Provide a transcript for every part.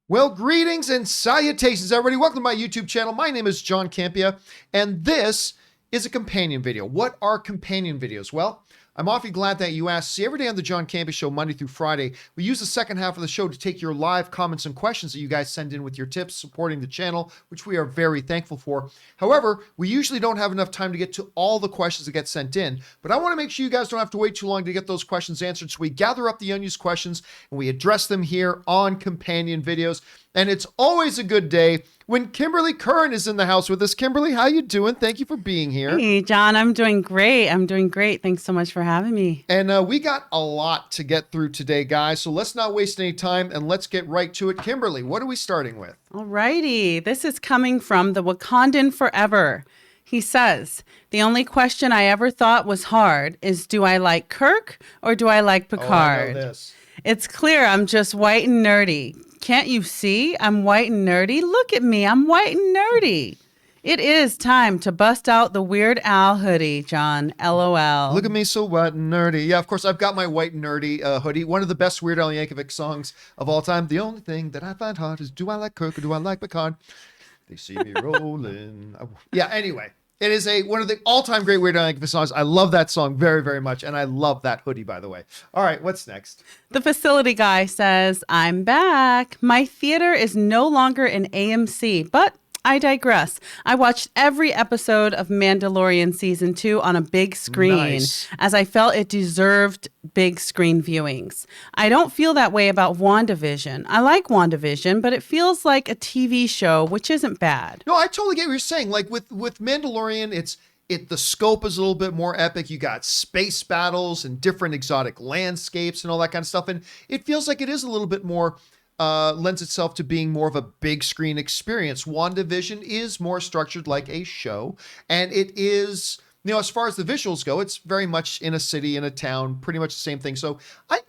Well, greetings and salutations, everybody. Welcome to my YouTube channel. My name is John Campea, and this is a companion video. What are companion videos? Well, I'm awfully glad that you asked. See, every day on the John Campea Show, Monday through Friday, we use the second half of the show to take your live comments and questions that you guys send in with your tips supporting the channel, which we are very thankful for. However, we usually don't have enough time to get to all the questions that get sent in, but I want to make sure you guys don't have to wait too long to get those questions answered. So we gather up the unused questions and we address them here on companion videos. And it's always a good day when Kimberly Curran is in the house with us. Kimberly, how you doing? Thank you for being here. Hey, John, I'm doing great. Thanks so much for having me. And we got a lot to get through today, guys. So let's not waste any time and let's get right to it. Kimberly, what are we starting with? All righty. This is coming from the Wakandan Forever. He says, the only question I ever thought was hard is, do I like Kirk or do I like Picard? Oh, I know this. It's clear I'm just white and nerdy. Can't you see? I'm white and nerdy. Look at me. I'm white and nerdy. It is time to bust out the Weird Al hoodie, John. LOL. Look at me, so white and nerdy. Yeah, of course, I've got my white and nerdy hoodie. One of the best Weird Al Yankovic songs of all time. The only thing that I find hard is, do I like Kirk or do I like Picard? They see me rolling. Yeah, anyway. It is one of the all-time great Weird Al Yankovic songs. I love that song very, very much, and I love that hoodie, by the way. All right, what's next? The facility guy says, I'm back. My theater is no longer an AMC, but I digress. I watched every episode of Mandalorian Season 2 on a big screen, as I felt it deserved big screen viewings. I don't feel that way about WandaVision. I like WandaVision, but it feels like a TV show, which isn't bad. No, I totally get what you're saying. Like with Mandalorian, the scope is a little bit more epic. You got space battles and different exotic landscapes and all that kind of stuff. And it feels like it is a little bit more lends itself to being more of a big screen experience. WandaVision is more structured like a show, and it is, as far as the visuals go, it's very much in a city, in a town, pretty much the same thing. So I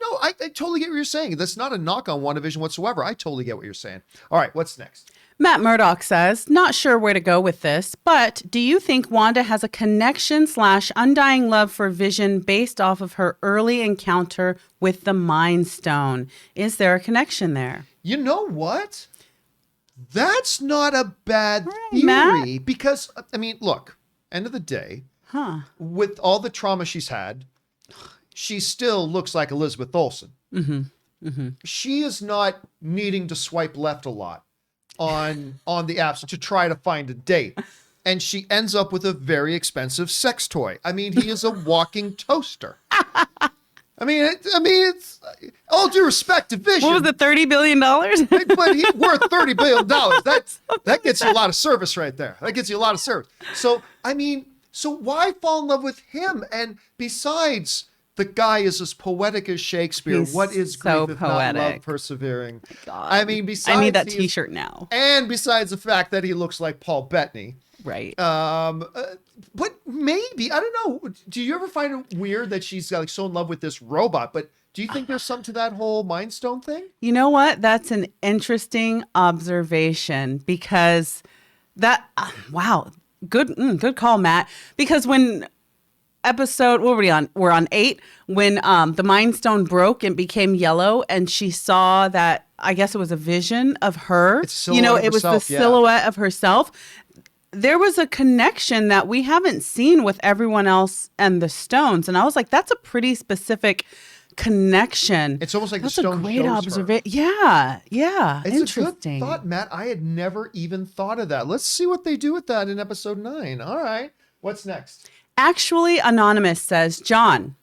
totally get what you're saying. That's not a knock on WandaVision whatsoever. I totally get what you're saying. All right, what's next? Matt Murdoch says, not sure where to go with this, but do you think Wanda has a connection/undying love for Vision based off of her early encounter with the Mind Stone? Is there a connection there? You know what? That's not a bad theory, Matt? Because, I mean, look, end of the day, with all the trauma she's had, she still looks like Elizabeth Olsen. Mm-hmm. Mm-hmm. She is not needing to swipe left a lot on the apps to try to find a date. And she ends up with a very expensive sex toy. I mean, he is a walking toaster. I mean, it's all due respect to Vision. What was it, $30 billion? But he's worth $30 billion. That gets you a lot of service right there. That gets you a lot of service. So, I mean, why fall in love with him? And besides, the guy is as poetic as Shakespeare. He's what is so grief if poetic. not love persevering? Oh my God. I mean, besides I need that T-shirt now. And besides the fact that he looks like Paul Bettany. Right. But maybe, I don't know. Do you ever find it weird that she's like so in love with this robot? But do you think there's something to that whole Mind Stone thing? You know what? That's an interesting observation because wow, good call, Matt. Because when episode, what were we on? We're on 8, when the Mind Stone broke and became yellow and she saw that, I guess it was a vision of her. It's a silhouette of was herself, the silhouette of herself. There was a connection that we haven't seen with everyone else and the stones. And I was like, that's a pretty specific connection. It's almost like that's the stone a great shows observation. Yeah. It's Interesting. a good thought, Matt. I had never even thought of that. Let's see what they do with that in episode 9. All right. What's next? Actually, Anonymous says, John,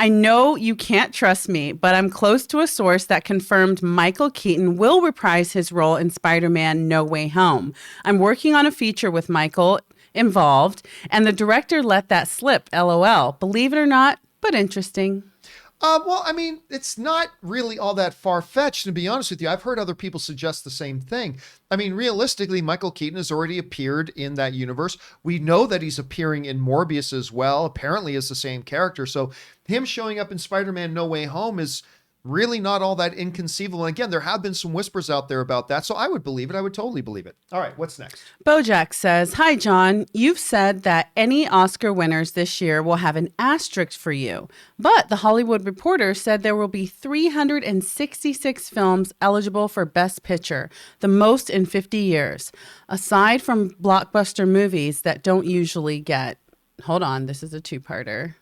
I know you can't trust me, but I'm close to a source that confirmed Michael Keaton will reprise his role in Spider-Man No Way Home. I'm working on a feature with Michael involved, and the director let that slip, LOL. Believe it or not, but interesting. Well, I mean, it's not really all that far-fetched, to be honest with you. I've heard other people suggest the same thing. I mean, realistically, Michael Keaton has already appeared in that universe. We know that he's appearing in Morbius as well, apparently as the same character. So him showing up in Spider-Man No Way Home is really not all that inconceivable. And again, there have been some whispers out there about that, so I would believe it. I would totally believe it. All right, what's next? Bojack says, "Hi, John. You've said that any Oscar winners this year will have an asterisk for you. But The Hollywood Reporter said there will be 366 films eligible for Best Picture, the most in 50 years, aside from blockbuster movies that don't usually get," hold on, this is a two-parter,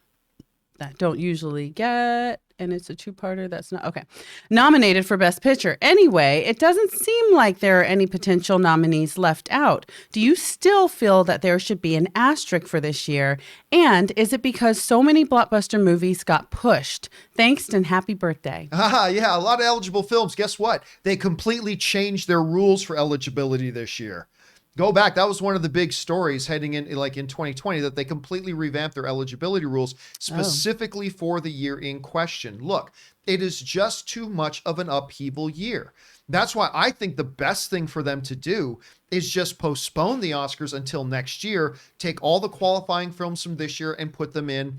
"that don't usually get," and it's a two-parter that's not, okay, "nominated for Best Picture. Anyway, it doesn't seem like there are any potential nominees left out. Do you still feel that there should be an asterisk for this year? And is it because so many blockbuster movies got pushed? Thanks and happy birthday." Yeah, a lot of eligible films. Guess what? They completely changed their rules for eligibility this year. Go back. That was one of the big stories heading in, like in 2020, that they completely revamped their eligibility rules specifically for the year in question. Look, it is just too much of an upheaval year. That's why I think the best thing for them to do is just postpone the Oscars until next year, take all the qualifying films from this year and put them in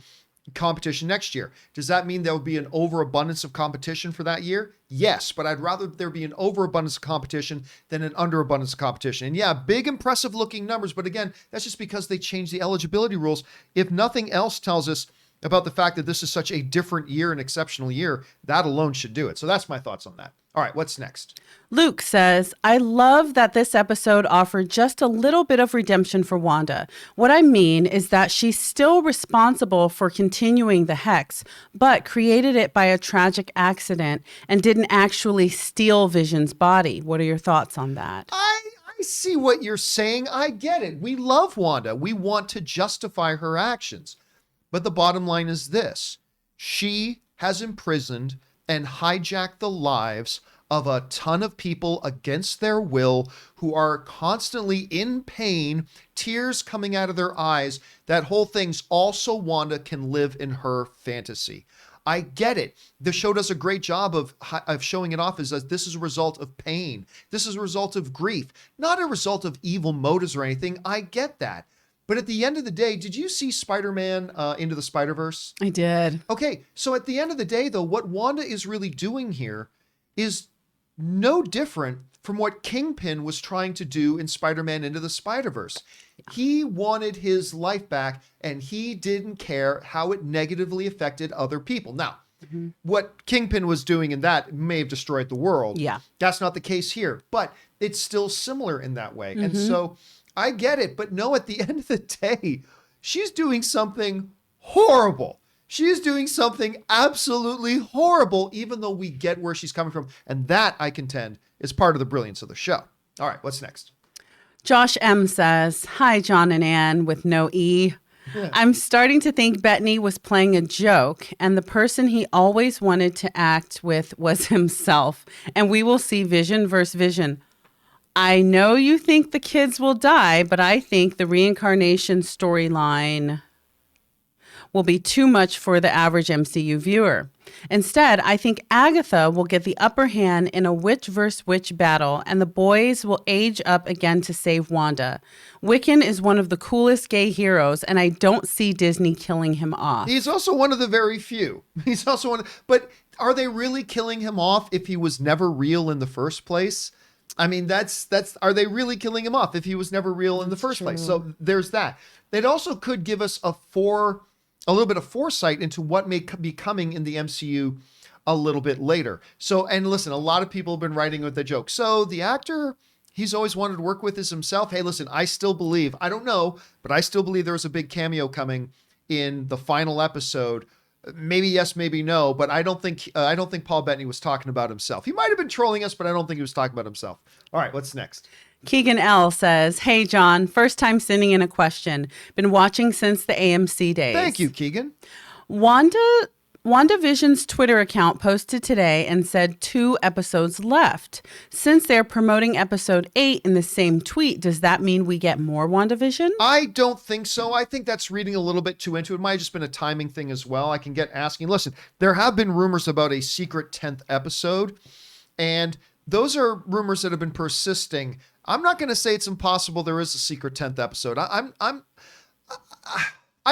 competition next year. Does that mean there will be an overabundance of competition for that year? Yes, but I'd rather there be an overabundance of competition than an underabundance of competition. And yeah, big, impressive looking numbers, but again, that's just because they changed the eligibility rules. If nothing else tells us about the fact that this is such a different year, an exceptional year, that alone should do it. So that's my thoughts on that. All right, what's next? Luke says, "I love that this episode offered just a little bit of redemption for Wanda. What I mean is that she's still responsible for continuing the hex, but created it by a tragic accident and didn't actually steal Vision's body." What are your thoughts on that? I see what you're saying. I get it. We love Wanda. We want to justify her actions. But the bottom line is this: she has imprisoned and hijacked the lives of a ton of people against their will who are constantly in pain, tears coming out of their eyes. That whole thing's also Wanda can live in her fantasy. I get it. The show does a great job of showing it off as this is a result of pain. This is a result of grief, not a result of evil motives or anything. I get that. But at the end of the day, did you see Spider-Man Into the Spider-Verse? I did. Okay, so at the end of the day, though, what Wanda is really doing here is no different from what Kingpin was trying to do in Spider-Man Into the Spider-Verse. He wanted his life back, and he didn't care how it negatively affected other people. Now, what Kingpin was doing in that may have destroyed the world. Yeah. That's not the case here, but it's still similar in that way. And so I get it, but no, at the end of the day, she's doing something horrible. She is doing something absolutely horrible, even though we get where she's coming from. And that, I contend, is part of the brilliance of the show. All right, what's next? Josh M. says, "Hi, John and Ann," with no E. "I'm starting to think Bettany was playing a joke, and the person he always wanted to act with was himself, and we will see Vision versus Vision. I know you think the kids will die, but I think the reincarnation storyline will be too much for the average MCU viewer. Instead, I think Agatha will get the upper hand in a witch versus witch battle, and the boys will age up again to save Wanda. Wiccan is one of the coolest gay heroes, and I don't see Disney killing him off." He's also one of the very few. He's also one, but are they really killing him off if he was never real in the first place? I mean, are they really killing him off if he was never real in the first place? So there's that. It also could give us a little bit of foresight into what may be coming in the MCU a little bit later. So, and listen, a lot of people have been writing with the joke. So the actor he's always wanted to work with is himself. Hey, listen, I still believe, I don't know, but I still believe there was a big cameo coming in the final episode. Maybe yes, maybe no, but I don't think Paul Bettany was talking about himself. He might have been trolling us, but I don't think he was talking about himself. All right, what's next? Keegan L. says, "Hey, John, first time sending in a question. Been watching since the AMC days." Thank you, Keegan. WandaVision's Twitter account posted today and said 2 episodes left. Since they're promoting episode 8 in the same tweet, does that mean we get more WandaVision? I don't think so. I think that's reading a little bit too into it. It might have just been a timing thing as well. I can get asking. Listen, there have been rumors about a secret 10th episode, and those are rumors that have been persisting. I'm not going to say it's impossible there is a secret 10th episode. I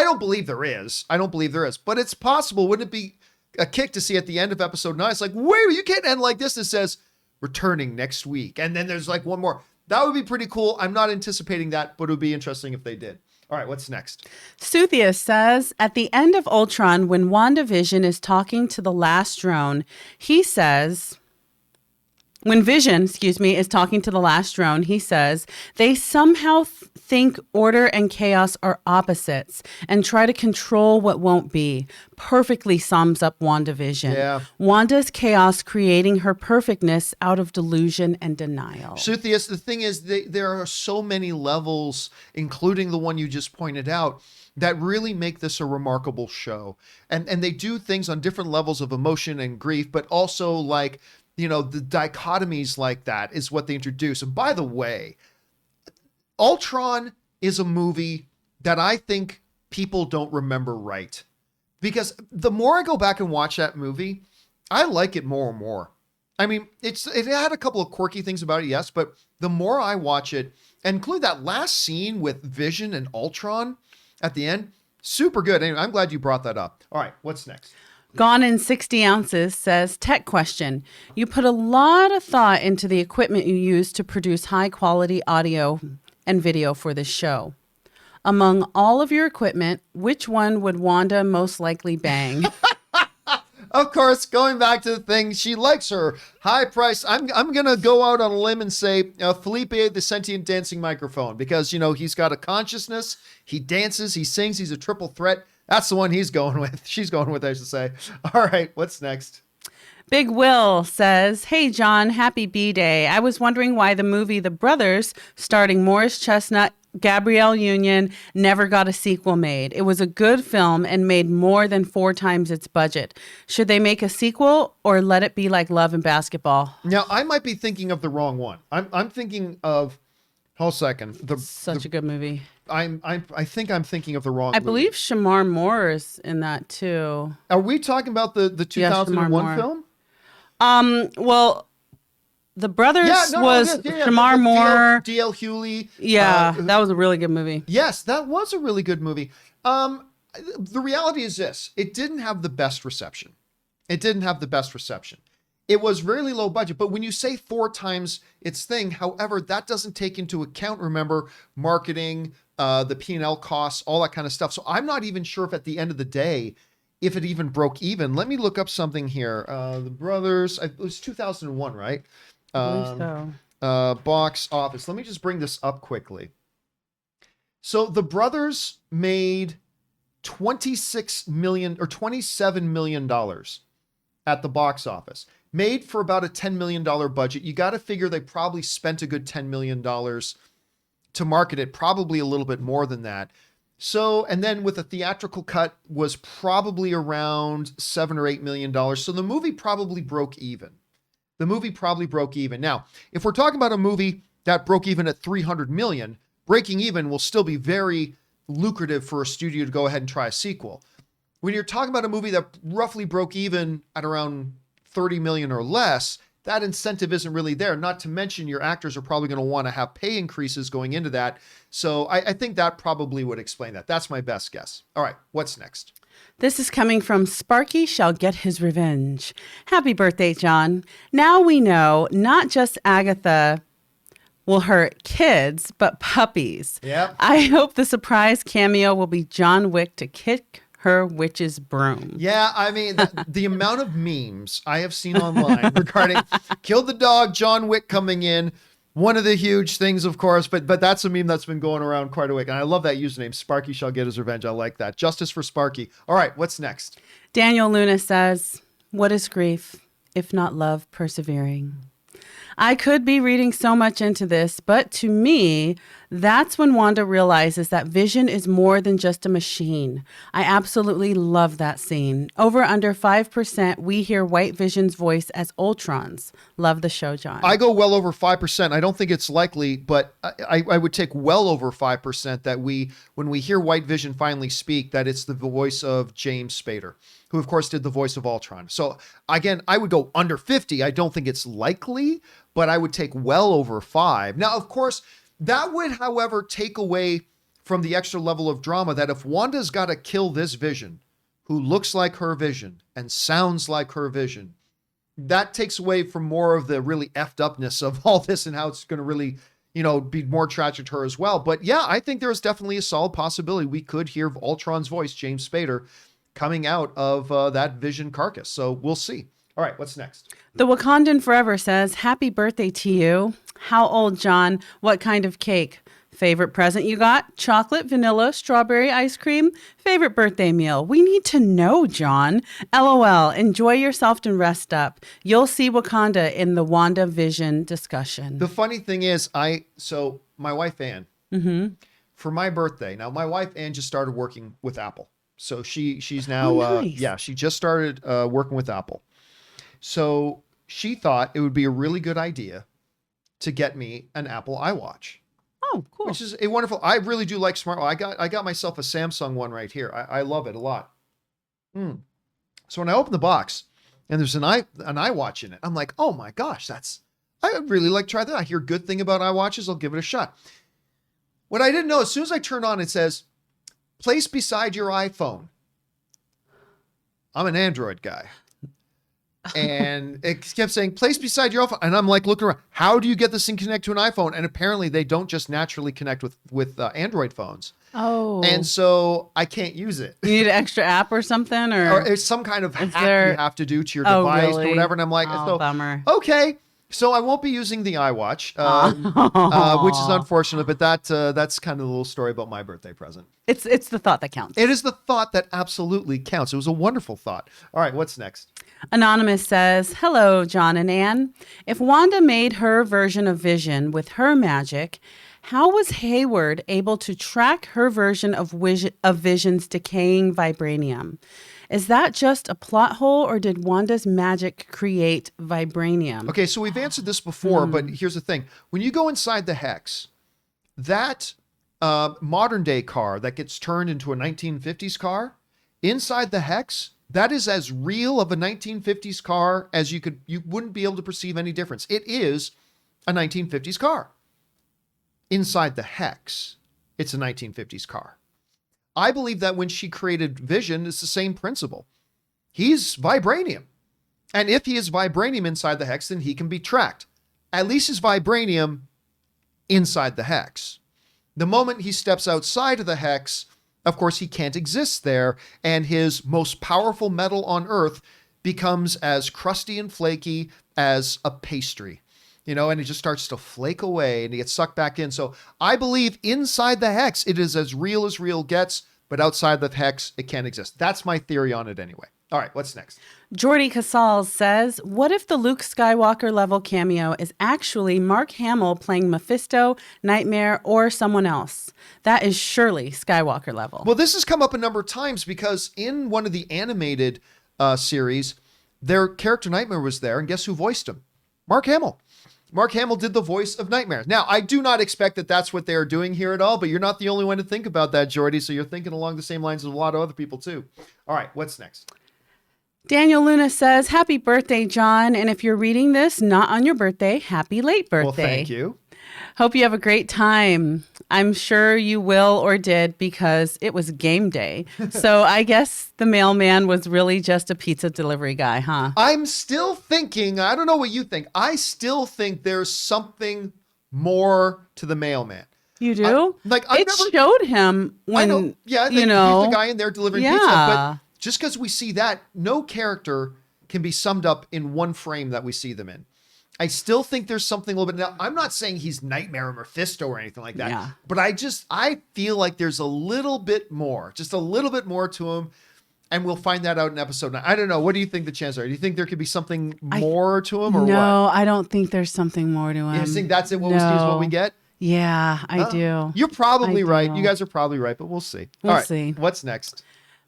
don't believe there is. But it's possible. Wouldn't it be a kick to see at the end of episode 9. It's like, wait, you can't end like this. It says returning next week. And then there's like one more. That would be pretty cool. I'm not anticipating that, but it would be interesting if they did. All right, what's next? Suthia says, at the end of Ultron, when WandaVision is talking to the last drone, he says... When Vision, is talking to the last drone, he says, they somehow think order and chaos are opposites and try to control what won't be. Perfectly sums up WandaVision. Yeah. Wanda's chaos creating her perfectness out of delusion and denial. Suthius, the thing is, there are so many levels, including the one you just pointed out, that really make this a remarkable show. And they do things on different levels of emotion and grief, but also like... the dichotomies like that is what they introduce. And by the way, Ultron is a movie that I think people don't remember right. Because the more I go back and watch that movie, I like it more and more. I mean, it had a couple of quirky things about it, yes, but the more I watch it, and include that last scene with Vision and Ultron at the end, super good. Anyway, I'm glad you brought that up. All right, what's next? Gone in 60 Ounces says, tech question. You put a lot of thought into the equipment you use to produce high quality audio and video for this show. Among all of your equipment, which one would Wanda most likely bang? Of course, going back to the thing, she likes her high price. I'm going to go out on a limb and say Felipe the sentient dancing microphone because, he's got a consciousness. He dances, he sings, he's a triple threat. That's the one he's going with. She's going with, I should say. All right, what's next? Big Will says, hey, John, happy B-Day. I was wondering why the movie The Brothers, starring Morris Chestnut, Gabrielle Union, never got a sequel made. It was a good film and made more than 4 times its budget. Should they make a sequel or let it be like Love and Basketball? Now, I might be thinking of the wrong one. I'm thinking of... Hold a second. Such a good movie. I think I'm thinking of the wrong I movie. believe Shamar Moore is in that too. Are we talking about the 2001 film? Well, The Brothers was Shamar Moore. D.L. Hewley. Yeah, that was a really good movie. Yes, that was a really good movie. The reality is this. It didn't have the best reception. It was really low budget, but when you say 4 times its thing, however, that doesn't take into account, remember, marketing, the P&L costs, all that kind of stuff. So I'm not even sure if at the end of the day, if it even broke even. Let me look up something here. The Brothers, it was 2001, right? I believe so. Box office. Let me just bring this up quickly. So The Brothers made $27 million at the box office. Made for about a $10 million budget. You got to figure they probably spent a good $10 million to market it, probably a little bit more than that. So, and then with a theatrical cut was probably around $7 or $8 million. So the movie probably broke even. Now, if we're talking about a movie that broke even at 300 million, breaking even will still be very lucrative for a studio to go ahead and try a sequel. When you're talking about a movie that roughly broke even at around 30 million or less, that incentive isn't really there. Not to mention your actors are probably going to want to have pay increases going into that. So I think that probably would explain that. That's my best guess. All right, what's next? This is coming from Sparky Shall Get His Revenge. Happy birthday, John. Now we know not just Agatha will hurt kids, but puppies. Yep. I hope the surprise cameo will be John Wick to kick her witch's broom. Yeah, I mean, the amount of memes I have seen online regarding kill the dog, John Wick coming in, one of the huge things, of course, but that's a meme that's been going around quite a week. And I love that username, Sparky Shall Get His Revenge. I like that. Justice for Sparky. All right, what's next? Daniel Luna says, what is grief, if not love persevering? I could be reading so much into this, but to me, that's when Wanda realizes that Vision is more than just a machine. I absolutely love that scene. Over under 5%, we hear White Vision's voice as Ultron's. Love the show, John. I go well over 5%. I don't think it's likely, but I would take well over 5% that when we hear White Vision finally speak, that it's the voice of James Spader, who of course did the voice of Ultron. So again, I would go under 50. I don't think it's likely, but I would take well over 5. Now, of course, that would, however, take away from the extra level of drama that if Wanda's got to kill this Vision, who looks like her Vision and sounds like her Vision, that takes away from more of the really effed upness of all this and how it's going to really, be more tragic to her as well. But yeah, I think there's definitely a solid possibility we could hear Ultron's voice, James Spader, coming out of that Vision carcass. So we'll see. All right, what's next? The Wakandan Forever says, happy birthday to you. How old, John? What kind of cake? Favorite present you got? Chocolate, vanilla, strawberry ice cream? Favorite birthday meal? We need to know, John. LOL. Enjoy yourself and rest up. You'll see Wakanda in the WandaVision discussion. The funny thing is, so my wife, Ann, for my birthday, now my wife, Ann, just started working with Apple. So she's now, nice. She just started working with Apple. So she thought it would be a really good idea to get me an Apple iWatch. Oh, cool. Which is a wonderful, I really do like smart. I got myself a Samsung one right here. I love it a lot. So when I open the box and there's an iWatch in it, I'm like, oh my gosh, I would really like to try that. I hear good thing about iWatches. I'll give it a shot. What I didn't know, as soon as I turn on, it says, place beside your iPhone. I'm an Android guy. And it kept saying, place beside your iPhone. And I'm like looking around, how do you get this thing connect to an iPhone? And apparently they don't just naturally connect with Android phones. Oh. And so I can't use it. You need an extra app or something? Or it's some kind of hack you have to do to your device or whatever. And I'm like, bummer. Okay. So I won't be using the iWatch, which is unfortunate, but that's kind of a little story about my birthday present. It's the thought that counts. It is the thought that absolutely counts. It was a wonderful thought. All right, what's next? Anonymous says, hello, John and Ann. If Wanda made her version of Vision with her magic, how was Hayward able to track her version of Vision's decaying vibranium? Is that just a plot hole, or did Wanda's magic create vibranium? Okay, so we've answered this before, but here's the thing. When you go inside the Hex, that modern day car that gets turned into a 1950s car, inside the Hex, that is as real of a 1950s car as you wouldn't be able to perceive any difference. It is a 1950s car. Inside the Hex, it's a 1950s car. I believe that when she created Vision, it's the same principle. He's vibranium. And if he is vibranium inside the Hex, then he can be tracked. At least his vibranium inside the Hex. The moment he steps outside of the Hex, of course, he can't exist there, and his most powerful metal on Earth becomes as crusty and flaky as a pastry. And it just starts to flake away and he gets sucked back in. So I believe inside the Hex, it is as real gets, but outside the Hex, it can't exist. That's my theory on it anyway. All right, what's next? Jordy Casals says, what if the Luke Skywalker level cameo is actually Mark Hamill playing Mephisto, Nightmare, or someone else? That is surely Skywalker level. Well, this has come up a number of times because in one of the animated series, their character Nightmare was there, and guess who voiced him? Mark Hamill. Mark Hamill did the voice of Nightmare. Now, I do not expect that that's what they are doing here at all, but you're not the only one to think about that, Jordy, so you're thinking along the same lines as a lot of other people, too. All right, what's next? Daniel Luna says, happy birthday, John. And if you're reading this not on your birthday, happy late birthday. Well, thank you. Hope you have a great time. I'm sure you will or did because it was game day. So I guess the mailman was really just a pizza delivery guy, huh? I'm still thinking, I don't know what you think. I still think there's something more to the mailman. You do? It showed him when, I know. Yeah, he's the guy in there delivering pizza. But just because we see that, no character can be summed up in one frame that we see them in. I still think there's something a little bit. Now, I'm not saying he's Nightmare or Mephisto or anything like that, but I feel like there's a little bit more, just a little bit more to him. And we'll find that out in episode 9. I don't know. What do you think the chances are? Do you think there could be something more to him or what? No, I don't think there's something more to him. You think that's it? What we see is what we get? Yeah, I do. You're probably right. You guys are probably right, but we'll see. We'll see. What's next?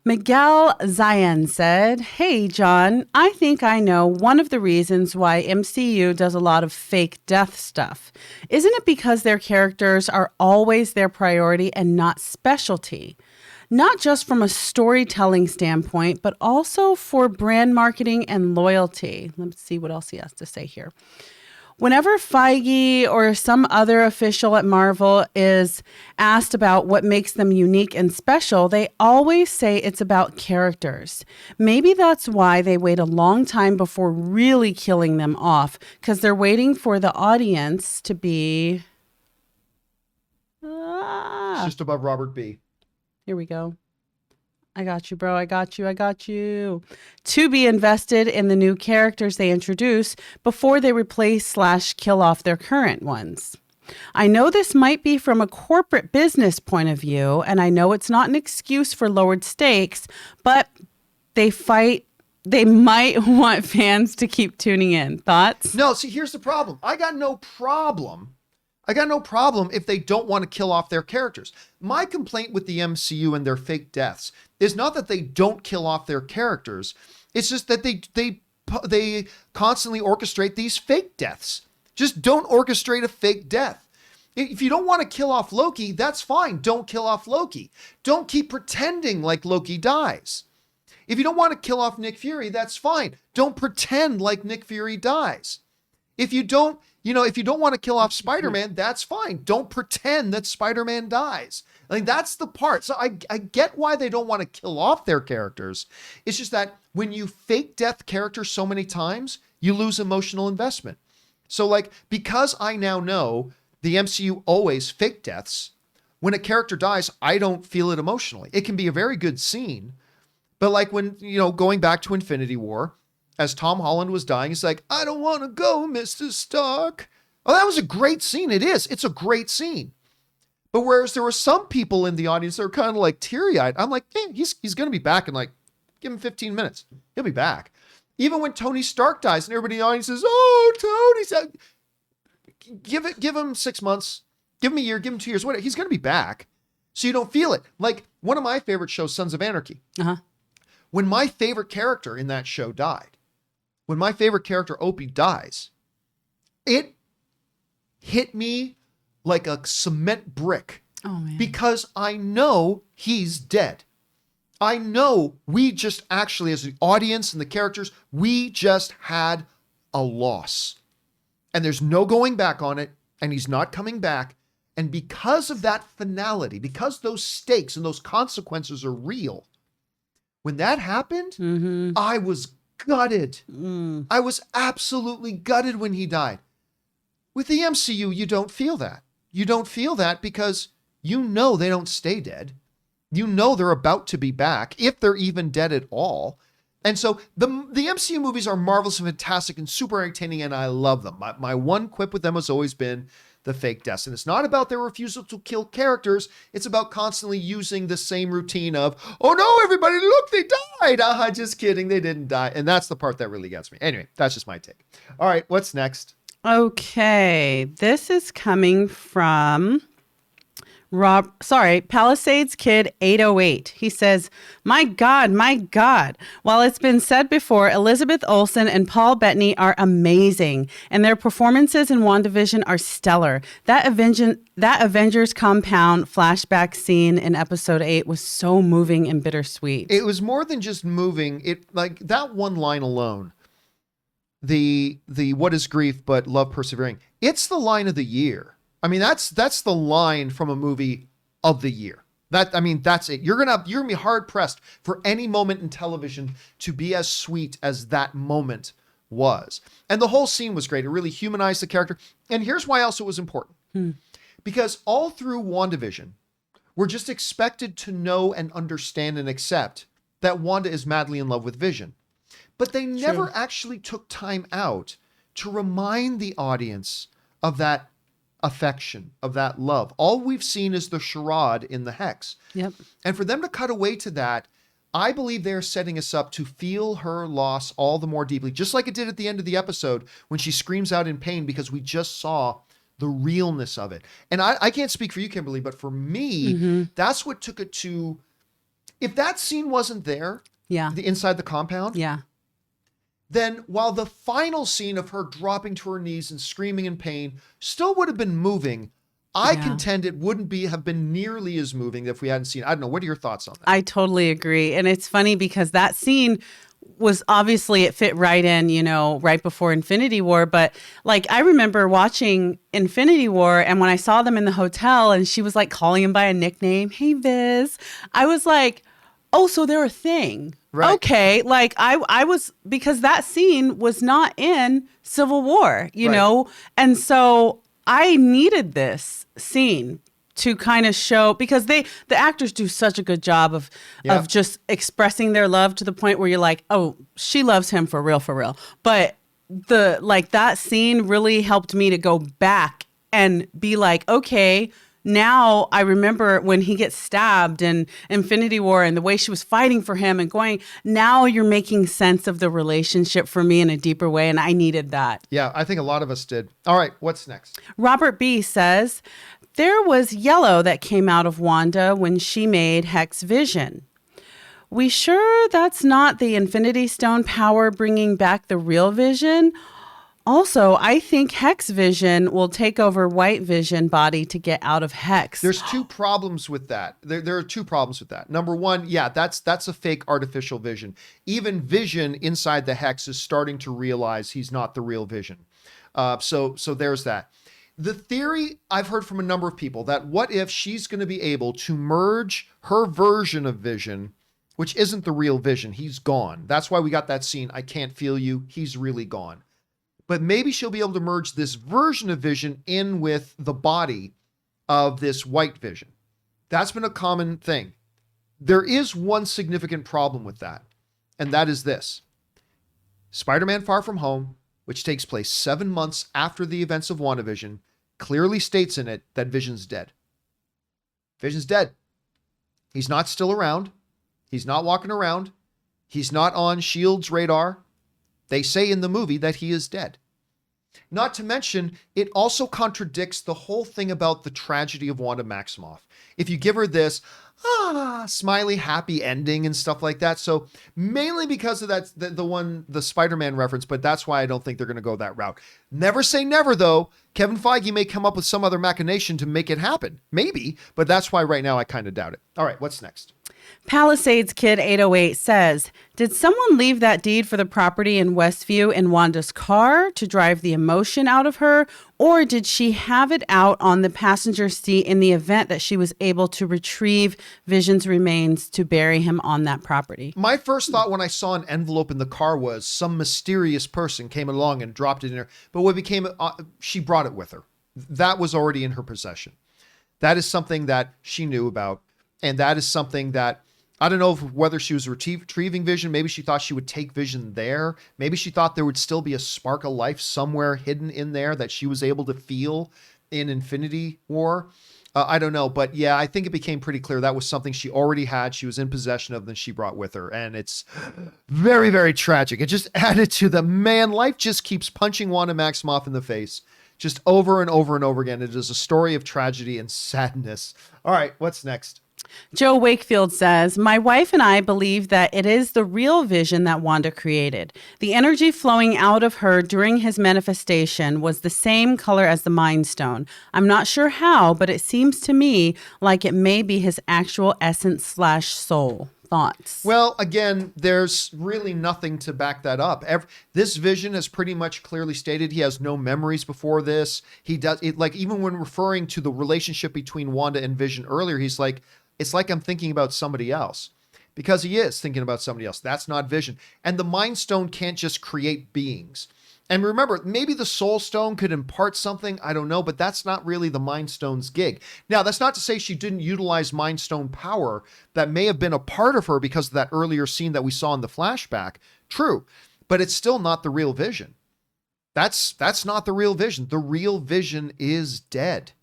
Miguel Zayan said, hey, John, I think I know one of the reasons why MCU does a lot of fake death stuff. Isn't it because their characters are always their priority and not specialty? Not just from a storytelling standpoint, but also for brand marketing and loyalty. Let's see what else he has to say here. Whenever Feige or some other official at Marvel is asked about what makes them unique and special, they always say it's about characters. Maybe that's why they wait a long time before really killing them off, because they're waiting for the audience to be... It's just above Robert B. Here we go. I got you, bro. I got you. To be invested in the new characters they introduce before they replace/kill off their current ones. I know this might be from a corporate business point of view, and I know it's not an excuse for lowered stakes, but they might want fans to keep tuning in. Thoughts? No, see, here's the problem. I got no problem if they don't want to kill off their characters. My complaint with the MCU and their fake deaths is not that they don't kill off their characters. It's just that they constantly orchestrate these fake deaths. Just don't orchestrate a fake death. If you don't want to kill off Loki, that's fine. Don't kill off Loki. Don't keep pretending like Loki dies. If you don't want to kill off Nick Fury, that's fine. Don't pretend like Nick Fury dies. If you don't want to kill off Spider-Man, that's fine. Don't pretend that Spider-Man dies. Like, that's the part. So I get why they don't want to kill off their characters. It's just that when you fake death characters so many times, you lose emotional investment. So, like, because I now know the MCU always fake deaths, when a character dies, I don't feel it emotionally. It can be a very good scene, but like when, going back to Infinity War, as Tom Holland was dying, he's like, I don't want to go, Mr. Stark. Oh, that was a great scene. It is. It's a great scene. But whereas there were some people in the audience that were kind of like teary-eyed, I'm like, hey, he's going to be back in like, give him 15 minutes. He'll be back. Even when Tony Stark dies and everybody in the audience says, oh, Tony's give him 6 months, give him a year, give him 2 years, whatever. He's going to be back. So you don't feel it. Like one of my favorite shows, Sons of Anarchy. Uh-huh. When my favorite character in that show died, when my favorite character, Opie, dies, it hit me like a cement brick. Oh, man. Because I know he's dead. I know we just actually, as the audience and the characters, we just had a loss. And there's no going back on it, and he's not coming back. And because of that finality, because those stakes and those consequences are real, when that happened, I was gutted. I was absolutely gutted when he died. With the MCU, you don't feel that. You don't feel that because you know they don't stay dead. You know they're about to be back, if they're even dead at all. And so the MCU movies are marvelous and fantastic and super entertaining, and I love them. My one quip with them has always been the fake deaths. And it's not about their refusal to kill characters. It's about constantly using the same routine of, oh no, everybody, look, they died. Just kidding. They didn't die. And that's the part that really gets me. Anyway, that's just my take. All right, what's next? Okay, this is coming from Palisades Kid 808. He says, my God. While it's been said before, Elizabeth Olsen and Paul Bettany are amazing, and their performances in WandaVision are stellar. That Avengers compound flashback scene in episode 8 was so moving and bittersweet. It was more than just moving. It, like, that one line alone, the what is grief but love persevering, it's the line of the year. I mean, that's the line from a movie of the year. That's it. You're gonna be hard pressed for any moment in television to be as sweet as that moment was. And the whole scene was great. It really humanized the character. And here's why else it was important. Because all through WandaVision, we're just expected to know and understand and accept that Wanda is madly in love with Vision. But they never actually took time out to remind the audience of that affection, of that love. All we've seen is the charade in the Hex. Yep. And for them to cut away to that, I believe they're setting us up to feel her loss all the more deeply, just like it did at the end of the episode when she screams out in pain because we just saw the realness of it. And I can't speak for you, Kimberly, but for me, that's what took it to, if that scene wasn't there, the inside the compound, then while the final scene of her dropping to her knees and screaming in pain still would have been moving, I contend it wouldn't have been nearly as moving if we hadn't seen. I don't know. What are your thoughts on that? I totally agree. And it's funny because that scene was obviously, it fit right in, right before Infinity War. But like, I remember watching Infinity War, and when I saw them in the hotel and she was like calling him by a nickname, "Hey, Viz," I was like, oh, so they're a thing. Right. Okay. Like I was, because that scene was not in Civil War, you know? And so I needed this scene to kind of show, because the actors do such a good job of just expressing their love to the point where you're like, oh, she loves him for real, for real. But that scene really helped me to go back and be like, okay, now I remember when he gets stabbed in Infinity War and the way she was fighting for him and going, now you're making sense of the relationship for me in a deeper way. And I needed that. Yeah, I think a lot of us did. All right, what's next? Robert B. says, there was yellow that came out of Wanda when she made Hex Vision. We sure that's not the Infinity Stone power bringing back the real Vision? Also, I think Hex Vision will take over White Vision body to get out of Hex. There's two problems with that. There are two problems with that. Number one, that's a fake artificial Vision. Even Vision inside the Hex is starting to realize he's not the real Vision. So there's that. The theory I've heard from a number of people that what if she's going to be able to merge her version of Vision, which isn't the real Vision. He's gone. That's why we got that scene. I can't feel you. He's really gone. But maybe she'll be able to merge this version of Vision in with the body of this White Vision. That's been a common thing. There is one significant problem with that, and that is this. Spider-Man Far From Home, which takes place 7 months after the events of WandaVision, clearly states in it that Vision's dead. Vision's dead. He's not still around. He's not walking around. He's not on S.H.I.E.L.D.'s radar. They say in the movie that he is dead. Not to mention, it also contradicts the whole thing about the tragedy of Wanda Maximoff. If you give her this smiley, happy ending and stuff like that. So mainly because of that, the Spider-Man reference, but that's why I don't think they're going to go that route. Never say never, though. Kevin Feige may come up with some other machination to make it happen. Maybe, but that's why right now I kind of doubt it. All right, what's next? Palisades Kid 808 says, did someone leave that deed for the property in Westview in Wanda's car to drive the emotion out of her? Or did she have it out on the passenger seat in the event that she was able to retrieve Vision's remains to bury him on that property? My first thought when I saw an envelope in the car was some mysterious person came along and dropped it in her. But what became, she brought it with her. That was already in her possession. That is something that she knew about. And that is something that, I don't know whether she was retrieving Vision. Maybe she thought she would take Vision there. Maybe she thought there would still be a spark of life somewhere hidden in there that she was able to feel in Infinity War. I don't know. But yeah, I think it became pretty clear that was something she already had. She was in possession of, and she brought with her. And it's very, very tragic. It just added to the, man, life just keeps punching Wanda Maximoff in the face. Just over and over and over again. It is a story of tragedy and sadness. All right, what's next? Joe Wakefield says, my wife and I believe that it is the real Vision that Wanda created. The energy flowing out of her during his manifestation was the same color as the Mind Stone. I'm not sure how, but it seems to me like it may be his actual essence/soul. Thoughts? Well, again, there's really nothing to back that up. This Vision has pretty much clearly stated he has no memories before this. He does it, like, even when referring to the relationship between Wanda and Vision earlier, he's like, it's like I'm thinking about somebody else, because he is thinking about somebody else. That's not Vision. And the Mind Stone can't just create beings. And remember, maybe the Soul Stone could impart something. I don't know, but that's not really the Mind Stone's gig. Now, that's not to say she didn't utilize Mind Stone power that may have been a part of her because of that earlier scene that we saw in the flashback. True, but it's still not the real Vision. That's not the real Vision. The real Vision is dead.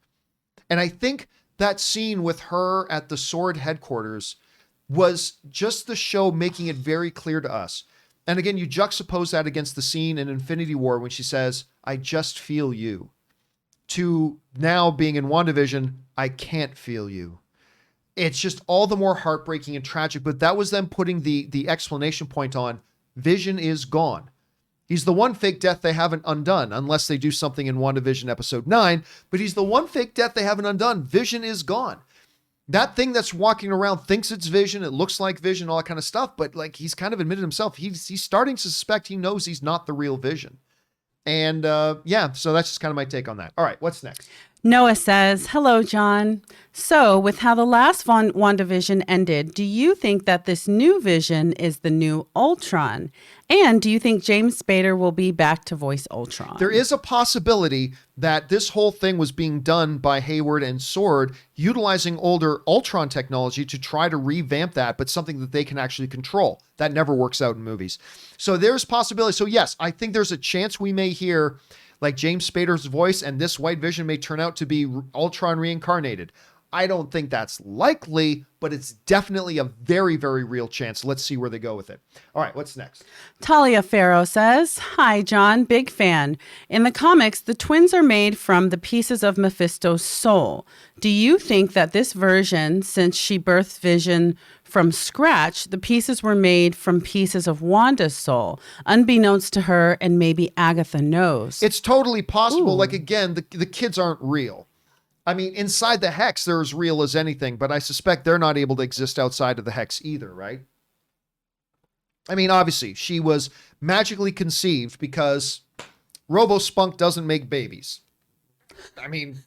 And I think that scene with her at the Sword headquarters was just the show making it very clear to us. And again, you juxtapose that against the scene in Infinity War when she says, I just feel you, to now being in WandaVision, I can't feel you. It's just all the more heartbreaking and tragic, but that was them putting the exclamation point on, Vision is gone. He's the one fake death they haven't undone, unless they do something in WandaVision episode 9, but he's the one fake death they haven't undone. Vision is gone. That thing that's walking around thinks it's Vision. It looks like Vision, all that kind of stuff. But like, he's kind of admitted himself. He's starting to suspect he knows he's not the real Vision. And yeah, so that's just kind of my take on that. All right, what's next? Noah says, hello, John. So with how the last WandaVision ended, do you think that this new Vision is the new Ultron? And do you think James Spader will be back to voice Ultron? There is a possibility that this whole thing was being done by Hayward and Sword, utilizing older Ultron technology to try to revamp that, but something that they can actually control. That never works out in movies. So there's possibility. So yes, I think there's a chance we may hear like James Spader's voice, and this White Vision may turn out to be Ultron reincarnated. I don't think that's likely, but it's definitely a very, very real chance. Let's see where they go with it. All right, what's next? Talia Farrow says, hi, John, big fan. In the comics, the twins are made from the pieces of Mephisto's soul. Do you think that this version, since she birthed Vision from scratch, the pieces were made from pieces of Wanda's soul, unbeknownst to her, and maybe Agatha knows? It's totally possible. Ooh. Like, again, the kids aren't real. I mean, inside the hex, they're as real as anything, but I suspect they're not able to exist outside of the hex either, right? I mean, obviously, she was magically conceived because Robo-Spunk doesn't make babies. I mean,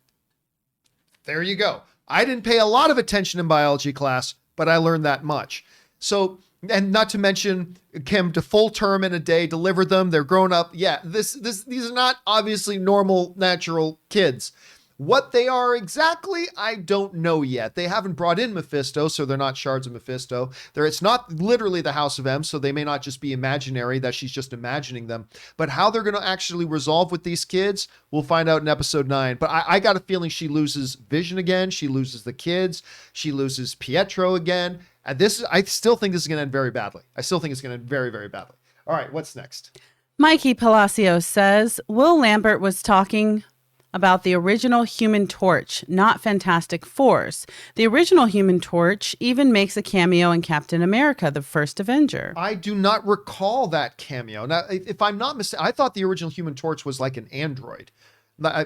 there you go. I didn't pay a lot of attention in biology class, but I learned that much. So, and not to mention, Kim, to full term in a day, deliver them, they're grown up. Yeah, these are not obviously normal, natural kids. What they are exactly, I don't know yet. They haven't brought in Mephisto, so they're not shards of Mephisto. It's not literally the House of M, so they may not just be imaginary, that she's just imagining them. But how they're going to actually resolve with these kids, we'll find out in episode 9. But I got a feeling she loses Vision again. She loses the kids. She loses Pietro again. And I still think this is going to end very badly. I still think it's going to end very, very badly. All right, what's next? Mikey Palacios says, Will Lambert was talking about the original Human Torch, not Fantastic Fours. The original Human Torch even makes a cameo in Captain America, the First Avenger. I do not recall that cameo. Now, if I'm not mistaken, I thought the original Human Torch was like an android.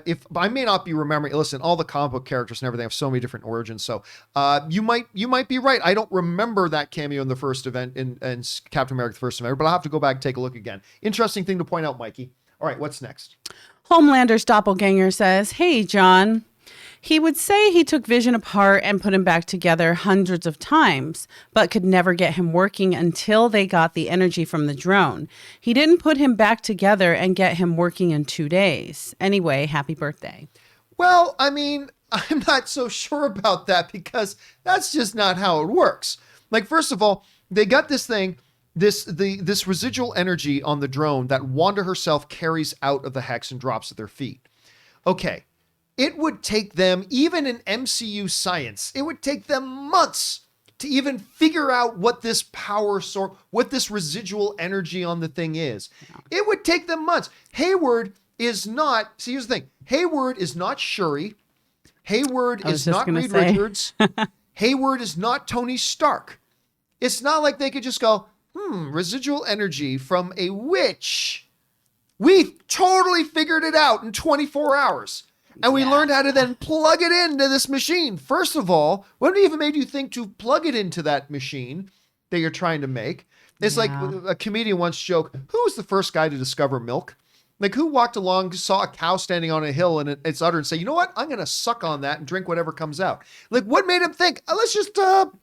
If I may not be remembering, listen, all the comic book characters and everything have so many different origins. So you might be right. I don't remember that cameo in the first event in Captain America, the First Avenger, but I'll have to go back and take a look again. Interesting thing to point out, Mikey. All right, what's next? Homelander's doppelganger says, hey, John. He would say he took Vision apart and put him back together hundreds of times, but could never get him working until they got the energy from the drone. He didn't put him back together and get him working in 2 days. Anyway, happy birthday. Well, I mean, I'm not so sure about that because that's just not how it works. Like, first of all, they got this thing, this residual energy on the drone that Wanda herself carries out of the hex and drops at their feet. Okay, it would take them, even in MCU science, it would take them months to even figure out what this power source, what this residual energy on the thing is. It would take them months. Hayward is not, see, here's the thing. Hayward is not Shuri. Hayward is not Reed Richards. Hayward is not Tony Stark. It's not like they could just go, residual energy from a witch. We totally figured it out in 24 hours. And we learned how to then plug it into this machine. First of all, what even made you think to plug it into that machine that you're trying to make? It's like a comedian once joked, who was the first guy to discover milk? Like, who walked along, saw a cow standing on a hill and its udder and say, you know what? I'm going to suck on that and drink whatever comes out. Like, what made him think, let's just plug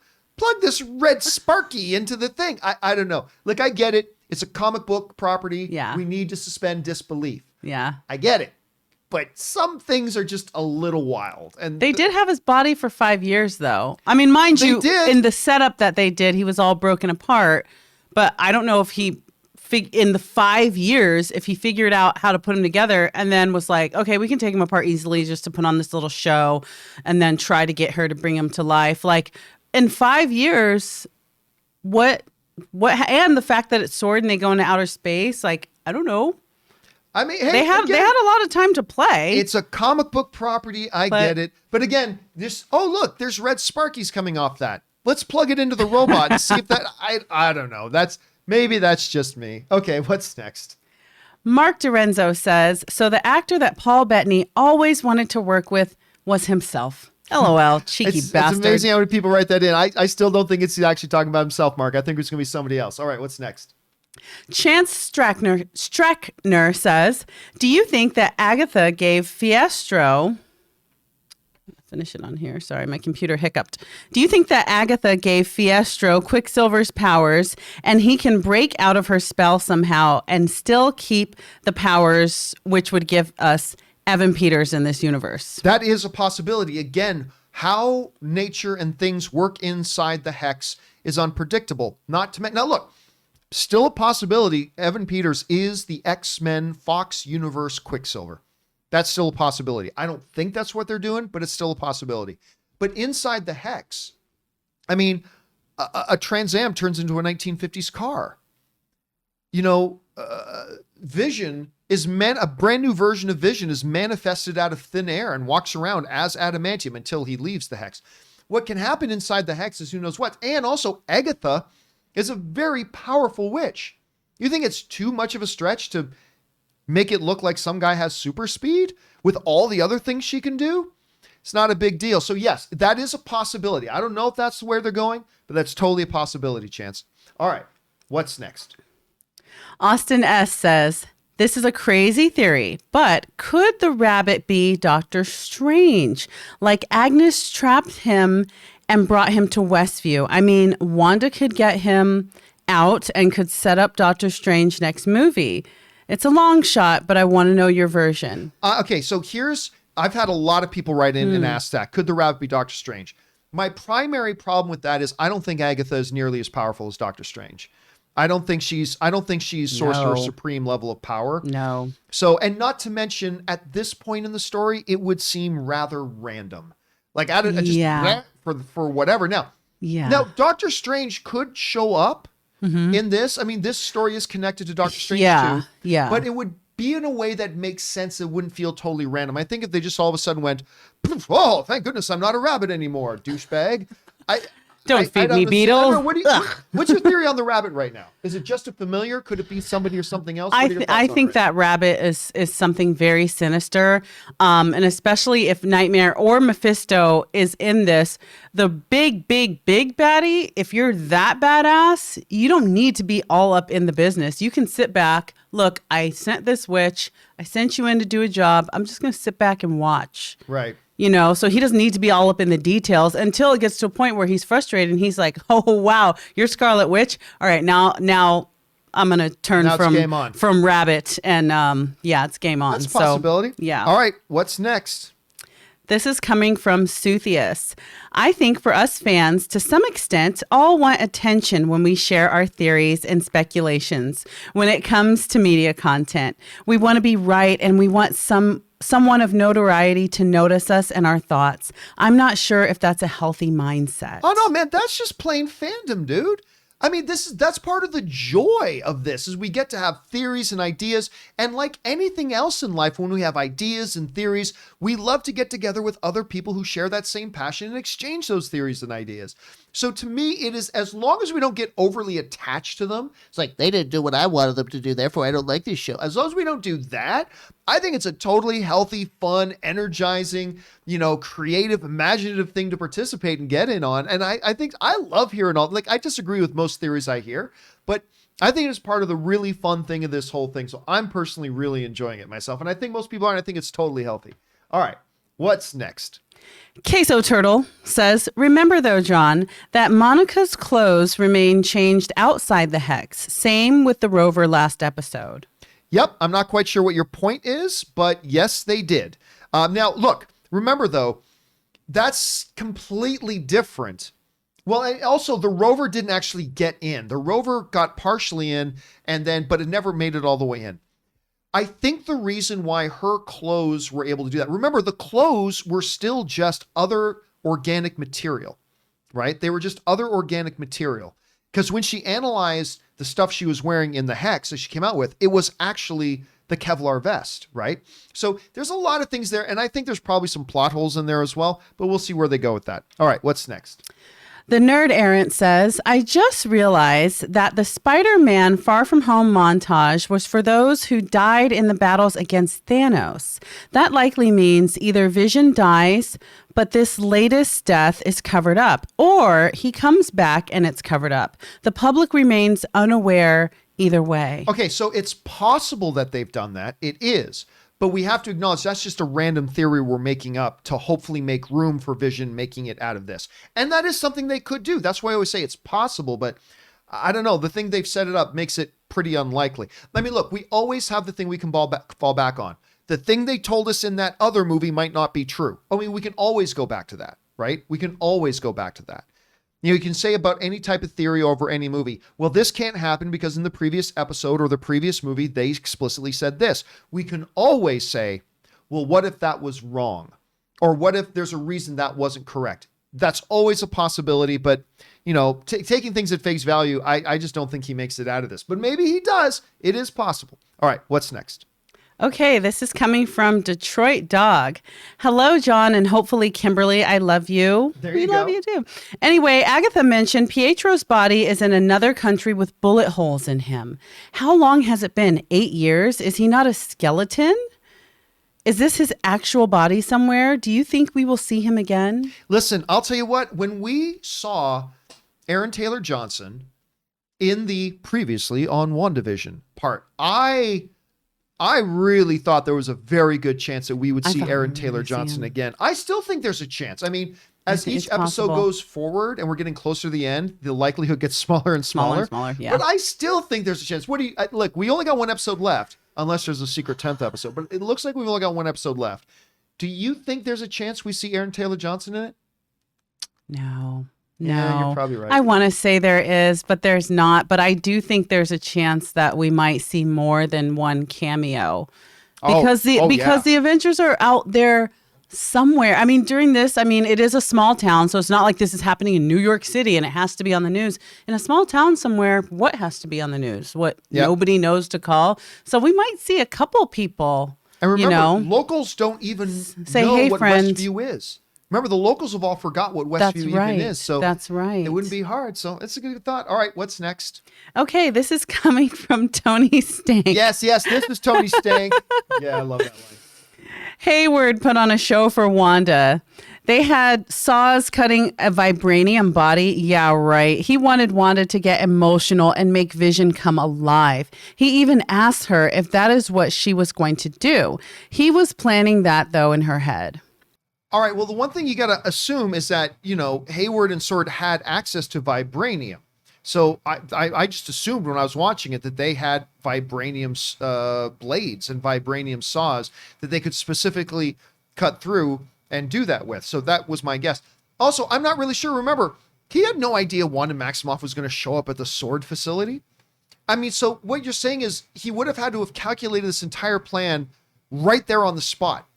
this red Sparky into the thing? I don't know. Like, I get it. It's a comic book property. Yeah. We need to suspend disbelief. Yeah. I get it. But some things are just a little wild. And they did have his body for 5 years, though. I mean, mind you, in the setup that they did, he was all broken apart. But I don't know if he, in the 5 years, if he figured out how to put him together and then was like, okay, we can take him apart easily just to put on this little show and then try to get her to bring him to life. Like, in 5 years, what, and the fact that it's Sword and they go into outer space, like, I don't know. I mean, hey, they had a lot of time to play. It's a comic book property. I get it. But again, look, there's red Sparkies coming off that. Let's plug it into the robot and see if that, I don't know. Maybe that's just me. Okay, what's next? Mark Dorenzo says, so the actor that Paul Bettany always wanted to work with was himself. LOL, cheeky bastard. It's amazing how many people write that in. I still don't think it's actually talking about himself, Mark. I think it's going to be somebody else. All right, what's next? Chance Streckner says, do you think that Agatha gave Fiestro... Finish it on here. Sorry, my computer hiccuped. Do you think that Agatha gave Fiestro Quicksilver's powers and he can break out of her spell somehow and still keep the powers, which would give us Evan Peters in this universe? That is a possibility. Again, how nature and things work inside the hex is unpredictable. Now, look, still a possibility. Evan Peters is the X-Men Fox Universe Quicksilver. That's still a possibility. I don't think that's what they're doing, but it's still a possibility. But inside the hex, I mean, a Trans Am turns into a 1950s car. You know, Vision is a brand new version of Vision is manifested out of thin air and walks around as adamantium until he leaves the hex. What can happen inside the hex is who knows what. And also, Agatha is a very powerful witch. You think it's too much of a stretch to make it look like some guy has super speed with all the other things she can do? It's not a big deal. So yes, that is a possibility. I don't know if that's where they're going, but that's totally a possibility, Chance. All right, what's next? Austin S. says, this is a crazy theory, but could the rabbit be Doctor Strange? Like Agnes trapped him and brought him to Westview. I mean, Wanda could get him out and could set up Doctor Strange next movie. It's a long shot, but I want to know your version. Okay, so I've had a lot of people write in and ask that. Could the rabbit be Doctor Strange? My primary problem with that is I don't think Agatha is nearly as powerful as Doctor Strange. I don't think she's Sorcerer Supreme level of power. No. So, and not to mention, at this point in the story, it would seem rather random. Like, for whatever. Now, Doctor Strange could show up in this. I mean, this story is connected to Doctor Strange too. Yeah. But it would be in a way that makes sense. It wouldn't feel totally random. I think if they just all of a sudden went, oh, thank goodness I'm not a rabbit anymore, douchebag. Don't feed me, Beetle. What's your theory on the rabbit right now? Is it just a familiar? Could it be somebody or something else? I think that rabbit is something very sinister. And especially if Nightmare or Mephisto is in this, the big baddie, if you're that badass, you don't need to be all up in the business. You can sit back. Look, I sent this witch. I sent you in to do a job. I'm just going to sit back and watch. Right. You know, so he doesn't need to be all up in the details until it gets to a point where he's frustrated and he's like, oh, wow, you're Scarlet Witch. All right, now I'm going to turn from rabbit. And it's game on. That's a possibility. Yeah. All right, what's next? This is coming from Suthius. I think for us fans, to some extent, all want attention when we share our theories and speculations. When it comes to media content, we want to be right and we want someone of notoriety to notice us and our thoughts. I'm not sure if that's a healthy mindset. Oh no, man, that's just plain fandom, dude. I mean, that's part of the joy of this is we get to have theories and ideas. And like anything else in life, when we have ideas and theories, we love to get together with other people who share that same passion and exchange those theories and ideas. So to me, it is, as long as we don't get overly attached to them, it's like, they didn't do what I wanted them to do, therefore I don't like this show. As long as we don't do that, I think it's a totally healthy, fun, energizing, creative, imaginative thing to participate and get in on. And I think I love hearing all, like, I disagree with most theories I hear, but I think it's part of the really fun thing of this whole thing. So I'm personally really enjoying it myself. And I think most people are, and I think it's totally healthy. All right, what's next? Queso Turtle says, remember though, John, that Monica's clothes remain changed outside the hex. Same with the rover last episode. Yep, I'm not quite sure what your point is, but yes, they did. Now, look, remember though, that's completely different. Well, and also the rover didn't actually get in. The rover got partially in, but it never made it all the way in. I think the reason why her clothes were able to do that, remember, the clothes were still just other organic material, right? They were just other organic material. Because when she analyzed the stuff she was wearing in the hex that she came out with, it was actually the Kevlar vest, right? So there's a lot of things there, and I think there's probably some plot holes in there as well, but we'll see where they go with that. All right, what's next? The nerd errant says, I just realized that the Spider-Man Far From Home montage was for those who died in the battles against Thanos. That likely means either Vision dies, but this latest death is covered up, or he comes back and it's covered up. The public remains unaware either way. Okay, so it's possible that they've done that. It is. But we have to acknowledge that's just a random theory we're making up to hopefully make room for Vision making it out of this. And that is something they could do. That's why I always say it's possible, but I don't know. The thing they've set it up makes it pretty unlikely. I mean, look, we always have the thing we can fall back on. The thing they told us in that other movie might not be true. I mean, we can always go back to that, right? We can always go back to that. You can say about any type of theory over any movie, well, this can't happen because in the previous episode or the previous movie, they explicitly said this. We can always say, well, what if that was wrong? Or what if there's a reason that wasn't correct? That's always a possibility, but taking things at face value, I just don't think he makes it out of this. But maybe he does. It is possible. All right, what's next? Okay, this is coming from Detroit Dog. Hello, John, and hopefully Kimberly. I love you. We love you too. Anyway, Agatha mentioned Pietro's body is in another country with bullet holes in him. How long has it been? 8 years? Is he not a skeleton? Is this his actual body somewhere? Do you think we will see him again? Listen, I'll tell you what. When we saw Aaron Taylor Johnson in the previously on WandaVision part, I really thought there was a very good chance that we would see Aaron Taylor Johnson again. I still think there's a chance. I mean, as each episode goes forward and we're getting closer to the end, the likelihood gets smaller and smaller. Yeah. But I still think there's a chance. Look, we only got one episode left, unless there's a secret 10th episode, but it looks like we've only got one episode left. Do you think there's a chance we see Aaron Taylor Johnson in it? No. Yeah, you're probably right. I want to say there is, but there's not. But I do think there's a chance that we might see more than one cameo because the Avengers are out there somewhere. I mean, during this, it is a small town, so it's not like this is happening in New York City and it has to be on the news. In a small town somewhere, what has to be on the news? What nobody knows to call. So we might see a couple people. And remember, locals don't even know hey, what friend. Westview is. Remember, the locals have all forgot what Westview even is. So that's right. It wouldn't be hard. So it's a good thought. All right, what's next? Okay, this is coming from Tony Stank. Yes, this is Tony Stank. Yeah, I love that one. Hayward put on a show for Wanda. They had saws cutting a vibranium body. Yeah, right. He wanted Wanda to get emotional and make Vision come alive. He even asked her if that is what she was going to do. He was planning that, though, in her head. All right, well, the one thing you got to assume is that, Hayward and Sword had access to vibranium. So I just assumed when I was watching it that they had vibranium blades and vibranium saws that they could specifically cut through and do that with. So that was my guess. Also, I'm not really sure. Remember, he had no idea Wanda Maximoff was going to show up at the Sword facility. I mean, so what you're saying is he would have had to have calculated this entire plan right there on the spot.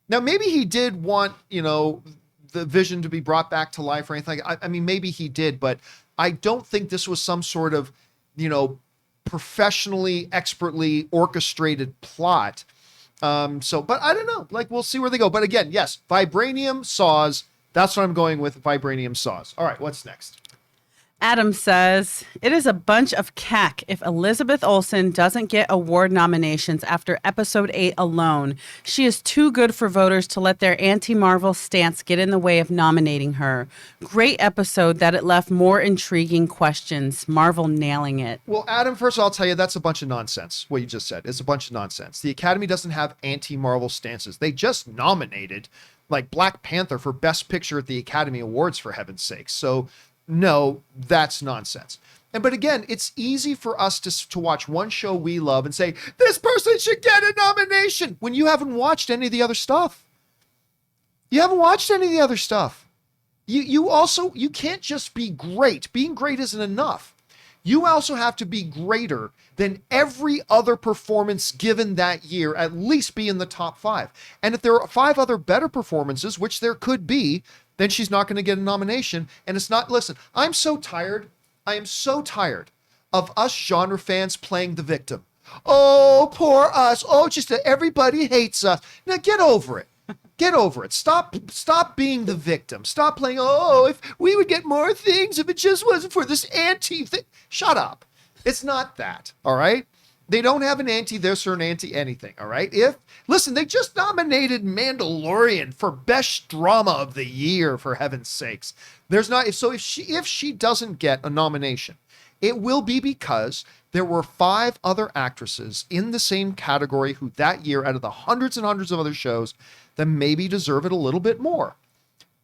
Now, maybe he did want, the Vision to be brought back to life or anything. I mean, maybe he did, but I don't think this was some sort of, professionally, expertly orchestrated plot. But I don't know. We'll see where they go. But again, yes, vibranium saws. That's what I'm going with, vibranium saws. All right, what's next? Adam says, it is a bunch of cack if Elizabeth Olsen doesn't get award nominations after episode 8 alone. She is too good for voters to let their anti-Marvel stance get in the way of nominating her. Great episode that it left more intriguing questions. Marvel nailing it. Well, Adam, first of all, I'll tell you, that's a bunch of nonsense. What you just said is a bunch of nonsense. The Academy doesn't have anti-Marvel stances. They just nominated Black Panther for Best Picture at the Academy Awards, for heaven's sake. So no, that's nonsense. But again, it's easy for us to watch one show we love and say, this person should get a nomination when you haven't watched any of the other stuff. You haven't watched any of the other stuff. You can't just be great. Being great isn't enough. You also have to be greater than every other performance given that year, at least be in the top 5. And if there are 5 other better performances, which there could be, then she's not going to get a nomination. And it's not, listen, I'm so tired. I am so tired of us genre fans playing the victim. Oh, poor us. Oh, just everybody hates us. Now get over it. Get over it. Stop being the victim. Stop playing, oh, if we would get more things if it just wasn't for this anti-thing. Shut up. It's not that, all right? They don't have an anti-this or an anti-anything, all right? Listen, they just nominated Mandalorian for Best Drama of the Year, for heaven's sakes. If she doesn't get a nomination, it will be because there were 5 other actresses in the same category who that year, out of the hundreds and hundreds of other shows, that maybe deserve it a little bit more.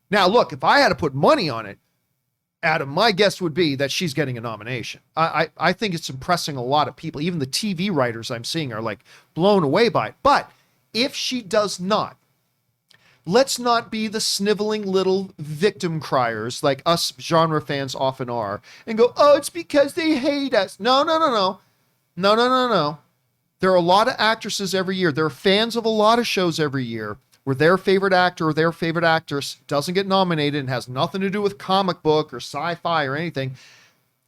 Now, look, if I had to put money on it, Adam, my guess would be that she's getting a nomination. I think it's impressing a lot of people. Even the TV writers I'm seeing are like blown away by it. But if she does not, let's not be the sniveling little victim criers like us genre fans often are and go, oh, it's because they hate us. No. There are a lot of actresses every year. There are fans of a lot of shows every year where their favorite actor or their favorite actress doesn't get nominated and has nothing to do with comic book or sci-fi or anything.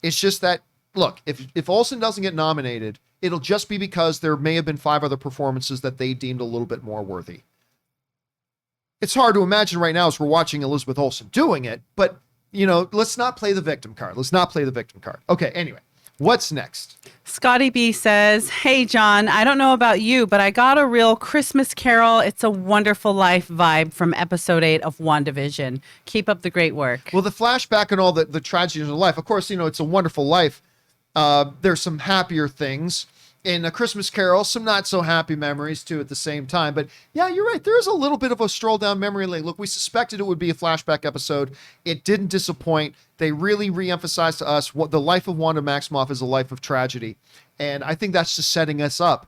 It's just that, look, if Olsen doesn't get nominated, it'll just be because there may have been 5 other performances that they deemed a little bit more worthy. It's hard to imagine right now as we're watching Elizabeth Olsen doing it, but, let's not play the victim card. Okay, anyway. What's next? Scotty B says, hey, John, I don't know about you, but I got a real Christmas Carol, It's a Wonderful Life vibe from episode 8 of WandaVision. Keep up the great work. Well, the flashback and all the tragedies of life, of course, It's a Wonderful Life. There's some happier things. In A Christmas Carol, some not so happy memories too at the same time. But yeah, you're right. There's a little bit of a stroll down memory lane. Look, we suspected it would be a flashback episode. It didn't disappoint. They really re-emphasized to us what the life of Wanda Maximoff is, a life of tragedy. And I think that's just setting us up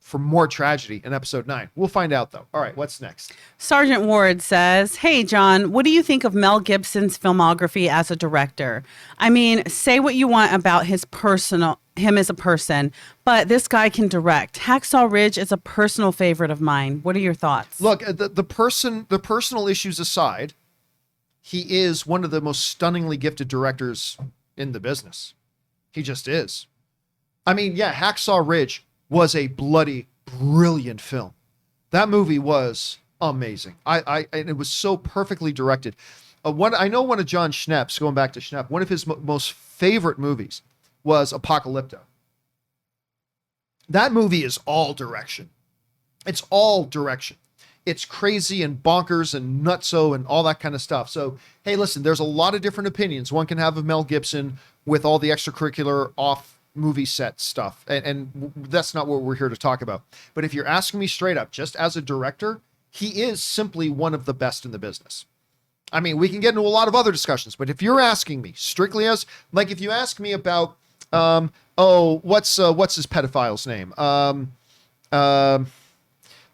for more tragedy in episode 9. We'll find out though. All right, what's next? Sergeant Ward says, hey, John, what do you think of Mel Gibson's filmography as a director? I mean, say what you want about him as a person, but this guy can direct. Hacksaw Ridge is a personal favorite of mine. What are your thoughts? Look, the personal issues aside, he is one of the most stunningly gifted directors in the business. He just is. I mean, yeah, Hacksaw Ridge was a bloody brilliant film. That movie was amazing. And it was so perfectly directed. I know one of John Schnepp's, going back to Schnepp, one of his most favorite movies was Apocalypto. That movie is all direction. It's all direction. It's crazy and bonkers and nutso and all that kind of stuff. So, hey, listen, there's a lot of different opinions one can have of Mel Gibson with all the extracurricular off movie set stuff. And that's not what we're here to talk about. But if you're asking me straight up, just as a director, he is simply one of the best in the business. I mean, we can get into a lot of other discussions, but if you're asking me strictly as, like, if you ask me about, what's his pedophile's name?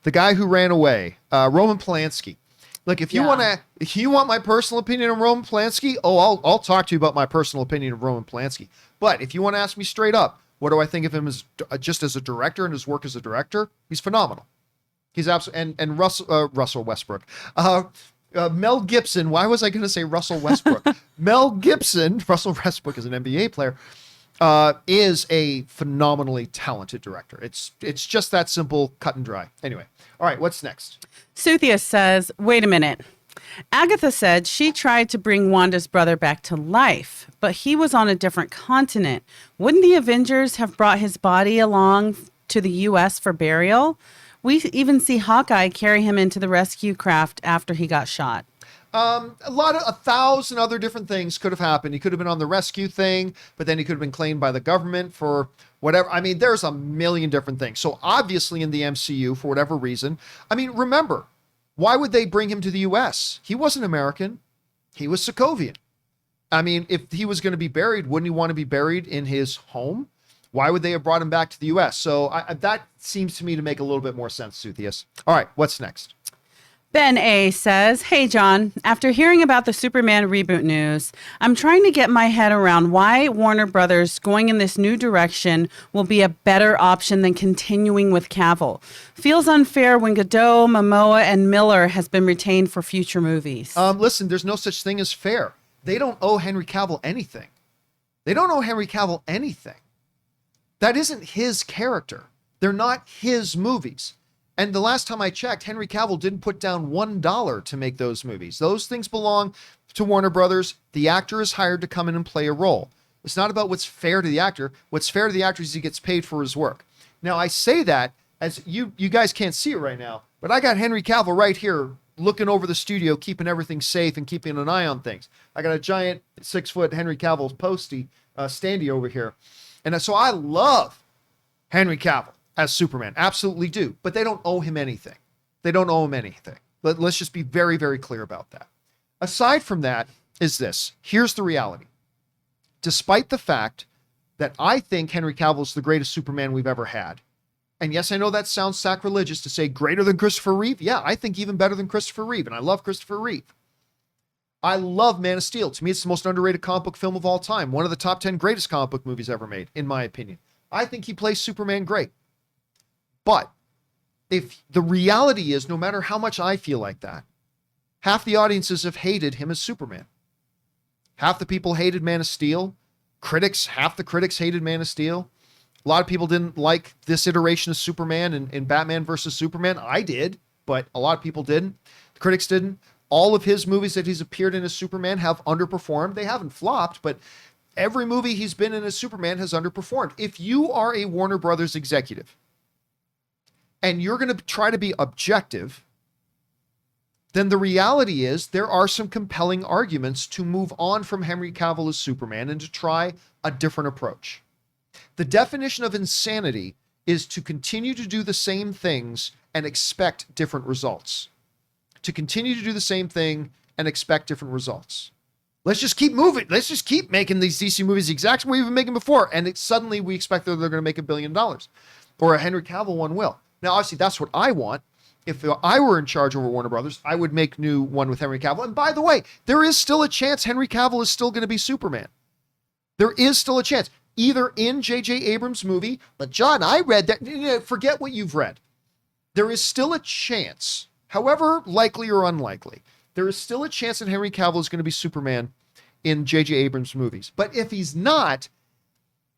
The guy who ran away, Roman Polanski. Like, if you want my personal opinion on Roman Polanski, I'll talk to you about my personal opinion of Roman Polanski. But if you want to ask me straight up, what do I think of him as just as a director and his work as a director? He's phenomenal. He's absolutely, and Russell Westbrook. Mel Gibson. Why was I going to say Russell Westbrook? Mel Gibson, Russell Westbrook is an NBA player, is a phenomenally talented director. It's just that simple, cut and dry. Anyway, all right, what's next? Suthia says, wait a minute. Agatha said she tried to bring Wanda's brother back to life, but he was on a different continent. Wouldn't the Avengers have brought his body along to the U.S. for burial? We even see Hawkeye carry him into the rescue craft after he got shot. 1,000 other different things could have happened. He could have been on the rescue thing, but then he could have been claimed by the government for whatever. I mean, there's a million different things. So obviously in the MCU, for whatever reason, I mean, remember, why would they bring him to the U.S.? He wasn't American. He was Sokovian. I mean, if he was going to be buried, wouldn't he want to be buried in his home? Why would they have brought him back to the U.S.? So that seems to me to make a little bit more sense, Suthius. All right, what's next? Ben A. says, hey, John, after hearing about the Superman reboot news, I'm trying to get my head around why Warner Brothers going in this new direction will be a better option than continuing with Cavill. Feels unfair when Godot, Momoa, and Miller has been retained for future movies. Listen, there's no such thing as fair. They don't owe Henry Cavill anything. That isn't his character. They're not his movies. And the last time I checked, Henry Cavill didn't put down $1 to make those movies. Those things belong to Warner Brothers. The actor is hired to come in and play a role. It's not about what's fair to the actor. What's fair to the actor is he gets paid for his work. Now, I say that as you guys can't see it right now, but I got Henry Cavill right here looking over the studio, keeping everything safe and keeping an eye on things. I got a giant 6-foot Henry Cavill standy over here. And so I love Henry Cavill as Superman. Absolutely do. But they don't owe him anything. They don't owe him anything. Let's just be very, very clear about that. Aside from that is this. Here's the reality. Despite the fact that I think Henry Cavill is the greatest Superman we've ever had. And yes, I know that sounds sacrilegious to say greater than Christopher Reeve. Yeah, I think even better than Christopher Reeve. And I love Christopher Reeve. I love Man of Steel. To me, it's the most underrated comic book film of all time. One of the top 10 greatest comic book movies ever made, in my opinion. I think he plays Superman great. But if the reality is, no matter how much I feel like that, half the audiences have hated him as Superman. Half the people hated Man of Steel. Half the critics hated Man of Steel. A lot of people didn't like this iteration of Superman in Batman versus Superman. I did, but a lot of people didn't. The critics didn't. All of his movies that he's appeared in as Superman have underperformed. They haven't flopped, but every movie he's been in as Superman has underperformed. If you are a Warner Brothers executive and you're going to try to be objective, then the reality is there are some compelling arguments to move on from Henry Cavill as Superman and to try a different approach. The definition of insanity is to continue to do the same things and expect different results. To continue to do the same thing and expect different results. Let's just keep moving. Let's just keep making these DC movies the exact way we've been making before. And suddenly we expect that they're going to make $1 billion. Or a Henry Cavill one will. Now, obviously, that's what I want. If I were in charge over Warner Brothers, I would make new one with Henry Cavill. And by the way, there is still a chance Henry Cavill is still going to be Superman. There is still a chance. Either in J.J. Abrams' movie, but John, I read that. Forget what you've read. There is still a chance, however likely or unlikely, there is still a chance that Henry Cavill is going to be Superman in J.J. Abrams' movies. But if he's not,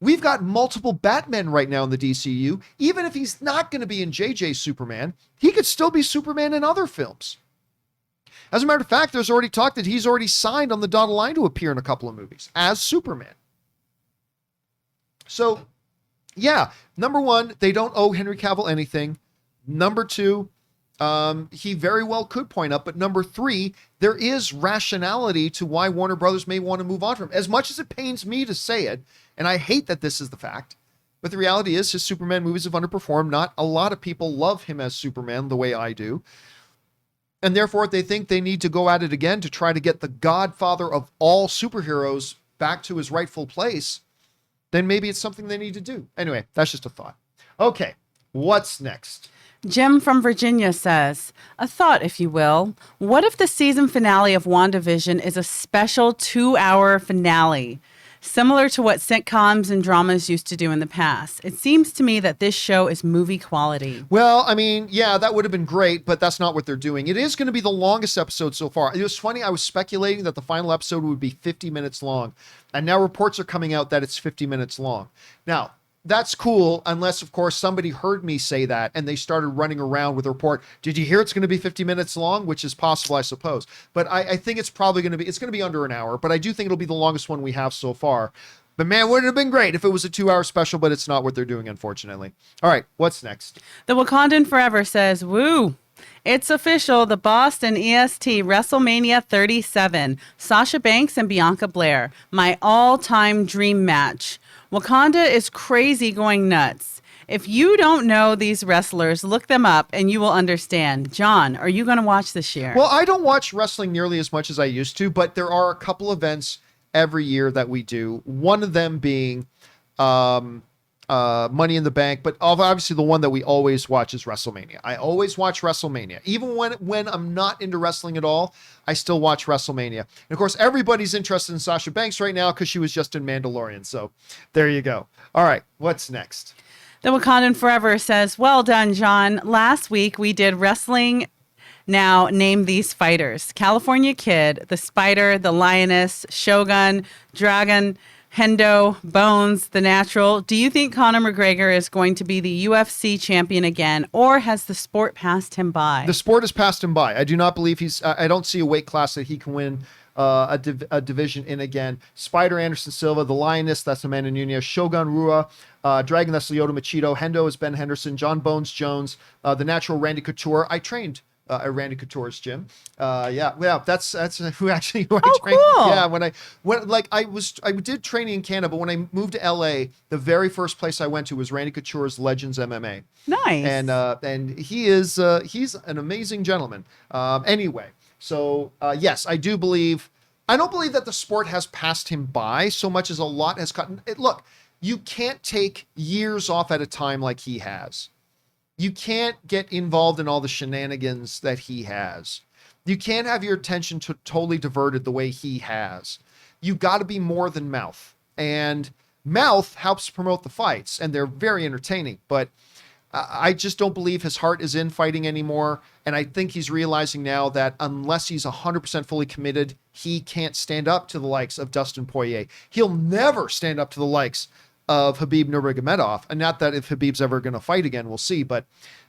we've got multiple Batmen right now in the DCU. Even if he's not going to be in J.J. Superman, he could still be Superman in other films. As a matter of fact, there's already talk that he's already signed on the dotted line to appear in a couple of movies as Superman. So, yeah, number one, they don't owe Henry Cavill anything. Number two, he very well could point up. But number three, there is rationality to why Warner Brothers may want to move on from him. As much as it pains me to say it, and I hate that this is the fact, but the reality is his Superman movies have underperformed. Not a lot of people love him as Superman the way I do. And therefore, if they think they need to go at it again to try to get the godfather of all superheroes back to his rightful place, then maybe it's something they need to do. Anyway, that's just a thought. Okay, what's next? Jim from Virginia says, a thought, if you will. What if the season finale of WandaVision is a special 2-hour finale, similar to what sitcoms and dramas used to do in the past? It seems to me that this show is movie quality. Well, I mean, yeah, that would have been great, but that's not what they're doing. It is going to be the longest episode so far. It was funny. I was speculating that the final episode would be 50 minutes long, and now reports are coming out that it's 50 minutes long. Now, that's cool, unless, of course, somebody heard me say that and they started running around with a report. Did you hear it's going to be 50 minutes long? Which is possible, I suppose. But I think it's probably going to be, it's going to be under an hour, but I do think it'll be the longest one we have so far. But man, wouldn't it have been great if it was a 2-hour special, but it's not what they're doing, unfortunately. All right, what's next? The Wakandan Forever says, woo. It's official, the Boston EST WrestleMania 37. Sasha Banks and Bianca Belair. My all-time dream match. Wakanda is crazy going nuts. If you don't know these wrestlers, look them up and you will understand. John, are you going to watch this year? Well, I don't watch wrestling nearly as much as I used to, but there are a couple events every year that we do. One of them being Money in the Bank, but obviously the one that we always watch is WrestleMania. I always watch WrestleMania. Even when I'm not into wrestling at all, I still watch WrestleMania. And of course, everybody's interested in Sasha Banks right now because she was just in Mandalorian. So there you go. All right, what's next? The Wakandan Forever says, well done, John. Last week we did wrestling. Now name these fighters. California Kid, the Spider, the Lioness, Shogun, Dragon, Hendo, Bones, The Natural. Do you think Conor McGregor is going to be the UFC champion again, or has the sport passed him by? The sport has passed him by. I do not believe I don't see a weight class that he can win a division in again. Spider Anderson Silva, the Lioness, that's Amanda Nunes, Shogun Rua, Dragon, that's Lyoto Machida, Hendo is Ben Henderson, John Bones Jones, The Natural Randy Couture. I trained at Randy Couture's gym. That's who I trained. Cool. Yeah, I did training in Canada, but when I moved to LA, the very first place I went to was Randy Couture's Legends MMA. Nice. And he's an amazing gentleman. Anyway, so yes, I don't believe that the sport has passed him by so much as a lot has gotten it. Look, you can't take years off at a time like he has. You can't get involved in all the shenanigans that he has. You can't have your attention totally diverted the way he has. You got to be more than mouth. And mouth helps promote the fights, and they're very entertaining. But I just don't believe his heart is in fighting anymore. And I think he's realizing now that unless he's 100% fully committed, he can't stand up to the likes of Dustin Poirier. He'll never stand up to the likes of Khabib Nurmagomedov, and not that if Khabib's ever going to fight again, we'll see. But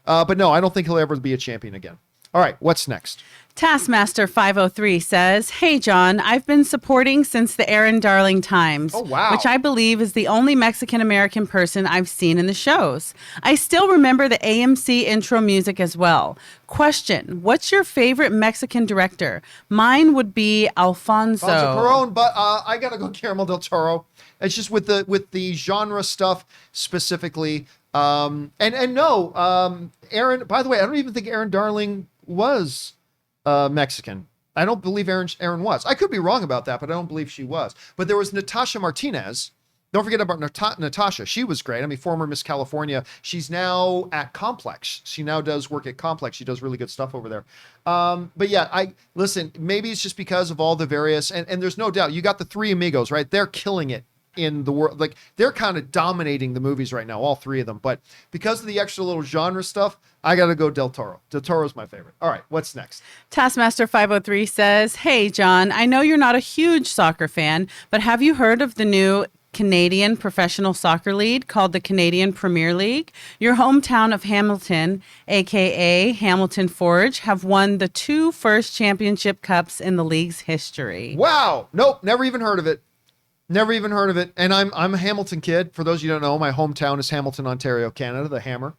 no, I don't think he'll ever be a champion again. All right, what's next? Taskmaster 503 says, "Hey John, I've been supporting since the Aaron Darling times, Oh, wow. which I believe is the only Mexican American person I've seen in the shows. I still remember the AMC intro music as well. Question: what's your favorite Mexican director? Mine would be Alfonso Cuarón, but I gotta go Guillermo del Toro. It's just with the genre stuff specifically. Aaron. By the way, I don't even think Aaron Darling was Mexican. I don't believe Aaron was. I could be wrong about that, but I don't believe she was. But there was Natasha Martinez. Don't forget about Natasha. She was great. I mean, former Miss California. She's now at Complex. She now does work at Complex. She does really good stuff over there. But yeah, listen, maybe it's just because of all the various, and there's no doubt, you got the three amigos, right? They're killing it in the world. Like, they're kind of dominating the movies right now, all three of them. But because of the extra little genre stuff, I got to go Del Toro. Del Toro's my favorite. All right, what's next? Taskmaster 503 says, "Hey John, I know you're not a huge soccer fan, but have you heard of the new Canadian professional soccer league called the Canadian Premier League? Your hometown of Hamilton, aka Hamilton Forge, have won the 2 first championship cups in the league's history." Wow. Nope, never even heard of it. Never even heard of it. And I'm a Hamilton kid. For those of you who don't know, my hometown is Hamilton, Ontario, Canada, the Hammer.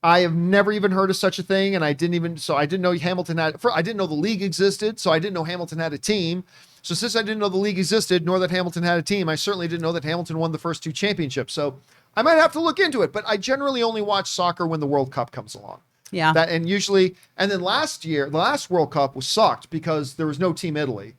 I have never even heard of such a thing, and I didn't know Hamilton I didn't know the league existed, so I didn't know Hamilton had a team. So since I didn't know the league existed, nor that Hamilton had a team, I certainly didn't know that Hamilton won the first 2 championships. So I might have to look into it, but I generally only watch soccer when the World Cup comes along. Yeah. And then last year, the last World Cup was sucked because there was no Team Italy.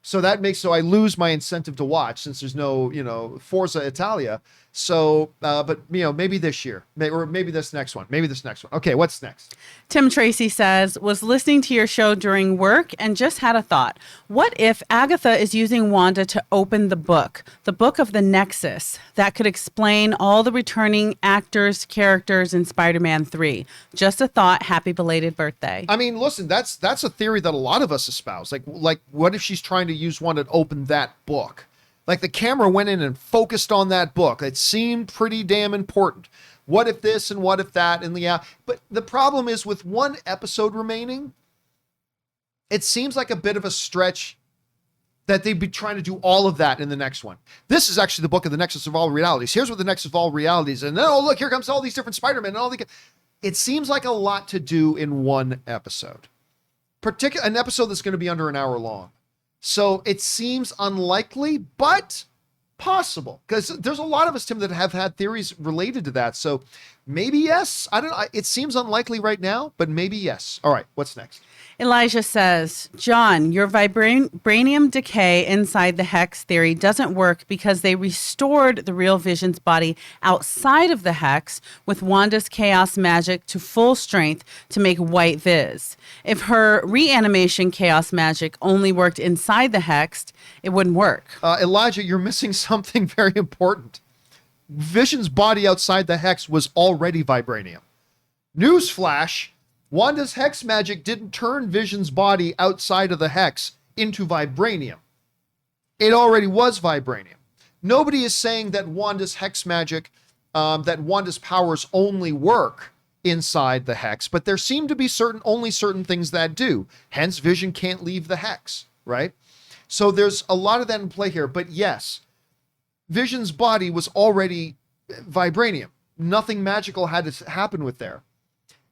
So I lose my incentive to watch since there's no, Forza Italia. So, but maybe this year, or maybe this next one. Okay, what's next? Tim Tracy says, "Was listening to your show during work and just had a thought. What if Agatha is using Wanda to open the book of the Nexus, that could explain all the returning actors, characters in Spider-Man 3? Just a thought. Happy belated birthday." I mean, listen, that's a theory that a lot of us espouse. Like what if she's trying to use Wanda to open that book? Like, the camera went in and focused on that book. It seemed pretty damn important. What if this and what if that? And but the problem is, with 1 episode remaining, it seems like a bit of a stretch that they'd be trying to do all of that in the next one. This is actually the book of the Nexus of All Realities. Here's what the Nexus of All Realities, and then, oh, look, here comes all these different Spider-Men and all the. It seems like a lot to do in 1 episode. An episode that's going to be under an hour long. So it seems unlikely, but possible, because there's a lot of us, Tim, that have had theories related to that. So maybe yes. I don't know. It seems unlikely right now, but maybe yes. All right, what's next? Elijah says, "John, your vibranium decay inside the Hex theory doesn't work because they restored the real Vision's body outside of the Hex with Wanda's chaos magic to full strength to make White Viz. If her reanimation chaos magic only worked inside the Hex, it wouldn't work." Elijah, you're missing something very important. Vision's body outside the Hex was already vibranium. Newsflash. Wanda's Hex magic didn't turn Vision's body outside of the Hex into vibranium. it already was vibranium. Nobody is saying that Wanda's hex magic, that Wanda's powers only work inside the hex, but there seem to be only certain things that do. Hence, Vision can't leave the hex, right? So there's a lot of that in play here. But yes, Vision's body was already vibranium. Nothing magical had to happen with there.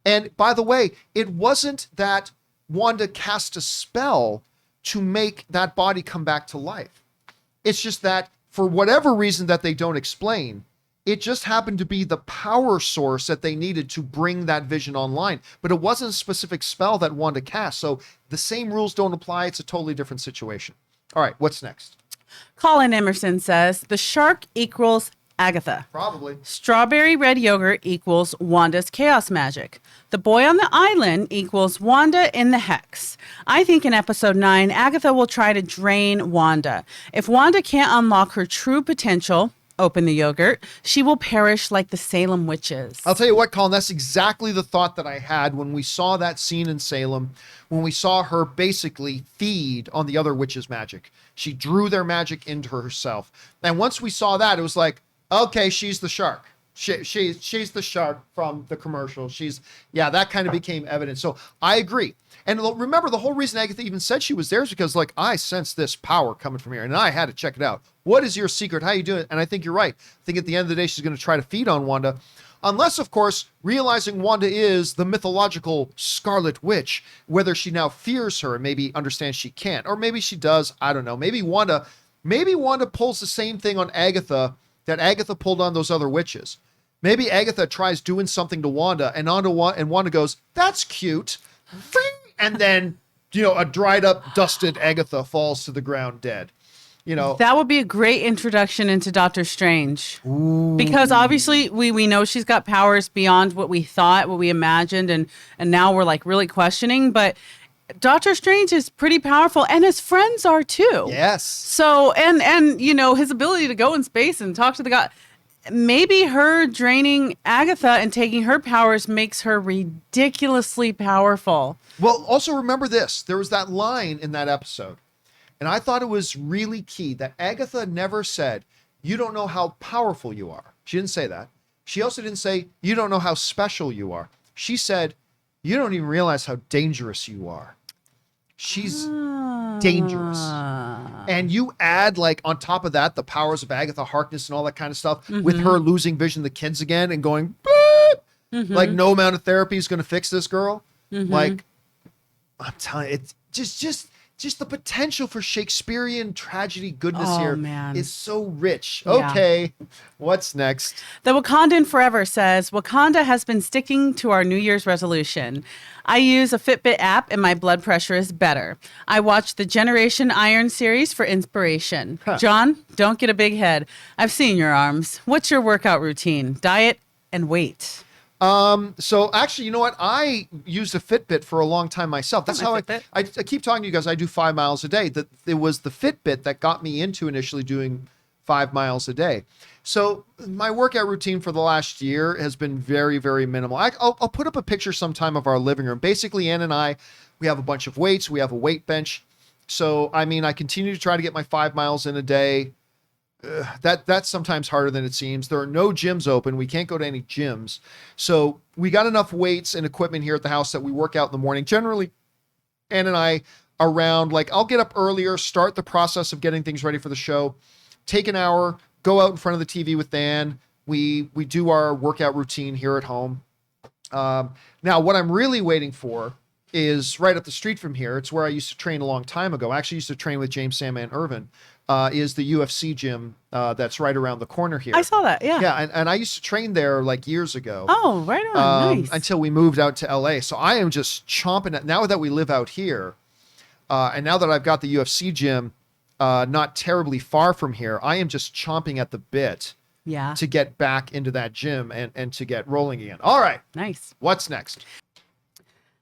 And by the way, it wasn't that Wanda cast a spell to make that body come back to life. It's just that for whatever reason that they don't explain, it just happened to be the power source that they needed to bring that Vision online. But it wasn't a specific spell that Wanda cast. So the same rules don't apply. It's a totally different situation. All right, what's next? Colin Emerson says the shark equals Agatha. Probably. Strawberry red yogurt equals Wanda's chaos magic. The boy on the island equals Wanda in the hex. I think in episode 9, Agatha will try to drain Wanda. If Wanda can't unlock her true potential, open the yogurt, she will perish like the Salem witches. I'll tell you what, Colin, that's exactly the thought that I had when we saw that scene in Salem, when we saw her basically feed on the other witches' magic. She drew their magic into herself. And once we saw that, it was like, okay, she's the shark. She's the shark from the commercial. That kind of became evident. So I agree. And remember, the whole reason Agatha even said she was there is because, like, I sense this power coming from here, and I had to check it out. What is your secret? How you doing it? And I think you're right. I think at the end of the day, she's going to try to feed on Wanda. Unless, of course, realizing Wanda is the mythological Scarlet Witch, whether she now fears her and maybe understands she can't. Or maybe she does. I don't know. Maybe Wanda pulls the same thing on Agatha that Agatha pulled on those other witches. Maybe Agatha tries doing something to Wanda, and Wanda goes, "That's cute." And then, a dried up, dusted Agatha falls to the ground dead. That would be a great introduction into Doctor Strange. Ooh. Because obviously we know she's got powers beyond what we thought, what we imagined, and now we're like really questioning. But Doctor Strange is pretty powerful, and his friends are too. Yes. So and his ability to go in space and talk to the god. Maybe her draining Agatha and taking her powers makes her ridiculously powerful. Well, also remember this. There was that line in that episode, and I thought it was really key that Agatha never said, "You don't know how powerful you are." She didn't say that. She also didn't say, "You don't know how special you are." She said, "You don't even realize how dangerous you are." She's dangerous. And you add, like, on top of that, the powers of Agatha Harkness and all that kind of stuff, with her losing Vision the kids again and going, like, no amount of therapy is going to fix this girl. Like, I'm telling you, it's just the potential for Shakespearean tragedy goodness here is so rich. Yeah. Okay, what's next? The Wakandan Forever says, Wakanda has been sticking to our New Year's resolution. I use a Fitbit app and my blood pressure is better. I watch the Generation Iron series for inspiration. John, don't get a big head. I've seen your arms. What's your workout routine? Diet and weight. So actually, you know what? I used a Fitbit for a long time myself. That's how I keep talking to you guys. I do 5 miles a day. It was the Fitbit that got me into initially doing 5 miles a day. So my workout routine for the last year has been very, very minimal. I'll put up a picture sometime of our living room. Basically, Ann and I, we have a bunch of weights. We have a weight bench. So, I mean, I continue to try to get my 5 miles in a day. That's sometimes harder than it seems. There are no gyms open. We can't go to any gyms. So we got enough weights and equipment here at the house that we work out in the morning. Generally, Ann and I around, like, I'll get up earlier, start the process of getting things ready for the show, take an hour, go out in front of the TV with Dan. We do our workout routine here at home. Now, what I'm really waiting for is right up the street from here. It's where I used to train a long time ago. I actually used to train with James Sandman Irvin. Is the UFC gym that's right around the corner here. I saw that, yeah. Yeah, and I used to train there like years ago. Oh, right on, nice. Until we moved out to LA. So I am just chomping at, now that we live out here, and now that I've got the UFC gym not terribly far from here, I am just chomping at the bit to get back into that gym and to get rolling again. All right. Nice. What's next?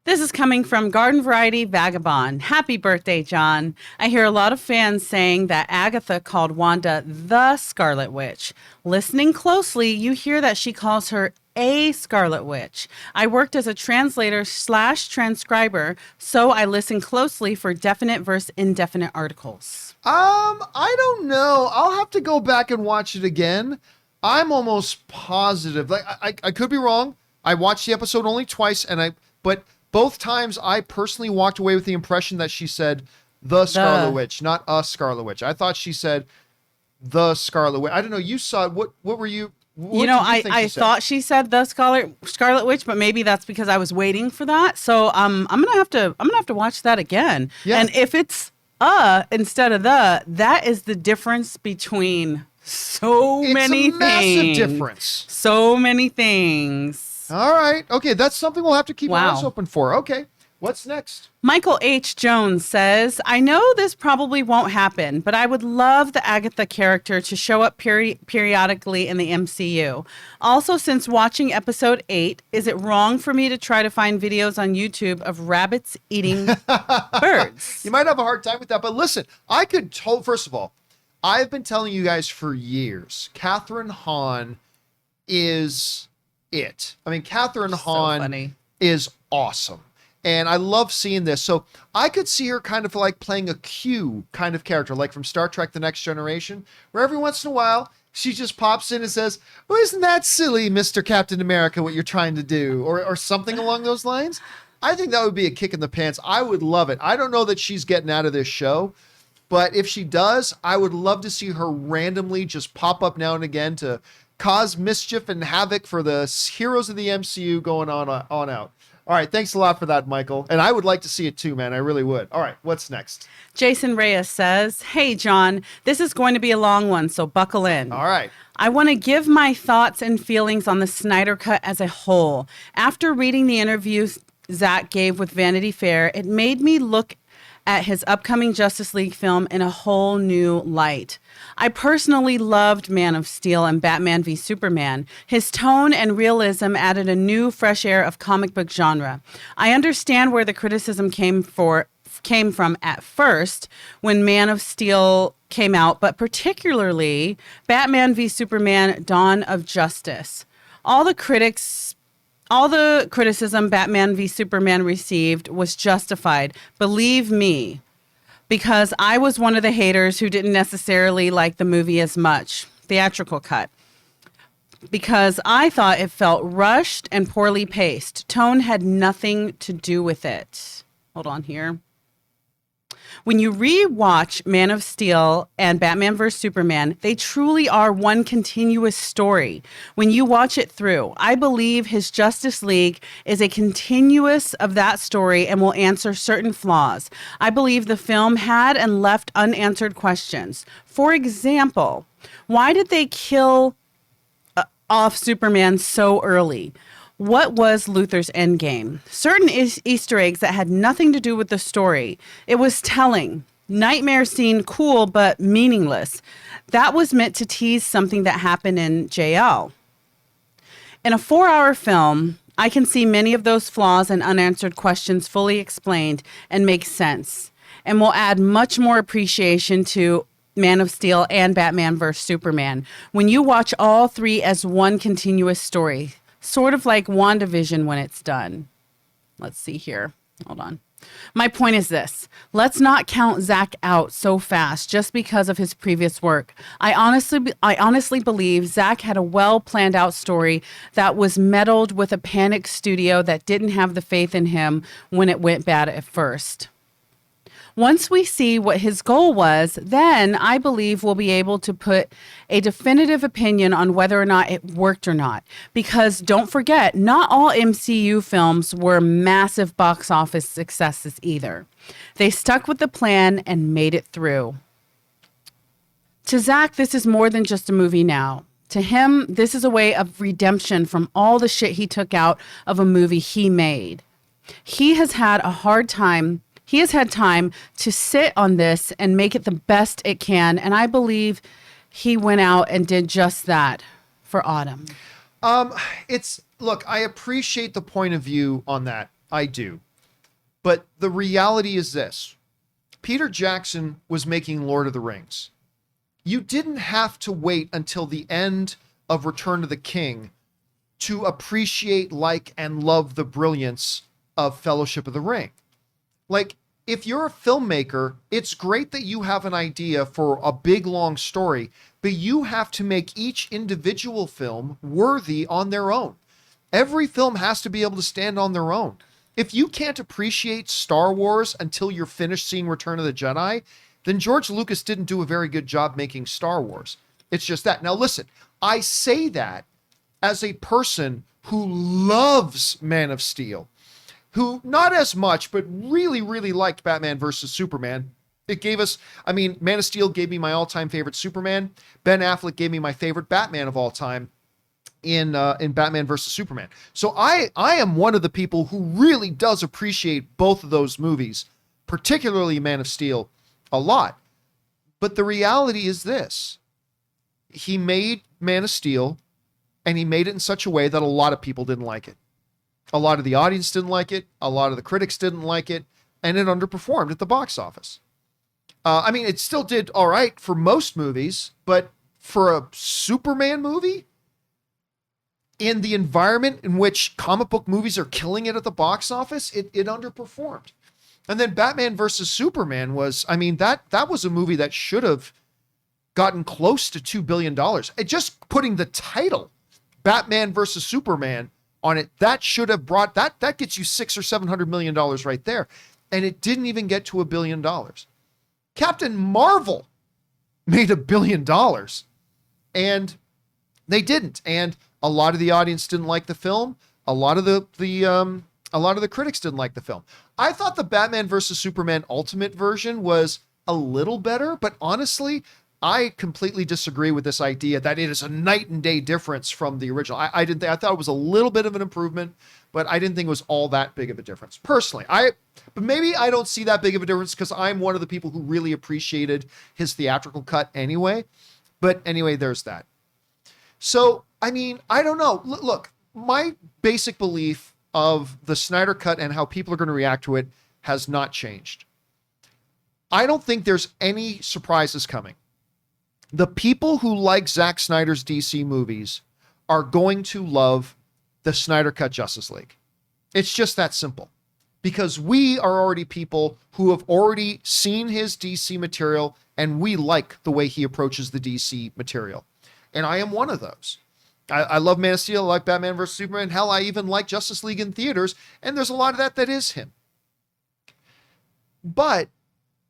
This is coming from Garden Variety Vagabond. Happy birthday, John. I hear a lot of fans saying that Agatha called Wanda the Scarlet Witch. Listening closely, you hear that she calls her a Scarlet Witch. I worked as a translator/transcriber, so I listen closely for definite versus indefinite articles. I don't know. I'll have to go back and watch it again. I'm almost positive. Like I could be wrong. I watched the episode only twice, but both times I personally walked away with the impression that she said the Scarlet Witch, not a Scarlet Witch. I thought she said the Scarlet Witch. I don't know. You saw it. What were you? What I thought she said the Scarlet Witch, but maybe that's because I was waiting for that. So I'm gonna have to watch that again. Yeah. And if it's instead of that is the difference between many things. Massive difference. So many things. All right. Okay, that's something we'll have to keep our eyes open for. Okay. What's next? Michael H. Jones says, I know this probably won't happen, but I would love the Agatha character to show up periodically in the MCU. Also, since watching episode 8, is it wrong for me to try to find videos on YouTube of rabbits eating birds? You might have a hard time with that, but listen, first of all, I've been telling you guys for years, Catherine Hahn is it. I mean, Catherine Hahn is awesome. And I love seeing this. So I could see her kind of like playing a Q kind of character, like from Star Trek The Next Generation, where every once in a while, she just pops in and says, well, isn't that silly, Mr. Captain America, what you're trying to do? Or something along those lines. I think that would be a kick in the pants. I would love it. I don't know that she's getting out of this show, but if she does, I would love to see her randomly just pop up now and again to cause mischief and havoc for the heroes of the MCU going on out. All right. Thanks a lot for that, Michael. And I would like to see it too, man. I really would. All right. What's next? Jason Reyes says, hey, John, this is going to be a long one, so buckle in. All right. I want to give my thoughts and feelings on the Snyder Cut as a whole. After reading the interview Zack gave with Vanity Fair, it made me look at his upcoming Justice League film in a whole new light. I personally loved Man of Steel and Batman v Superman. His tone and realism added a new, fresh air of comic book genre. I understand where the criticism came from at first when Man of Steel came out, but particularly Batman v Superman: Dawn of Justice. All the criticism Batman v Superman received was justified, believe me, because I was one of the haters who didn't necessarily like the movie as much, theatrical cut, because I thought it felt rushed and poorly paced. Tone had nothing to do with it. Hold on here. When you re-watch Man of Steel and Batman vs. Superman, they truly are one continuous story. When you watch it through, I believe his Justice League is a continuous of that story and will answer certain flaws. I believe the film had and left unanswered questions. For example, why did they kill off Superman so early? What was Luthor's endgame? Certain Easter eggs that had nothing to do with the story. It was telling. Nightmare scene, cool, but meaningless. That was meant to tease something that happened in JL. In a 4-hour film, I can see many of those flaws and unanswered questions fully explained and make sense, and will add much more appreciation to Man of Steel and Batman vs. Superman when you watch all three as one continuous story. Sort of like WandaVision when it's done. Let's see here. Hold on. My point is this. Let's not count Zack out so fast just because of his previous work. I honestly believe Zack had a well-planned out story that was meddled with a panicked studio that didn't have the faith in him when it went bad at first. Once we see what his goal was, then I believe we'll be able to put a definitive opinion on whether or not it worked or not. Because don't forget, not all MCU films were massive box office successes either. They stuck with the plan and made it through. To Zack, this is more than just a movie now. To him, this is a way of redemption from all the shit he took out of a movie he made. He has had time to sit on this and make it the best it can. And I believe he went out and did just that for Autumn. Look, I appreciate the point of view on that. I do. But the reality is this. Peter Jackson was making Lord of the Rings. You didn't have to wait until the end of Return of the King to appreciate, like, and love the brilliance of Fellowship of the Ring. Like, if you're a filmmaker, it's great that you have an idea for a big, long story, but you have to make each individual film worthy on their own. Every film has to be able to stand on their own. If you can't appreciate Star Wars until you're finished seeing Return of the Jedi, then George Lucas didn't do a very good job making Star Wars. It's just that. Now listen, I say that as a person who loves Man of Steel, who not as much, but really, really liked Batman versus Superman. It gave us, I mean, Man of Steel gave me my all-time favorite Superman. Ben Affleck gave me my favorite Batman of all time in Batman versus Superman. So I am one of the people who really does appreciate both of those movies, particularly Man of Steel, a lot. But the reality is this. He made Man of Steel, and he made it in such a way that a lot of people didn't like it. A lot of the audience didn't like it. A lot of the critics didn't like it. And it underperformed at the box office. I mean, it still did all right for most movies, but for a Superman movie, in the environment in which comic book movies are killing it at the box office, it underperformed. And then Batman versus Superman was, I mean, that was a movie that should have gotten close to $2 billion. It just putting the title Batman versus Superman on it, that should have brought that gets you $600 or $700 million right there. And it didn't even get to $1 billion. Captain Marvel made $1 billion, and they didn't. And a lot of the audience didn't like the film. A lot of the critics didn't like the film. I thought the Batman versus Superman Ultimate version was a little better, but honestly, I completely disagree with this idea that it is a night and day difference from the original. I thought it was a little bit of an improvement, but I didn't think it was all that big of a difference. Personally, but maybe I don't see that big of a difference because I'm one of the people who really appreciated his theatrical cut anyway. But anyway, there's that. So, I mean, I don't know. Look, my basic belief of the Snyder Cut and how people are going to react to it has not changed. I don't think there's any surprises coming. The people who like Zack Snyder's DC movies are going to love the Snyder Cut Justice League. It's just that simple. Because we are already people who have already seen his DC material, and we like the way he approaches the DC material. And I am one of those. I love Man of Steel, I like Batman vs. Superman. Hell, I even like Justice League in theaters, and there's a lot of that is him. But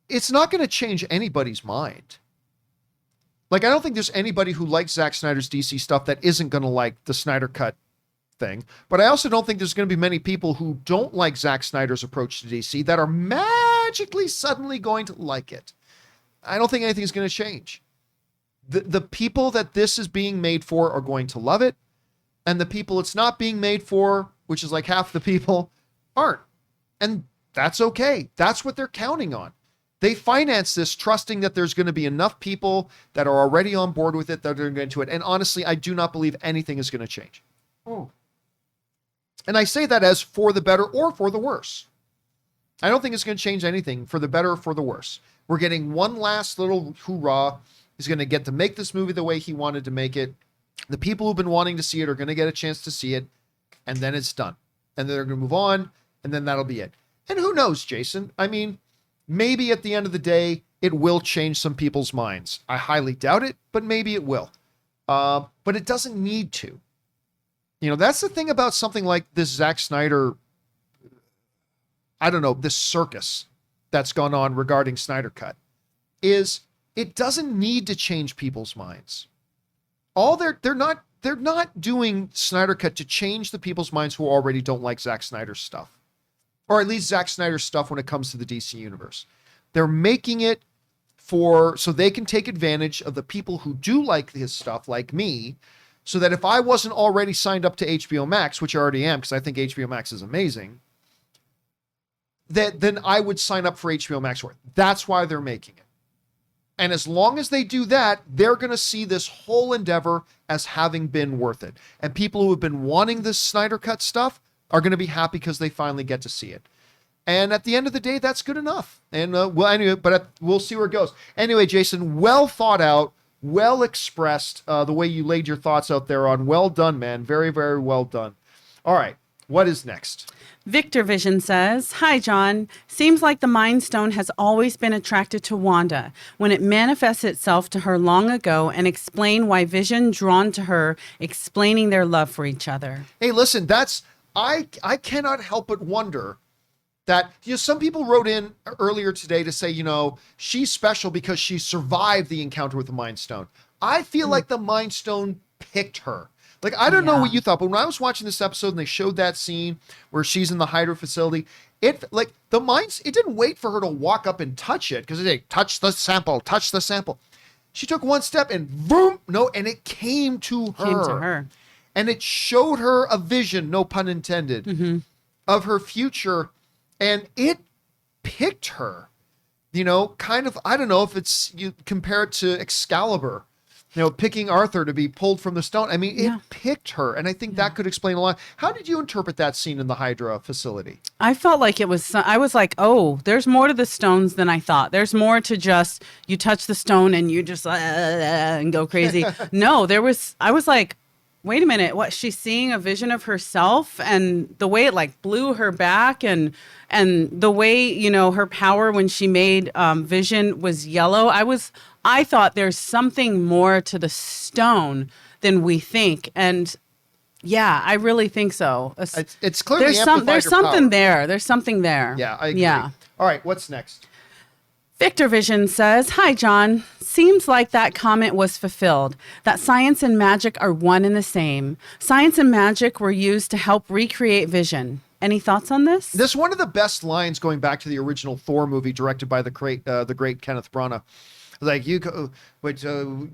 it's not going to change anybody's mind. Like, I don't think there's anybody who likes Zack Snyder's DC stuff that isn't going to like the Snyder Cut thing. But I also don't think there's going to be many people who don't like Zack Snyder's approach to DC that are magically suddenly going to like it. I don't think anything's going to change. The people that this is being made for are going to love it. And the people it's not being made for, which is like half the people, aren't. And that's okay. That's what they're counting on. They finance this trusting that there's going to be enough people that are already on board with it that are going to it. And honestly, I do not believe anything is going to change. And I say that as for the better or for the worse. I don't think it's going to change anything for the better or for the worse. We're getting one last little hoorah. He's going to get to make this movie the way he wanted to make it. The people who've been wanting to see it are going to get a chance to see it. And then it's done. And then they're going to move on. And then that'll be it. And who knows, Jason? I mean, maybe at the end of the day, it will change some people's minds. I highly doubt it, but maybe it will. But it doesn't need to. You know, that's the thing about something like this Zack Snyder, I don't know, this circus that's gone on regarding Snyder Cut, is it doesn't need to change people's minds. They're not doing Snyder Cut to change the people's minds who already don't like Zack Snyder's stuff. Or at least Zack Snyder's stuff when it comes to the DC universe. They're making it so they can take advantage of the people who do like his stuff, like me, so that if I wasn't already signed up to HBO Max, which I already am, because I think HBO Max is amazing, then I would sign up for HBO Max for it. That's why they're making it. And as long as they do that, they're going to see this whole endeavor as having been worth it. And people who have been wanting this Snyder Cut stuff are going to be happy because they finally get to see it. And at the end of the day, that's good enough. And we'll see where it goes. Anyway, Jason, well thought out, well expressed, the way you laid your thoughts out there on. Well done, man. Very, very well done. All right. What is next? Victor Vision says, "Hi, John. Seems like the Mind Stone has always been attracted to Wanda when it manifests itself to her long ago, and explain why Vision drawn to her, explaining their love for each other." Hey, listen, I cannot help but wonder that, some people wrote in earlier today to say, she's special because she survived the encounter with the Mind Stone. I feel like the Mind Stone picked her. Like, I don't know what you thought, but when I was watching this episode and they showed that scene where she's in the Hydra facility, it didn't wait for her to walk up and touch it, because it said, touch the sample, touch the sample. She took one step and boom, and it came to her. And it showed her a vision, no pun intended, of her future. And it picked her, kind of, I don't know if you compare it to Excalibur, picking Arthur to be pulled from the stone. I mean, it picked her. And I think that could explain a lot. How did you interpret that scene in the Hydra facility? I felt like I was like, oh, there's more to the stones than I thought. There's more to just, you touch the stone and you just and go crazy. No, I was like, wait a minute, what? She's seeing a vision of herself, and the way it blew her back, and the way, her power when she made Vision was yellow. I thought there's something more to the stone than we think. And yeah, I really think so. It's clearly there's something there. There's something there. Yeah, I agree. Yeah. All right, what's next? Victor Vision says, "Hi, John. Seems like that comment was fulfilled, that science and magic are one and the same. Science and magic were used to help recreate Vision. Any thoughts on this?" This is one of the best lines going back to the original Thor movie directed by the great Kenneth Branagh. Like,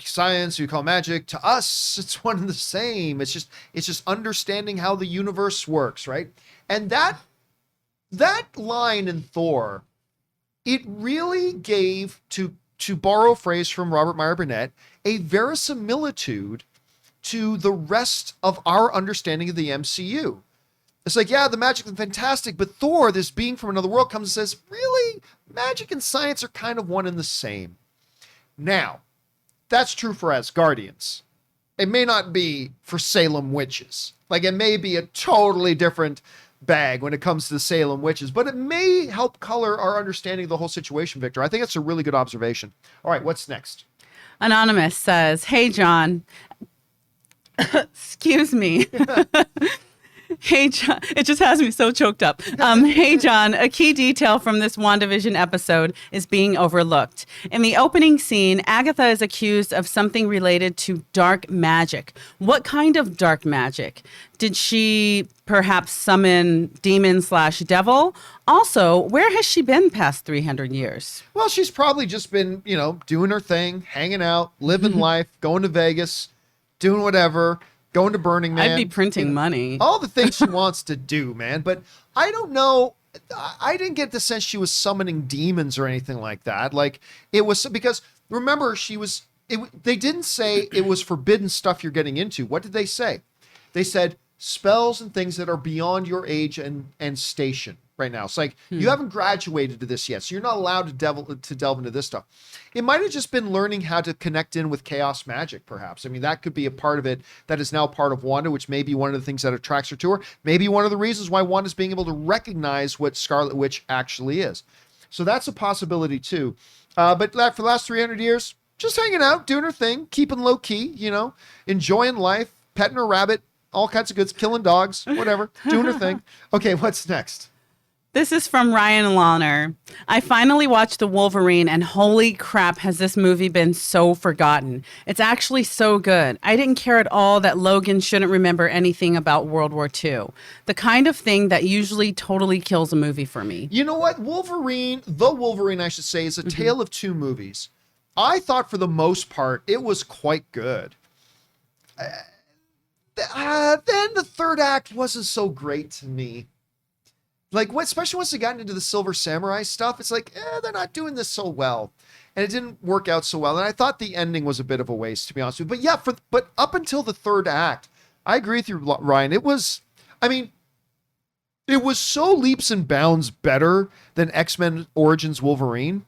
science, you call magic, to us, it's one and the same. It's just understanding how the universe works, right? And that line in Thor, it really gave, to borrow a phrase from Robert Meyer Burnett, a verisimilitude to the rest of our understanding of the MCU. It's like, yeah, the magic is fantastic, but Thor, this being from another world, comes and says, really, magic and science are kind of one and the same. Now, that's true for Asgardians. It may not be for Salem witches. Like, it may be a totally different bag when it comes to the Salem witches, but it may help color our understanding of the whole situation, Victor. I think that's a really good observation. All right, what's next? Anonymous says, "Hey, John." Excuse me. Hey, John. It just has me so choked up. Hey, John, a key detail from this WandaVision episode is being overlooked. In the opening scene, Agatha is accused of something related to dark magic. What kind of dark magic? Did she perhaps summon demon/devil? Also, where has she been past 300 years? Well, she's probably just been, doing her thing, hanging out, living life, going to Vegas, doing whatever, going to Burning Man. I'd be printing money. All the things she wants to do, man. But I don't know. I didn't get the sense she was summoning demons or anything like that. Like, it was, because remember, they didn't say it was forbidden stuff you're getting into. What did they say? They said spells and things that are beyond your age and station right now. It's like, you haven't graduated to this yet, so you're not allowed to delve into this stuff. It might have just been learning how to connect in with chaos magic, perhaps. I mean, that could be a part of it that is now part of Wanda, which may be one of the things that attracts her to her. Maybe one of the reasons why Wanda's being able to recognize what Scarlet Witch actually is. So that's a possibility too. But for the last 300 years, just hanging out, doing her thing, keeping low key, enjoying life, petting her rabbit, all kinds of goods, killing dogs, whatever, doing her thing. Okay, what's next? This is from Ryan Lawner. "I finally watched The Wolverine, and holy crap, has this movie been so forgotten. It's actually so good. I didn't care at all that Logan shouldn't remember anything about World War II. The kind of thing that usually totally kills a movie for me." You know what? The Wolverine, I should say, is a tale of two movies. I thought for the most part, it was quite good. Then the third act wasn't so great to me. Like, especially once they got into the Silver Samurai stuff, it's like, they're not doing this so well. And it didn't work out so well. And I thought the ending was a bit of a waste, to be honest with you. But yeah, but up until the third act, I agree with you, Ryan. It was so leaps and bounds better than X-Men Origins Wolverine.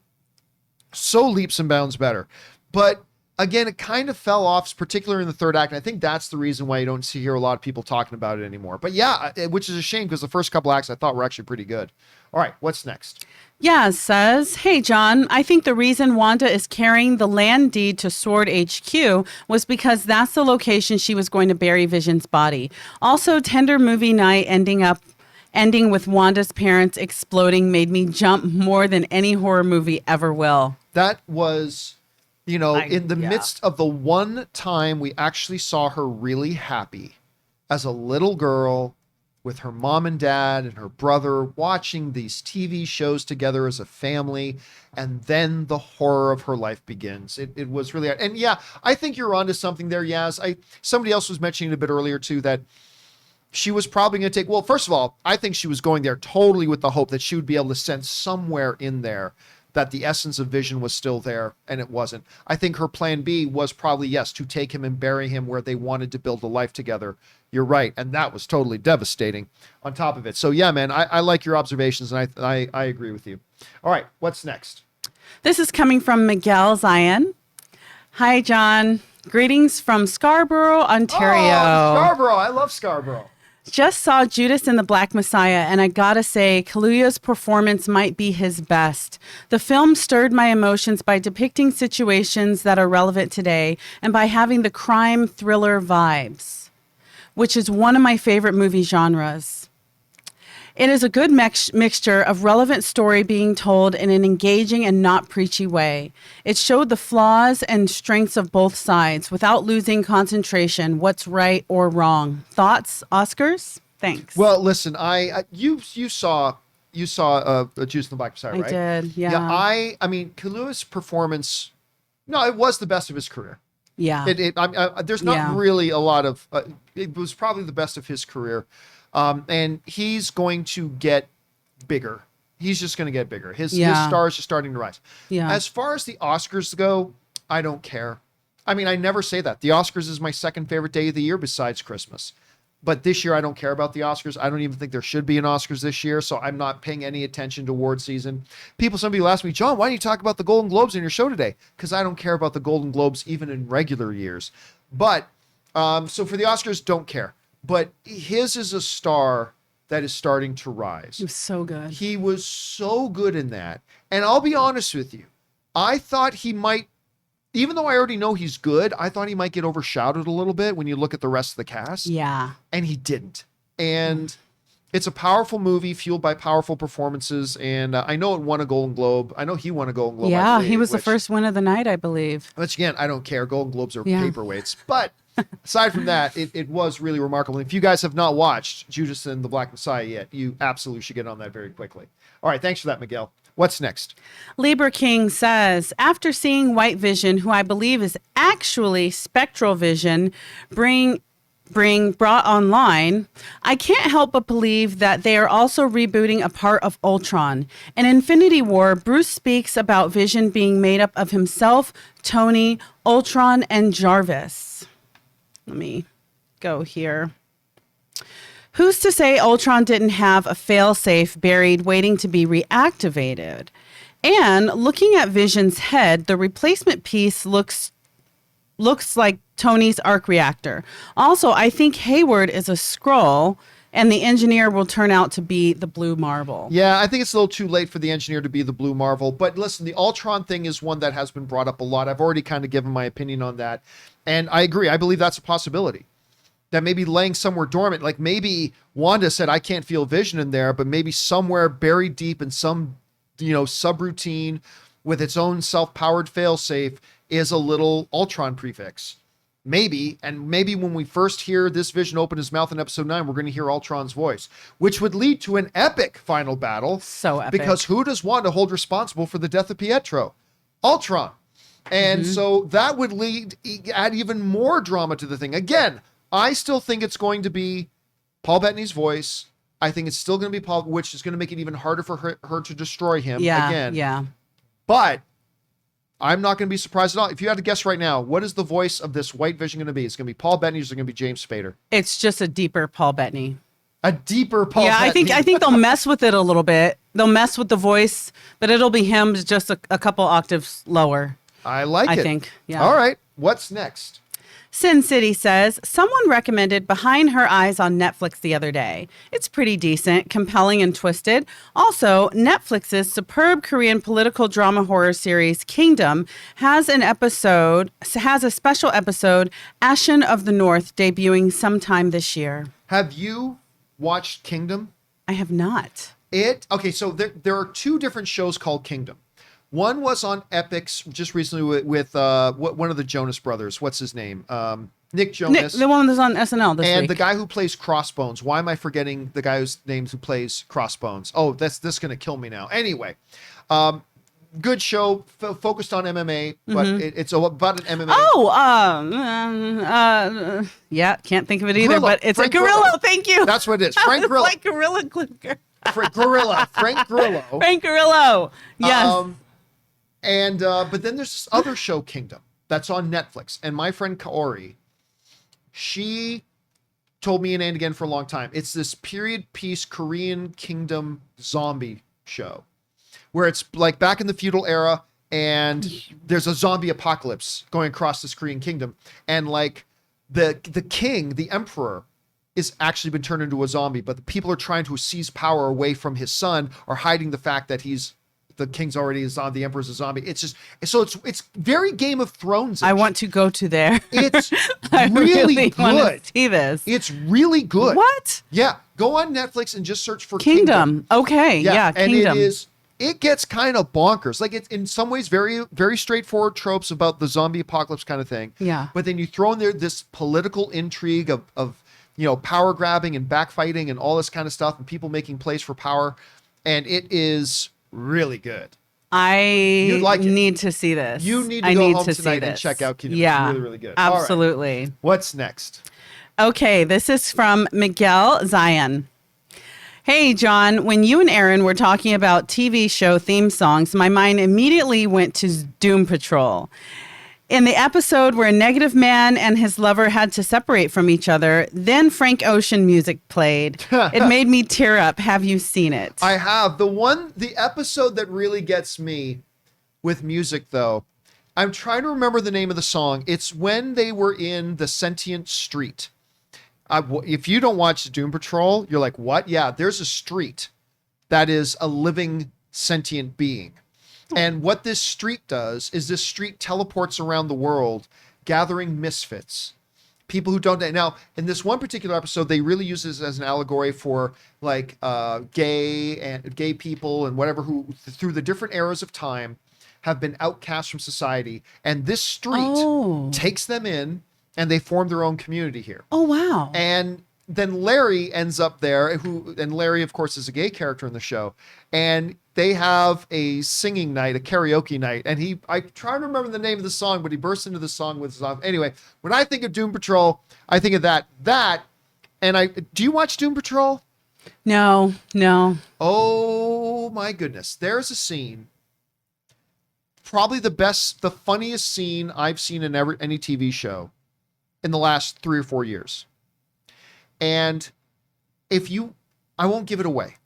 So leaps and bounds better. But again, it kind of fell off, particularly in the third act. And I think that's the reason why you don't hear a lot of people talking about it anymore. But yeah, which is a shame because the first couple acts I thought were actually pretty good. All right, what's next? Yaz says, hey, John, I think the reason Wanda is carrying the land deed to Sword HQ was because that's the location she was going to bury Vision's body. Also, tender movie night ending with Wanda's parents exploding made me jump more than any horror movie ever will. That was, in the midst of the one time we actually saw her really happy as a little girl with her mom and dad and her brother watching these TV shows together as a family. And then the horror of her life begins. It was really, and yeah, I think you're onto something there, Yaz. Somebody else was mentioning a bit earlier too, that she was probably going to take, well, first of all, I think she was going there totally with the hope that she would be able to sense somewhere in there that the essence of Vision was still there, and it wasn't. I think her plan B was probably, yes, to take him and bury him where they wanted to build a life together. You're right. And that was totally devastating on top of it. So yeah, man, I like your observations, and I agree with you. All right, what's next? This is coming from Miguel Zion. Hi, John. Greetings from Scarborough, Ontario. Oh, Scarborough. I love Scarborough. Just saw Judas and the Black Messiah, and I gotta say, Kaluuya's performance might be his best. The film stirred my emotions by depicting situations that are relevant today and by having the crime thriller vibes, which is one of my favorite movie genres. It is a good mixture of relevant story being told in an engaging and not preachy way. It showed the flaws and strengths of both sides without losing concentration, what's right or wrong. Thoughts, Oscars? Thanks. Well, listen, you saw Juice and the Black Messiah, right? I did, yeah. Yeah, I mean, Kaluuya's performance, no, it was the best of his career. Yeah. There's not really a lot of, it was probably the best of his career. And he's going to get bigger. He's just going to get bigger. His stars are starting to rise. Yeah. As far as the Oscars go, I don't care. I mean, I never say that. The Oscars is my second favorite day of the year besides Christmas. But this year, I don't care about the Oscars. I don't even think there should be an Oscars this year, so I'm not paying any attention to award season. Some people ask me, John, why do you talk about the Golden Globes in your show today? Because I don't care about the Golden Globes even in regular years. But, so for the Oscars, don't care. But his is a star that is starting to rise. He was so good. He was so good in that. And I'll be honest with you, I thought he might, even though I already know he's good, I thought he might get overshadowed a little bit when you look at the rest of the cast. Yeah. And he didn't. And it's a powerful movie fueled by powerful performances. And I know it won a Golden Globe. I know he won a Golden Globe. Yeah, he was the first win of the night, I believe. Which again, I don't care. Golden Globes are paperweights. But aside from that, it was really remarkable. If you guys have not watched Judas and the Black Messiah yet, you absolutely should get on that very quickly. All right, thanks for that, Miguel. What's next? Libra King says, after seeing White Vision, who I believe is actually Spectral Vision, brought online, I can't help but believe that they are also rebooting a part of Ultron. In Infinity War, Bruce speaks about Vision being made up of himself, Tony, Ultron, and Jarvis. Let me go here. Who's to say Ultron didn't have a failsafe buried waiting to be reactivated? And looking at Vision's head, the replacement piece looks like Tony's arc reactor. Also, I think Hayward is a Skrull, and the engineer will turn out to be the Blue Marvel. Yeah, I think it's a little too late for the engineer to be the Blue Marvel. But listen, the Ultron thing is one that has been brought up a lot. I've already kind of given my opinion on that. And I agree. I believe that's a possibility. That maybe laying somewhere dormant, like maybe Wanda said, I can't feel Vision in there, but maybe somewhere buried deep in some, subroutine with its own self-powered failsafe is a little Ultron prefix. Maybe, and maybe when we first hear this Vision open his mouth in episode 9, we're going to hear Ultron's voice, which would lead to an epic final battle. So epic. Because who does Wanda hold responsible for the death of Pietro? Ultron. And so that would add even more drama to the thing. Again, I still think it's going to be Paul Bettany's voice. I think it's still going to be Paul, which is going to make it even harder for her to destroy him again. Yeah. But I'm not going to be surprised at all. If you had to guess right now, what is the voice of this White Vision going to be? It's going to be Paul Bettany or is it going to be James Spader? It's just a deeper Paul Bettany. A deeper Paul Bettany. Yeah, I think they'll mess with it a little bit. They'll mess with the voice, but it'll be him just a couple octaves lower. I like it. I think. Yeah. All right. What's next? Sin City says, someone recommended Behind Her Eyes on Netflix the other day. It's pretty decent, compelling, and twisted. Also, Netflix's superb Korean political drama horror series Kingdom has a special episode, Ashen of the North, debuting sometime this year. Have you watched Kingdom? I have not. Okay, so there are two different shows called Kingdom. One was on Epix just recently with one of the Jonas brothers. What's his name? Nick Jonas. The one that's on SNL this week. And the guy who plays Crossbones. Why am I forgetting the guy who plays Crossbones? Oh, this is going to kill me now. Anyway, good show, focused on MMA, but it's about an MMA. Yeah, can't think of it either, Gorilla. but it's Frank a gorilla. Grillo. Thank you. That's what it is. Frank Grillo. Like Gorilla Clicker. Frank Grillo. Frank Grillo. Yes. But then there's this other show, Kingdom, that's on Netflix. And my friend Kaori, she told me and again for a long time, it's this period piece Korean kingdom zombie show where it's like back in the feudal era and there's a zombie apocalypse going across this Korean kingdom. And like the king, the emperor, is actually been turned into a zombie, but the people are trying to seize power away from his son or hiding the fact that the king's already a zombie, the emperor's a zombie. It's very Game of Thrones. I want to go to there. It's I really want good. to see this. It's really good. What? Yeah. Go on Netflix and just search for Kingdom. Okay. Yeah. And Kingdom. it gets kind of bonkers. Like it's in some ways very, very straightforward tropes about the zombie apocalypse kind of thing. Yeah. But then you throw in there this political intrigue of power grabbing and backfighting and all this kind of stuff and people making plays for power. And it is really good. I like need to see this. You need to go home tonight and check out Kingdom. Yeah. It's really, really good. Absolutely. All right. What's next? Okay, this is from Miguel Zion. Hey, John, when you and Aaron were talking about TV show theme songs, my mind immediately went to Doom Patrol. In the episode where Negative Man and his lover had to separate from each other, then Frank Ocean music played. It made me tear up. Have you seen it? I have. The episode that really gets me with music, though, I'm trying to remember the name of the song. It's when they were in the sentient street. If you don't watch Doom Patrol, you're like, what? Yeah, there's a street that is a living sentient being. And what this street does is this street teleports around the world, gathering misfits, people who don't. Now, in this one particular episode, they really use this as an allegory for like gay people and whatever who, through the different eras of time, have been outcast from society. And this street takes them in, and they form their own community here. Oh, wow. And then Larry ends up there, and Larry, of course, is a gay character in the show. And they have a singing night, a karaoke night. And I try to remember the name of the song, but he bursts into the song with his song. Anyway, when I think of Doom Patrol, I think of that. Do you watch Doom Patrol? No. Oh my goodness. There's a scene, probably the funniest scene I've seen in any TV show in the last 3 or 4 years. And I won't give it away.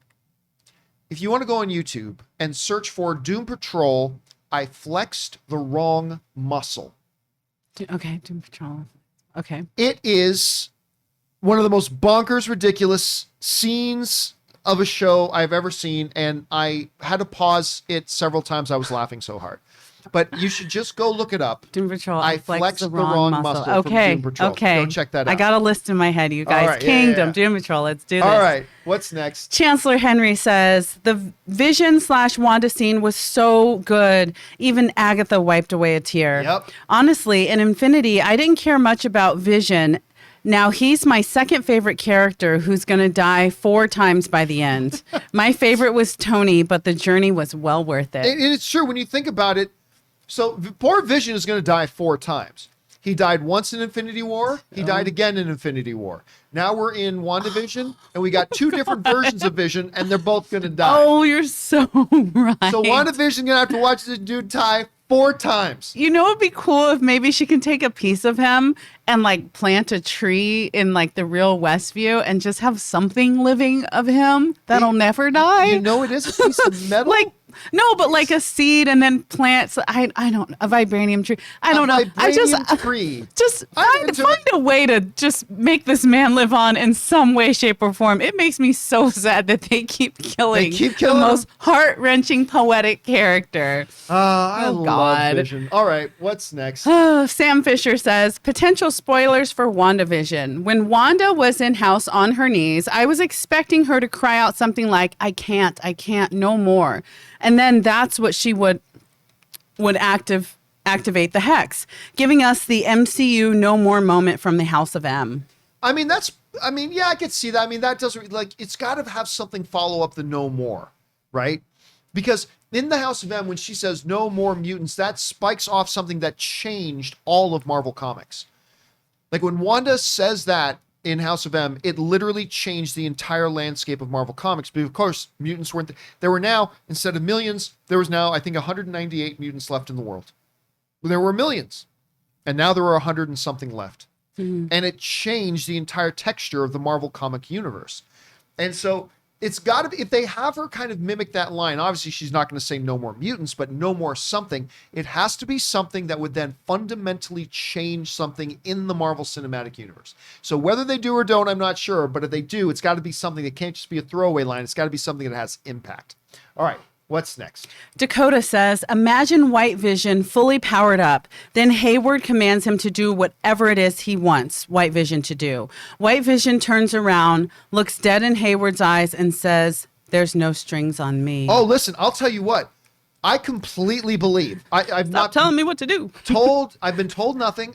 If you want to go on YouTube and search for Doom Patrol, I flexed the wrong muscle. Okay, Doom Patrol. Okay. It is one of the most bonkers, ridiculous scenes of a show I've ever seen, and I had to pause it several times. I was laughing so hard. But you should just go look it up. Doom Patrol. I flexed the wrong muscle Okay. from Doom Patrol. Okay. Go check that out. I got a list in my head, you guys. Right, Kingdom, yeah. Doom Patrol. Let's do this. All right. What's next? Chancellor Henry says, the Vision/Wanda scene was so good. Even Agatha wiped away a tear. Yep. Honestly, in Infinity, I didn't care much about Vision. Now, he's my second favorite character who's going to die 4 times by the end. My favorite was Tony, but the journey was well worth it. And it's true when you think about it. So poor Vision is going to die 4 times. He died once in Infinity War. He died again in Infinity War. Now we're in WandaVision, and we got 2 different versions of Vision, and they're both going to die. Oh, you're so right. So WandaVision going to have to watch this dude die 4 times. You know, it'd be cool if maybe she can take a piece of him and like plant a tree in like the real Westview and just have something living of him that'll never die. You know, it is a piece of metal. Like No, but like a seed and then plants. I don't, a vibranium tree. I don't know. Vibranium tree. Just find a way to just make this man live on in some way, shape, or form. It makes me so sad that they keep killing the most heart-wrenching poetic character. I love Vision. All right, what's next? Sam Fisher says, potential spoilers for WandaVision. When Wanda was in house on her knees, I was expecting her to cry out something like, I can't, no more. And then that's what she would activate the hex, giving us the MCU no more moment from the House of M. Yeah, I could see that. I mean, that doesn't, like, it's got to have something follow up the no more, right? Because in the House of M, when she says no more mutants, that spikes off something that changed all of Marvel Comics. Like when Wanda says that in House of M, it literally changed the entire landscape of Marvel Comics. But of course, mutants weren't there were now, instead of millions, there was now, I think, 198 mutants left in the world. There were millions. And now there are 100 and something left. Mm-hmm. And it changed the entire texture of the Marvel comic universe. And so it's got to be, if they have her kind of mimic that line, obviously she's not going to say no more mutants, but no more something. It has to be something that would then fundamentally change something in the Marvel Cinematic Universe. So whether they do or don't, I'm not sure. But if they do, it's got to be something that can't just be a throwaway line. It's got to be something that has impact. All right. What's next? Dakota says, imagine White Vision fully powered up. Then Hayward commands him to do whatever it is he wants White Vision to do. White Vision turns around, looks dead in Hayward's eyes, and says, there's no strings on me. Oh, listen, I'll tell you what. I completely believe. I've Stop telling me what to do. I've been told nothing.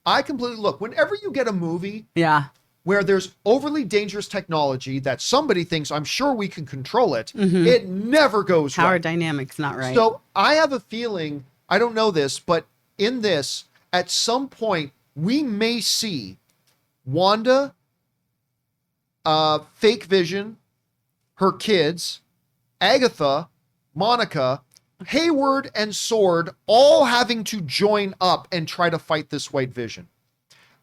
I completely, look, whenever you get a movie. Yeah. Where there's overly dangerous technology that somebody thinks, I'm sure we can control it, it never goes Power right. dynamics not right. So I have a feeling, I don't know this, but in this, at some point, we may see Wanda, Fake Vision, her kids, Agatha, Monica, Hayward, and Sword all having to join up and try to fight this White Vision.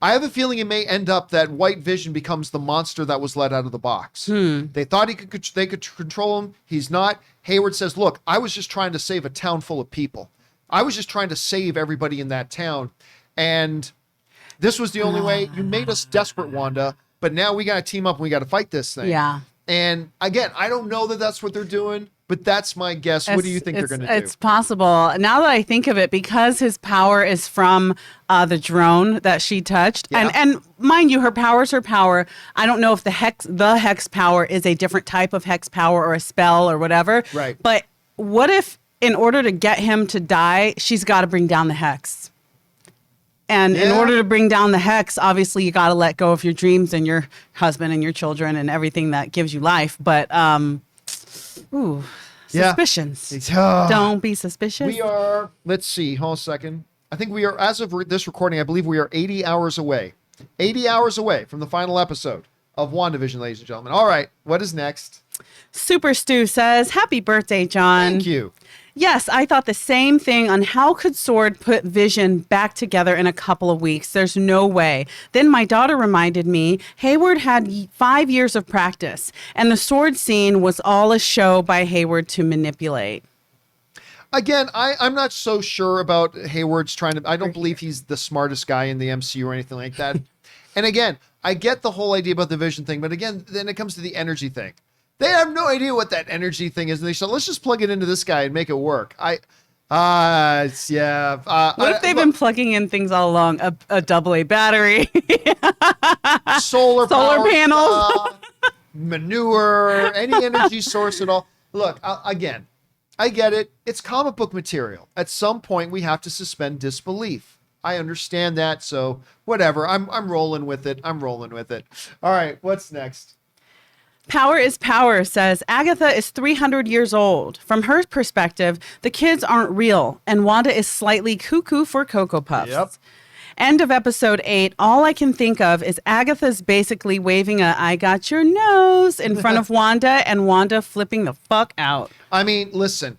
I have a feeling it may end up that White Vision becomes the monster that was let out of the box. They thought they could control him. He's not. Hayward says, look, I was just trying to save a town full of people. I was just trying to save everybody in that town. And this was the only way. You made us desperate, Wanda, but now we got to team up and we got to fight this thing. Yeah. And again, I don't know that that's what they're doing, but that's my guess. What do you think they're going to do? It's possible. Now that I think of it, because his power is from the drone that she touched, and mind you, her power's her power. I don't know if the hex power is a different type of hex power or a spell or whatever. Right. But what if, in order to get him to die, she's got to bring down the hex? And in order to bring down the hex, obviously you got to let go of your dreams and your husband and your children and everything that gives you life. But, suspicions. Don't be suspicious. We are, let's see, hold on a second. I think we are, as of this recording, I believe we are 80 hours away. 80 hours away from the final episode of WandaVision, ladies and gentlemen. All right, what is next? Super Stu says, happy birthday, John. Thank you. Yes, I thought the same thing on how could Sword put Vision back together in a couple of weeks. There's no way. Then my daughter reminded me Hayward had 5 years of practice, and the Sword scene was all a show by Hayward to manipulate. Again, I'm not so sure about Hayward's trying to, I don't believe he's the smartest guy in the MCU or anything like that. And again, I get the whole idea about the Vision thing, but again, then it comes to the energy thing. They have no idea what that energy thing is. And they said, let's just plug it into this guy and make it work. What if they've been plugging in things all along? A AA battery, solar panels, manure, any energy source at all. Look, again, I get it. It's comic book material. At some point, we have to suspend disbelief. I understand that. So whatever. I'm rolling with it. All right. What's next? Power is power says Agatha is 300 years old. From her perspective, the kids aren't real, and Wanda is slightly cuckoo for Cocoa Puffs. Yep. End of episode 8. All I can think of is Agatha's basically waving a "I got your nose" in front of Wanda, and Wanda flipping the fuck out. I mean, listen,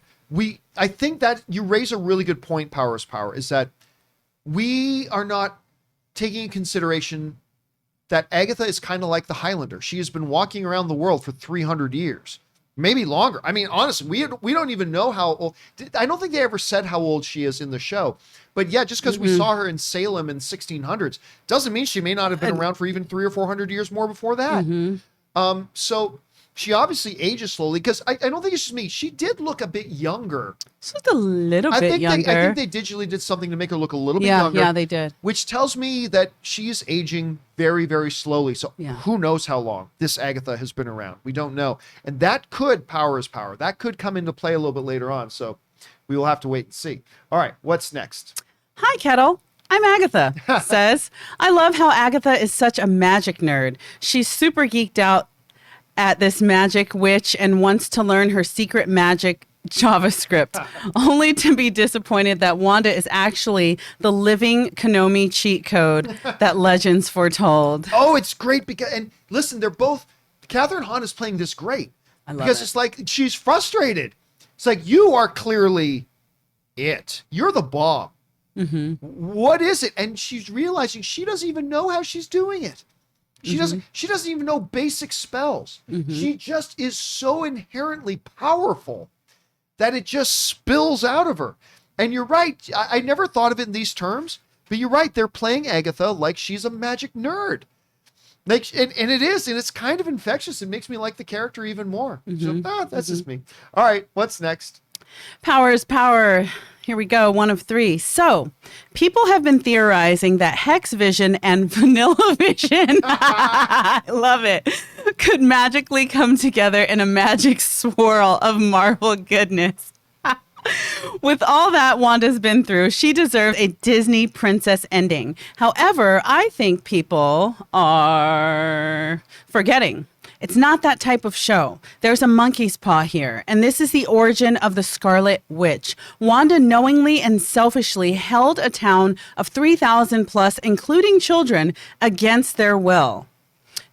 I think that you raise a really good point, Power is Power, is that we are not taking into consideration that Agatha is kind of like the Highlander. She has been walking around the world for 300 years. Maybe longer. I mean, honestly, we don't even know how old. I don't think they ever said how old she is in the show. But yeah, just because we saw her in Salem in 1600s doesn't mean she may not have been around for even 300 or 400 years more before that. So she obviously ages slowly, because I don't think it's just me. She did look a bit younger. Just a little bit younger. I think they digitally did something to make her look a little bit younger. Yeah, they did. Which tells me that she's aging very, very slowly. So who knows how long this Agatha has been around? We don't know. And that could, power is power. That could come into play a little bit later on. So we will have to wait and see. All right, what's next? Hi, Kettle. I'm Agatha, says, I love how Agatha is such a magic nerd. She's super geeked out at this magic witch and wants to learn her secret magic JavaScript, only to be disappointed that Wanda is actually the living Konami cheat code that legends foretold. Oh, it's great because, and listen, they're both, Catherine Hahn is playing this great. Because it's like, she's frustrated. It's like, you are clearly it. You're the bomb. What is it? And she's realizing she doesn't even know how she's doing it. She doesn't even know basic spells. She just is so inherently powerful that it just spills out of her. And you're right. I never thought of it in these terms, but you're right. They're playing Agatha like she's a magic nerd. Like, and it is, and it's kind of infectious. It makes me like the character even more. So that's just me. All right, what's next? Power is power. Here we go, 1 of 3. So, people have been theorizing that Hex Vision and Vanilla Vision, I love it, could magically come together in a magic swirl of Marvel goodness. With all that Wanda's been through, she deserves a Disney princess ending. However, I think people are forgetting. It's not that type of show. There's a monkey's paw here, and this is the origin of the Scarlet Witch. Wanda knowingly and selfishly held a town of 3,000 plus, including children, against their will.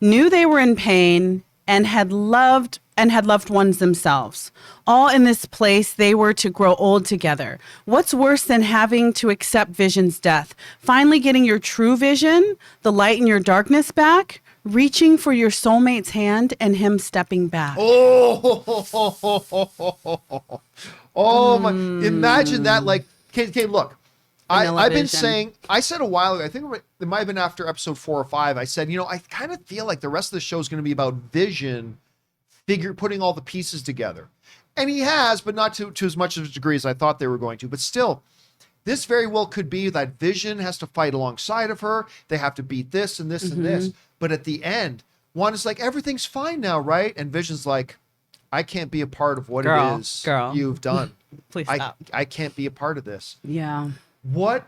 Knew they were in pain and had loved ones themselves. All in this place, they were to grow old together. What's worse than having to accept Vision's death? Finally getting your true vision, the light in your darkness back? Reaching for your soulmate's hand and him stepping back. Oh my! Imagine that. Like, okay, look. I've been saying. I said a while ago. I think it might have been after episode 4 or 5. I said, I kind of feel like the rest of the show is going to be about Vision, putting all the pieces together, and he has, but not to as much of a degree as I thought they were going to. But still. This very well could be that Vision has to fight alongside of her. They have to beat this and this and this. But at the end, Wanda's like, everything's fine now, right? And Vision's like, I can't be a part of what it is you've done. Please stop. I can't be a part of this. Yeah. What?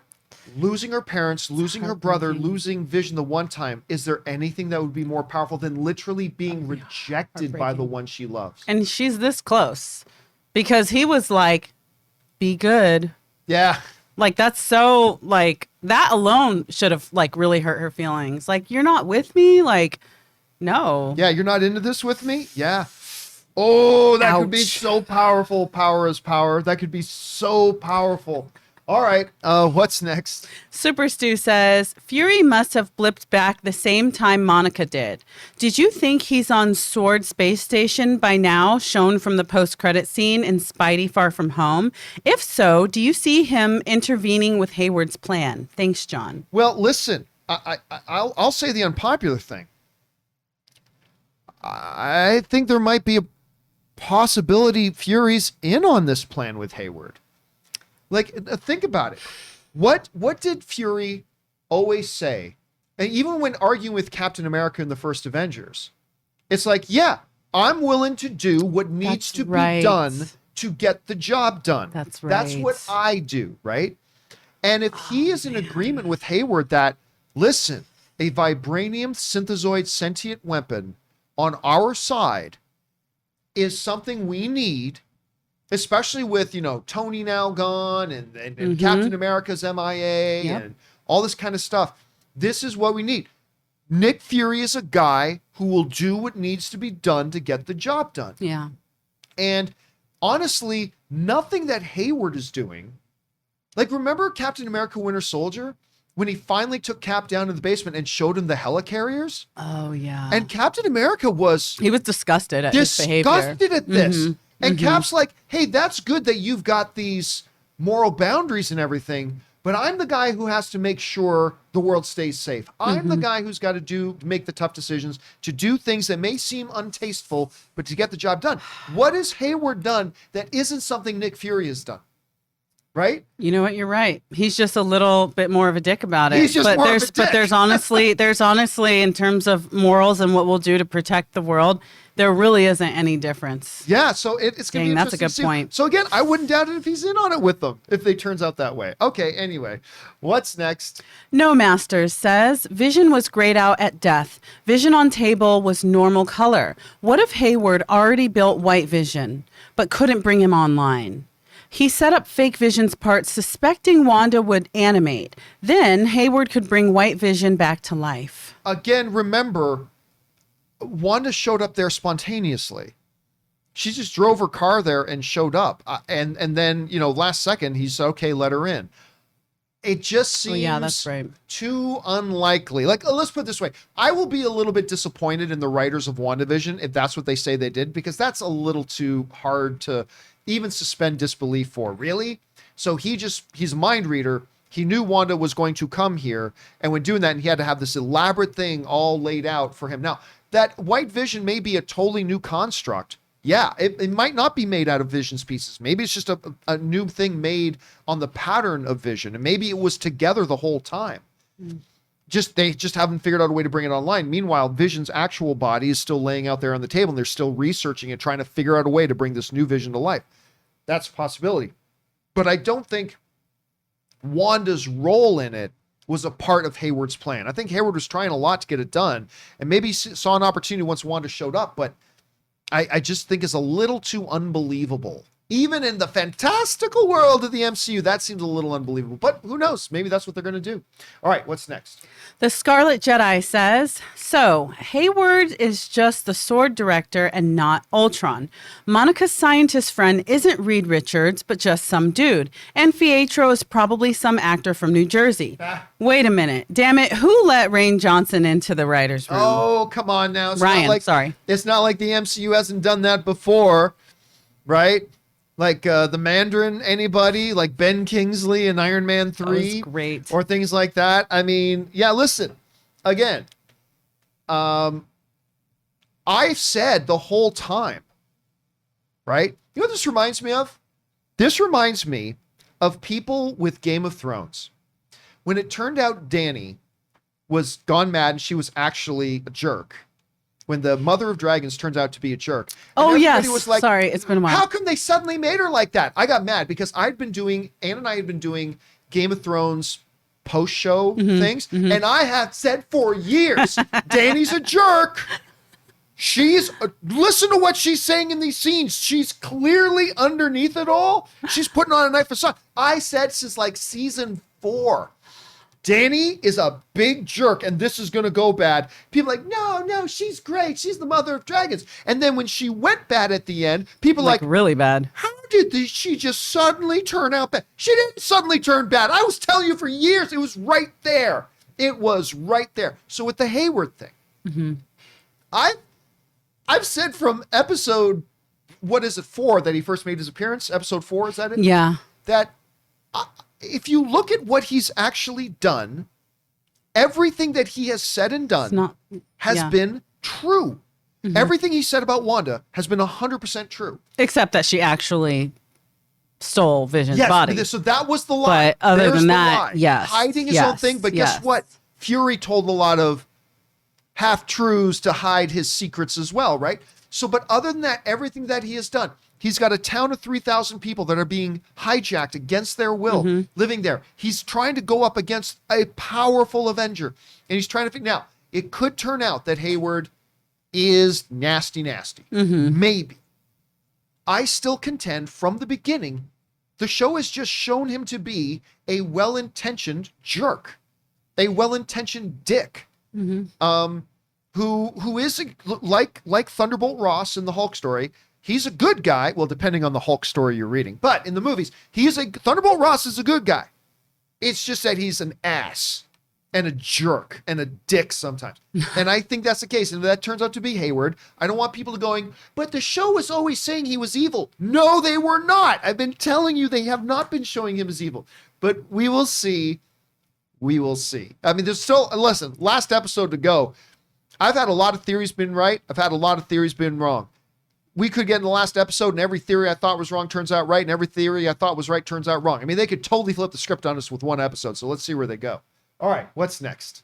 Losing her parents, losing her brother, losing Vision the one time. Is there anything that would be more powerful than literally being rejected by the one she loves? And she's this close because he was like, be good. Yeah. Like, that's so, like, that alone should have, like, really hurt her feelings. Like, you're not with me? Like, no. Yeah, you're not into this with me? Yeah. Oh, that could be so powerful. Power is power. That could be so powerful. All right, what's next? Super Stu says, Fury must have blipped back the same time Monica did. Did you think he's on Sword Space Station by now, shown from the post-credit scene in Spidey Far From Home? If so, do you see him intervening with Hayward's plan? Thanks, John. Well, listen, I'll say the unpopular thing. I think there might be a possibility Fury's in on this plan with Hayward. Like, think about it. What did Fury always say? And even when arguing with Captain America in the first Avengers, it's like, yeah, I'm willing to do what needs to be done to get the job done. That's right. That's what I do, right? And if he is in agreement with Hayward that, listen, a vibranium synthezoid sentient weapon on our side is something we need, especially with, Tony now gone and Captain America's MIA and all this kind of stuff. This is what we need. Nick Fury is a guy who will do what needs to be done to get the job done. Yeah. And honestly, nothing that Hayward is doing, like, remember Captain America Winter Soldier? when he finally took Cap down to the basement and showed him the helicarriers. Oh, yeah. And Captain America was He was disgusted at his behavior. disgusted at this. And Cap's like, hey, that's good that you've got these moral boundaries and everything, but I'm the guy who has to make sure the world stays safe. I'm the guy who's got to make the tough decisions, to do things that may seem untasteful, but to get the job done. What has Hayward done that isn't something Nick Fury has done? Right? You know what? You're right. He's just a little bit more of a dick about it. He's just more of a dick. But there's honestly, in terms of morals and what we'll do to protect the world, there really isn't any difference. Yeah, so it's going to be That's a interesting good to see. point. So again, I wouldn't doubt it if he's in on it with them, if they turns out that way. Okay, anyway, what's next? No Masters says, Vision was grayed out at death. Vision on table was normal color. What if Hayward already built White Vision, but couldn't bring him online? He set up fake Vision's parts, suspecting Wanda would animate. Then Hayward could bring White Vision back to life. Again, remember, Wanda showed up there spontaneously. She just drove her car there and showed up. And then, last second, he said, okay, let her in. It just seems that's right. too unlikely. Like, let's put it this way. I will be a little bit disappointed in the writers of WandaVision if that's what they say they did, because that's a little too hard to even suspend disbelief for. Really? So he's a mind reader. He knew Wanda was going to come here. And when doing that, he had to have this elaborate thing all laid out for him. Now, that White Vision may be a totally new construct. Yeah, it might not be made out of Vision's pieces. Maybe it's just a new thing made on the pattern of Vision. And maybe it was together the whole time. They just haven't figured out a way to bring it online. Meanwhile, Vision's actual body is still laying out there on the table, and they're still researching it, trying to figure out a way to bring this new Vision to life. That's a possibility. But I don't think Wanda's role in it was a part of Hayward's plan. I think Hayward was trying a lot to get it done, and maybe he saw an opportunity once Wanda showed up, but I just think it's a little too unbelievable. Even in the fantastical world of the MCU, that seems a little unbelievable. But who knows? Maybe that's what they're going to do. All right, what's next? The Scarlet Jedi says, so Hayward is just the sword director and not Ultron. Monica's scientist friend isn't Reed Richards, but just some dude. And Pietro is probably some actor from New Jersey. Wait a minute. Damn it. Who let Rain Johnson into the writer's room? Oh, come on now. Ryan, sorry. It's not like the MCU hasn't done that before, right? Like the Mandarin, anybody? Like Ben Kingsley in Iron Man 3? That was great. Or things like that. I mean, yeah, listen. Again, I've said the whole time, right? You know what this reminds me of? This reminds me of people with Game of Thrones. When it turned out Dany was gone mad and she was actually a jerk. When the Mother of Dragons turns out to be a jerk. Oh, yes. Was like, sorry, it's been a while. How come they suddenly made her like that? I got mad because Ann and I had been doing Game of Thrones post-show things, and I have said for years, Dany's a jerk. Listen to what she's saying in these scenes. She's clearly underneath it all. She's putting on a knife facade. I said since like season 4. Dany is a big jerk, and this is going to go bad. People are like, no, she's great. She's the Mother of Dragons. And then when she went bad at the end, people like really bad. How did she just suddenly turn out bad? She didn't suddenly turn bad. I was telling you for years. It was right there. It was right there. So with the Hayward thing, I've said from episode, 4 that he first made his appearance? Episode 4, is that it? Yeah. That... if you look at what he's actually done, everything that he has said and done has been true. Everything he said about Wanda has been 100% true. Except that she actually stole Vision's body. So that was the lie. But other There's than the that, lie. yes. Hiding his own thing. But guess what? Fury told a lot of half-truths to hide his secrets as well, right? So, but other than that, everything that he has done, he's got a town of 3,000 people that are being hijacked against their will, living there. He's trying to go up against a powerful Avenger. And he's trying to figure... Now, it could turn out that Hayward is nasty. Maybe. I still contend from the beginning, the show has just shown him to be a well-intentioned jerk. A well-intentioned dick. Who is like Thunderbolt Ross in the Hulk story. He's a good guy. Well, depending on the Hulk story you're reading. But in the movies, Thunderbolt Ross is a good guy. It's just that he's an ass and a jerk and a dick sometimes. And I think that's the case. And if that turns out to be Hayward, I don't want people to going, but the show was always saying he was evil. No, they were not. I've been telling you they have not been showing him as evil. But we will see. We will see. I mean, there's still, listen, last episode to go. I've had a lot of theories been right. I've had a lot of theories been wrong. We could get in the last episode and every theory I thought was wrong turns out right, and every theory I thought was right turns out wrong. I mean, they could totally flip the script on us with one episode, so let's see where they go. All right, what's next?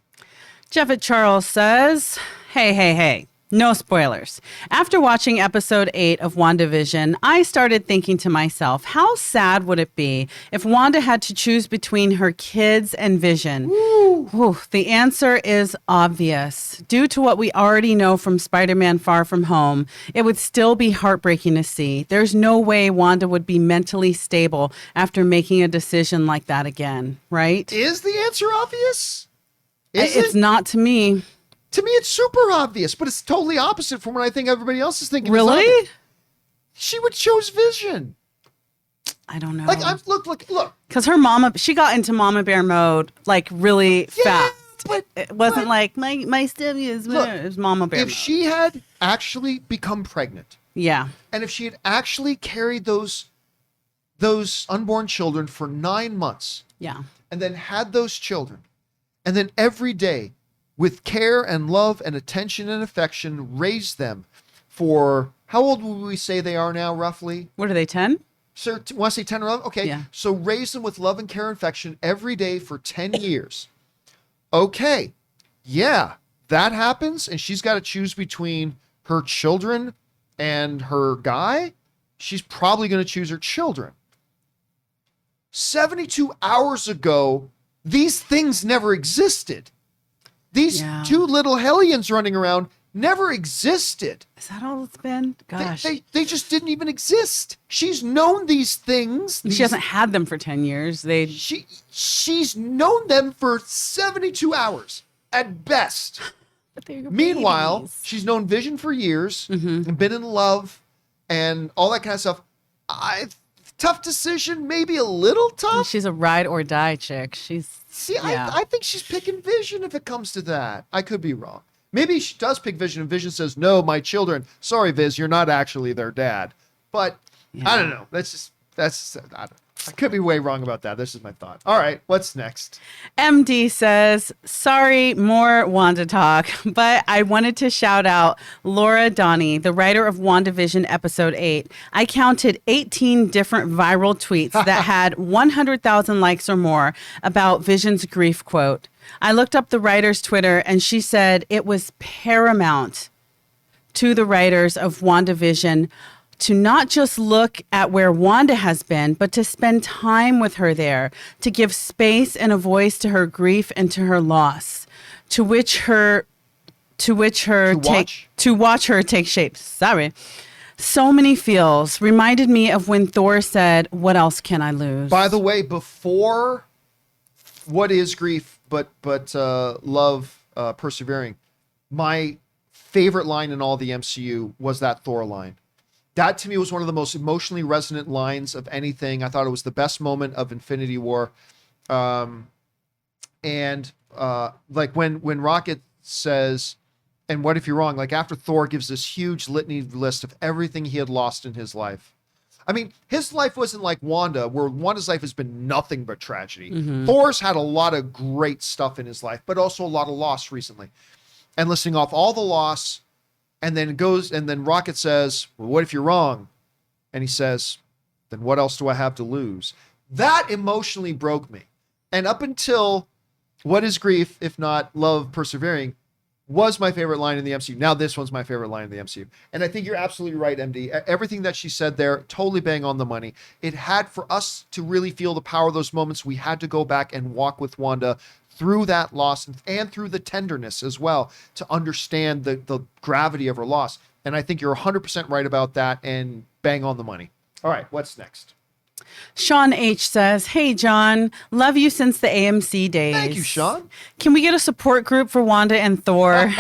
Jeff at Charles says, hey. No spoilers. After watching episode 8 of WandaVision, I started thinking to myself, how sad would it be if Wanda had to choose between her kids and Vision? Whew, the answer is obvious. Due to what we already know from Spider-Man Far From Home, it would still be heartbreaking to see. There's no way Wanda would be mentally stable after making a decision like that again, right? Is the answer obvious? It's not to me. To me, it's super obvious, but it's totally opposite from what I think everybody else is thinking. Really? She would choose Vision. I don't know. Like, look. Because she got into Mama Bear mode, like, really fast. But it wasn't like, my stomach is Mama Bear mode. If she had actually become pregnant. Yeah. And if she had actually carried those unborn children for 9 months. Yeah. And then had those children. And then every day, with care and love and attention and affection, raise them for, how old would we say they are now, roughly? What are they, 10? Sir, want to say 10 or 11? Okay. Yeah. So raise them with love and care and affection every day for 10 years. Okay. Yeah, that happens. And she's got to choose between her children and her guy. She's probably going to choose her children. 72 hours ago, these things never existed. These two little hellions running around never existed. Is that all it's been? Gosh. They just didn't even exist. She's known these things. She hasn't had them for 10 years. She's known them for 72 hours at best. Meanwhile, she's known Vision for years and been in love and all that kind of stuff. Tough decision, maybe a little tough. She's a ride or die chick. I think she's picking Vision if it comes to that. I could be wrong. Maybe she does pick Vision and Vision says, no, my children. Sorry, Viz, you're not actually their dad. But I don't know. I could be way wrong about that. This is my thought. All right, what's next? MD says, sorry, more Wanda talk, but I wanted to shout out Laura Donnie, the writer of WandaVision episode 8. I counted 18 different viral tweets that had 100,000 likes or more about Vision's grief quote. I looked up the writer's Twitter and she said it was paramount to the writers of WandaVision to not just look at where Wanda has been, but to spend time with her there, to give space and a voice to her grief and to her loss, to watch her take shape. Sorry. So many feels. Reminded me of when Thor said, "What else can I lose?" By the way, before what is grief, but love persevering, my favorite line in all the MCU was that Thor line. That to me was one of the most emotionally resonant lines of anything. I thought it was the best moment of Infinity War. Like when Rocket says, and what if you're wrong? Like after Thor gives this huge litany list of everything he had lost in his life. I mean, his life wasn't like Wanda, where Wanda's life has been nothing but tragedy. Thor's had a lot of great stuff in his life, but also a lot of loss recently. And listing off all the loss, and then Rocket says, well, what if you're wrong? And he says, then what else do I have to lose? That emotionally broke me. And up until what is grief, if not love persevering, was my favorite line in the MCU. Now this one's my favorite line in the MCU. And I think you're absolutely right, MD. Everything that she said there, totally bang on the money. It had, for us to really feel the power of those moments, we had to go back and walk with Wanda through that loss and through the tenderness as well to understand the gravity of her loss. And I think you're 100% right about that and bang on the money. All right, what's next? Sean H says, hey, John, love you since the AMC days. Thank you, Sean. Can we get a support group for Wanda and Thor?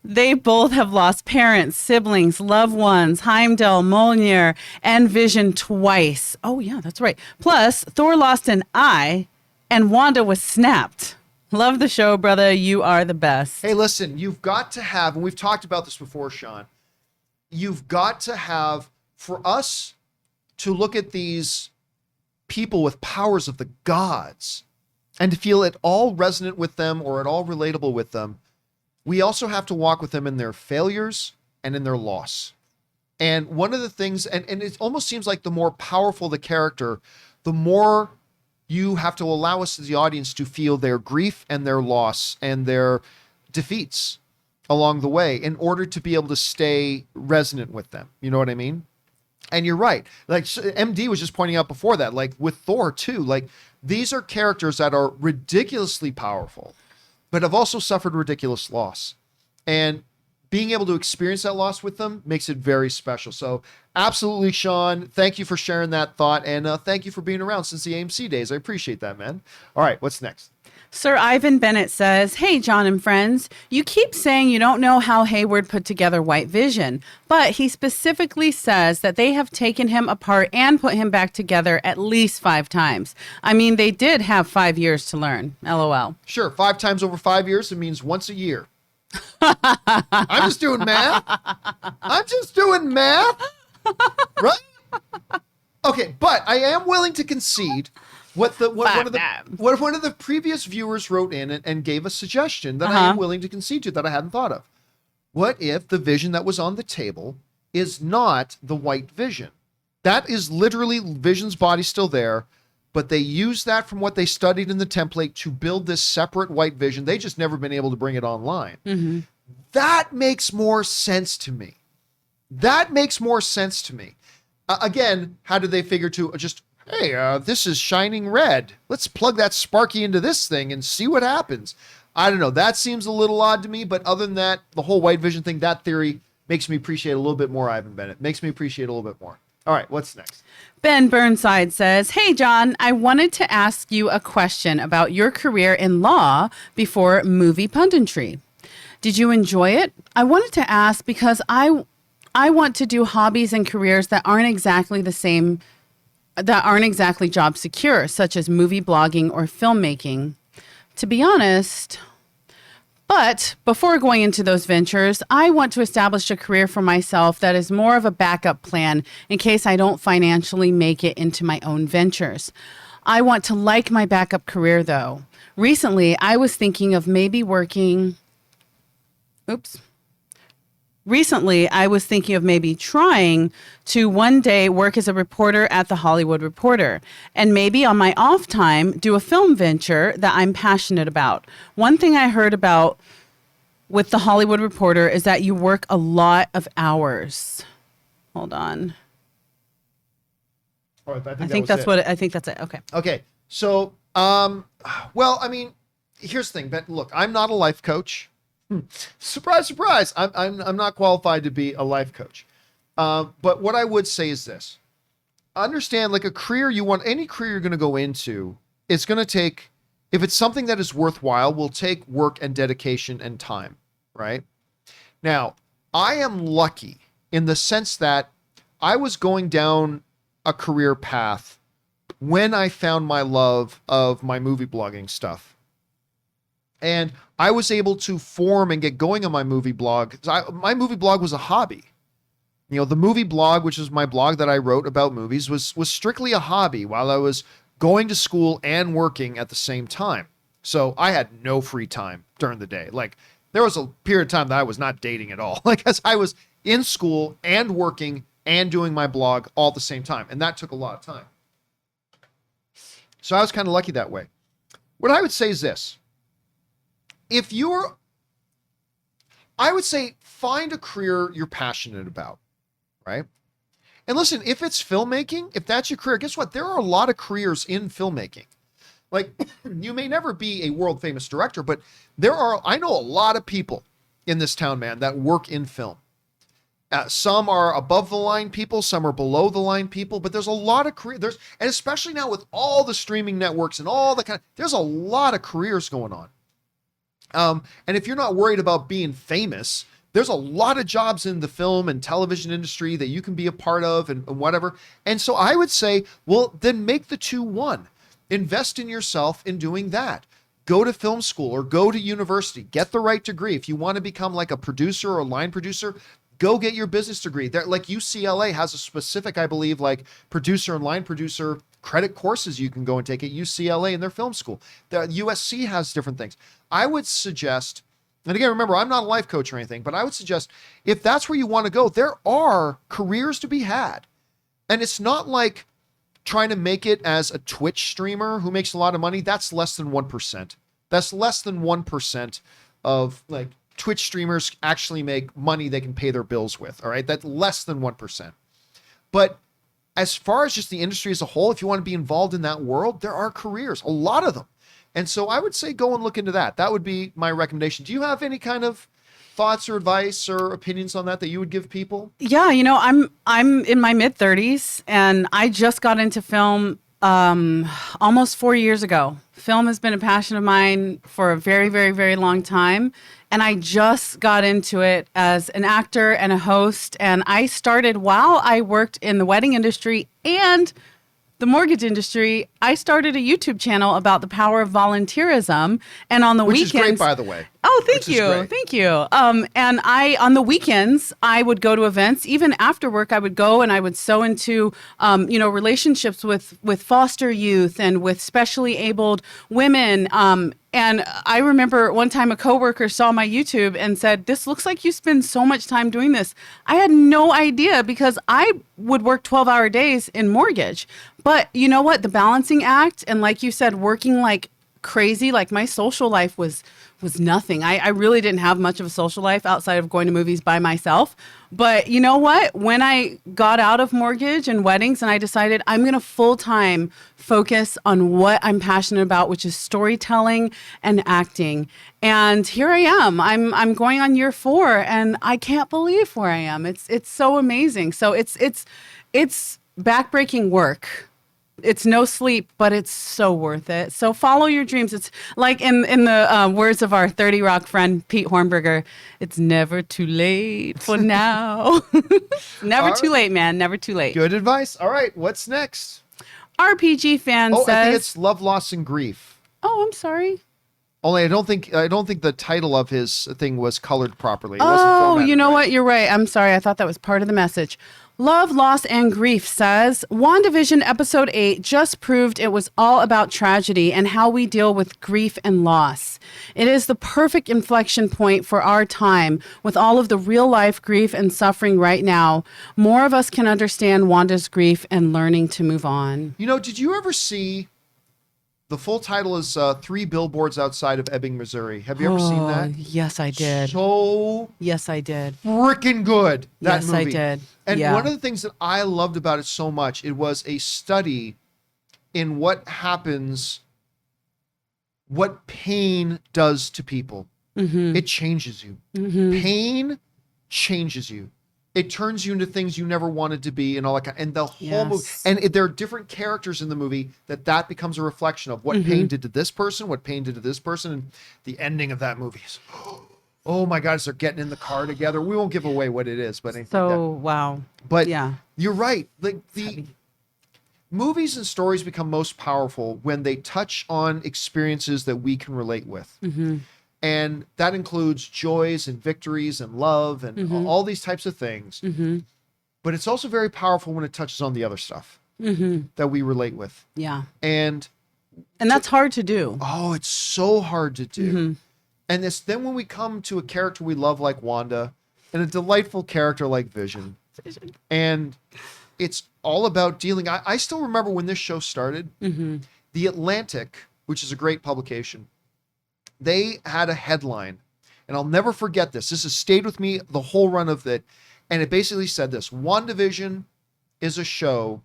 They both have lost parents, siblings, loved ones, Heimdall, Mjolnir, and Vision twice. Oh, yeah, that's right. Plus, Thor lost an eye And Wanda was snapped. Love the show, brother. You are the best. Hey, listen, you've got to have, and we've talked about this before, Sean, you've got to have, for us to look at these people with powers of the gods and to feel at all resonant with them or at all relatable with them, we also have to walk with them in their failures and in their loss. And one of the things, and it almost seems like the more powerful the character, the more you have to allow us as the audience to feel their grief and their loss and their defeats along the way in order to be able to stay resonant with them. You know what I mean? And you're right. Like MD was just pointing out before that, like with Thor too, like these are characters that are ridiculously powerful, but have also suffered ridiculous loss. And being able to experience that loss with them makes it very special. So absolutely, Sean, thank you for sharing that thought. And thank you for being around since the AMC days. I appreciate that, man. All right, what's next? Sir Ivan Bennett says, hey, John and friends, you keep saying you don't know how Hayward put together White Vision, but he specifically says that they have taken him apart and put him back together at least 5 times. I mean, they did have 5 years to learn. LOL. Sure, 5 times over 5 years, it means once a year. I'm just doing math. Right? Okay, but I am willing to concede what one of the previous viewers wrote in and gave a suggestion that I am willing to concede to that I hadn't thought of. What if the vision that was on the table is not the White Vision? That is literally Vision's body still there, but they use that from what they studied in the template to build this separate White Vision. They just never been able to bring it online. Mm-hmm. That makes more sense to me. Again, how did they figure to just, hey, this is shining red. Let's plug that Sparky into this thing and see what happens. I don't know. That seems a little odd to me, but other than that, the whole White Vision thing, that theory makes me appreciate a little bit more Ivan Bennett. Makes me appreciate a little bit more. All right, what's next? Ben Burnside says, hey, John, I wanted to ask you a question about your career in law before movie punditry. Did you enjoy it? I wanted to ask because I want to do hobbies and careers that aren't exactly the same, that aren't exactly job secure, such as movie blogging or filmmaking. To be honest, but before going into those ventures, I want to establish a career for myself that is more of a backup plan in case I don't financially make it into my own ventures. I want to like my backup career, though. Recently, I was thinking of maybe trying to one day work as a reporter at The Hollywood Reporter, and maybe on my off time do a film venture that I'm passionate about. One thing I heard about with The Hollywood Reporter is that you work a lot of hours. Hold on. All right, I think that's it. Okay. Okay. So, well, I mean, here's the thing, Ben. Look, I'm not a life coach. Surprise, surprise. I'm not qualified to be a life coach. But what I would say is this. Understand, like a career you want, any career you're going to go into, it's going to take, if it's something that is worthwhile, will take work and dedication and time, right? Now, I am lucky in the sense that I was going down a career path when I found my love of my movie blogging stuff. And I was able to form and get going on my movie blog. My movie blog was a hobby. You know, the movie blog, which is my blog that I wrote about movies, was strictly a hobby while I was going to school and working at the same time. So I had no free time during the day. Like there was a period of time that I was not dating at all. Like as I was in school and working and doing my blog all at the same time. And that took a lot of time. So I was kind of lucky that way. What I would say is this. I would say find a career you're passionate about, right? And listen, if it's filmmaking, if that's your career, guess what? There are a lot of careers in filmmaking. Like you may never be a world famous director, but I know a lot of people in this town, man, that work in film. Some are above the line people, some are below the line people, but there's a lot of careers. And especially now with all the streaming networks and all the there's a lot of careers going on. And if you're not worried about being famous, there's a lot of jobs in the film and television industry that you can be a part of and whatever. And so I would say, well, then make the two one. invest in yourself in doing that. Go to film school or go to university. Get the right degree. If you want to become like a producer or a line producer, go get your business degree. There, like UCLA has a specific, I believe, like producer and line producer credit courses you can go and take at UCLA in their film school. The USC has different things. I would suggest, and again, remember, I'm not a life coach or anything, but I would suggest if that's where you want to go, there are careers to be had. And it's not like trying to make it as a Twitch streamer who makes a lot of money. That's less than 1%. That's less than 1% of like Twitch streamers actually make money they can pay their bills with. All right. That's less than 1%. But as far as just the industry as a whole, if you want to be involved in that world, there are careers, a lot of them. And so I would say go and look into that. That would be my recommendation. Do you have any kind of thoughts or advice or opinions on that you would give people? Yeah, I'm in my mid 30s and I just got into film almost 4 years ago. Film has been a passion of mine for a very, very, very long time. And I just got into it as an actor and a host. And I started while I worked in the wedding industry and the mortgage industry. I started a YouTube channel about the power of volunteerism. And on the weekends, which is great, by the way. Oh, thank you. And on the weekends, I would go to events. Even after work, I would go and I would sew into, relationships with foster youth and with specially abled women. And I remember one time a coworker saw my YouTube and said, "This looks like you spend so much time doing this." I had no idea because I would work 12-hour days in mortgage. But you know what? The balancing act, and like you said, working like crazy, like my social life was nothing. I really didn't have much of a social life outside of going to movies by myself. But you know what? When I got out of mortgage and weddings and I decided I'm going to full-time focus on what I'm passionate about, which is storytelling and acting. And here I am. I'm going on year 4 and I can't believe where I am. It's so amazing. So it's backbreaking work. It's no sleep, but it's so worth it. So follow your dreams. It's like in the words of our 30 Rock friend, Pete Hornberger, it's never too late for now. Never too late, man. Never too late. Good advice. All right. What's next? RPG fan says... I think it's Love, Loss, and Grief. Oh, I'm sorry. Only I don't think the title of his thing was colored properly. It oh, wasn't you know right. what? You're right. I'm sorry. I thought that was part of the message. Love, Loss, and Grief says, WandaVision Episode 8 just proved it was all about tragedy and how we deal with grief and loss. It is the perfect inflection point for our time with all of the real-life grief and suffering right now. More of us can understand Wanda's grief and learning to move on. You know, did you ever see... The full title is 3 Billboards Outside of Ebbing, Missouri. Have you ever seen that? Yes, I did. Yes, I did. Freaking good, that movie. Yes, I did. And one of the things that I loved about it so much, it was a study in what happens, what pain does to people. Mm-hmm. It changes you. Mm-hmm. Pain changes you. It turns you into things you never wanted to be and all that kind. And the whole movie, and there are different characters in the movie that becomes a reflection of what pain did to this person, what pain did to this person, and the ending of that movie is, oh my God, they're getting in the car together. We won't give away what it is, but wow. But you're right. Like the movies and stories become most powerful when they touch on experiences that we can relate with. Mm-hmm. And that includes joys and victories and love and all these types of things. Mm-hmm. But it's also very powerful when it touches on the other stuff that we relate with. Yeah. And that's hard to do. Oh, it's so hard to do. Mm-hmm. And then when we come to a character we love like Wanda and a delightful character like Vision. And it's all about dealing. I still remember when this show started, The Atlantic, which is a great publication, they had a headline, and I'll never forget this. This has stayed with me the whole run of it. And it basically said this: WandaVision is a show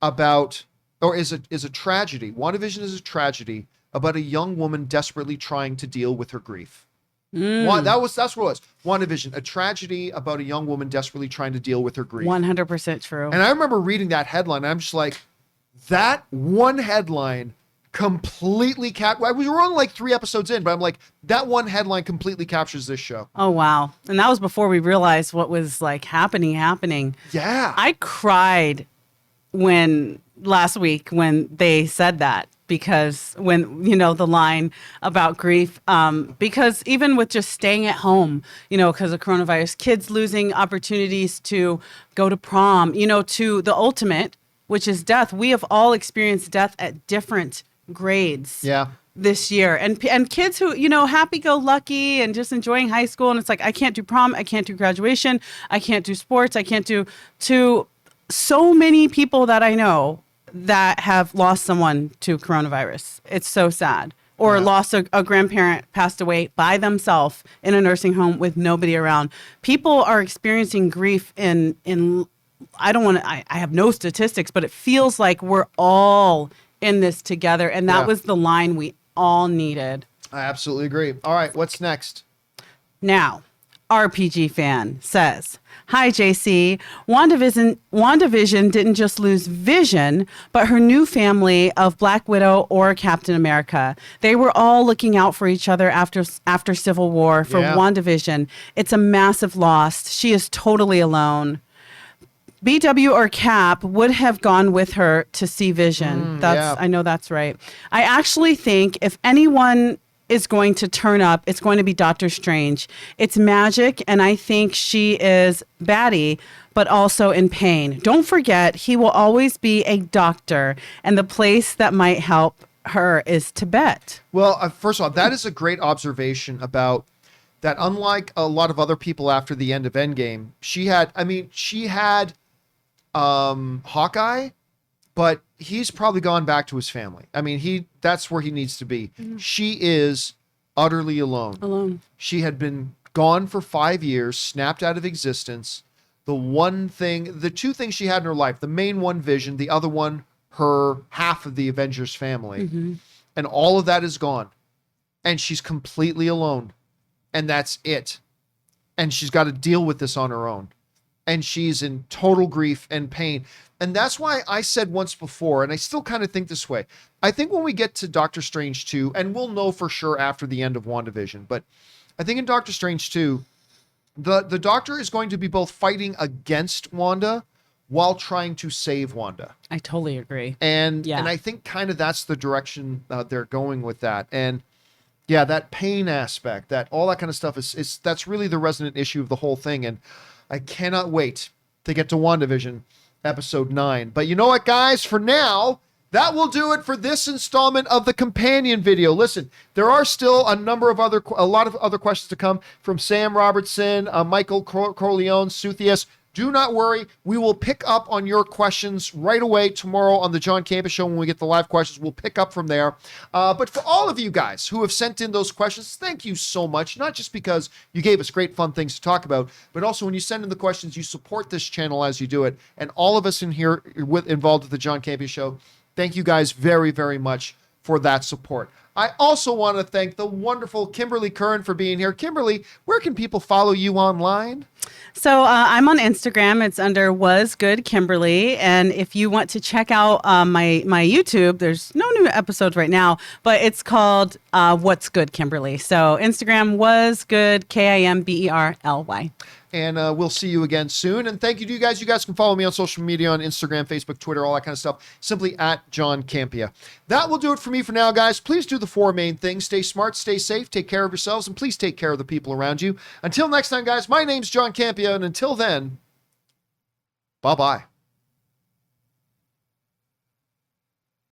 about, or is a tragedy. WandaVision is a tragedy about a young woman desperately trying to deal with her grief. That's what it was. WandaVision, a tragedy about a young woman desperately trying to deal with her grief. 100% true. And I remember reading that headline, and I'm just like, that one headline completely we were only like 3 episodes in, but I'm like, that one headline completely captures this show. Oh wow. And that was before we realized what was like happening. Yeah. I cried when last week when they said that, because when, the line about grief, because even with just staying at home, because of coronavirus, kids losing opportunities to go to prom, to the ultimate, which is death. We have all experienced death at different grades. Yeah. This year, and kids who, happy-go-lucky and just enjoying high school, and it's like, I can't do prom, I can't do graduation, I can't do sports, I can't do, to so many people that I know that have lost someone to coronavirus. It's so sad. Or lost a grandparent, passed away by themselves in a nursing home with nobody around. People are experiencing grief in I have no statistics, but it feels like we're all in this together, and that was the line we all needed. I absolutely agree. All right, what's next? Now, RPG fan says, "Hi, JC. WandaVision didn't just lose vision, but her new family of Black Widow or Captain America. They were all looking out for each other after Civil War. For WandaVision, it's a massive loss. She is totally alone. BW or Cap would have gone with her to see Vision." I know that's right. "I actually think if anyone is going to turn up, it's going to be Doctor Strange. It's magic, and I think she is batty, but also in pain. Don't forget, he will always be a doctor, and the place that might help her is Tibet." Well, first of all, that is a great observation about that. Unlike a lot of other people after the end of Endgame, she had Hawkeye, but he's probably gone back to his family. I mean, that's where he needs to be. She is utterly alone. She had been gone for 5 years, snapped out of existence. The two things she had in her life, the main one, Vision, the other one, her half of the Avengers family. And all of that is gone. And she's completely alone. And that's it. And she's got to deal with this on her own. And she's in total grief and pain. And that's why I said once before, and I still kind of think this way, I think when we get to Doctor Strange 2, and we'll know for sure after the end of WandaVision, but I think in Doctor Strange 2, the Doctor is going to be both fighting against Wanda while trying to save Wanda. I totally agree. And I think kind of that's the direction they're going with that. And yeah, that pain aspect, that all that kind of stuff is that's really the resonant issue of the whole thing. And I cannot wait to get to WandaVision episode 9. But you know what, guys? For now, that will do it for this installment of the companion video. Listen, there are still a lot of other questions to come from Sam Robertson, Michael Corleone, Suthius. Do not worry. We will pick up on your questions right away tomorrow on the John Campea Show. When we get the live questions, we'll pick up from there. But for all of you guys who have sent in those questions, thank you so much. Not just because you gave us great, fun things to talk about, but also when you send in the questions, you support this channel as you do it. And all of us in here involved with the John Campea Show, thank you guys very, very much for that support. I also want to thank the wonderful Kimberly Curran for being here. Kimberly, where can people follow you online? So I'm on Instagram. It's under Was Good Kimberly. And if you want to check out my YouTube, there's no new episodes right now, but it's called What's Good Kimberly. So Instagram Was Good KIMBERLY. And we'll see you again soon. And thank you to you guys. You guys can follow me on social media, on Instagram, Facebook, Twitter, all that kind of stuff. Simply at John Campea. That will do it for me for now, guys. Please do the 4 main things. Stay smart, stay safe, take care of yourselves, and please take care of the people around you. Until next time, guys, my name's John Campea. And until then, bye-bye.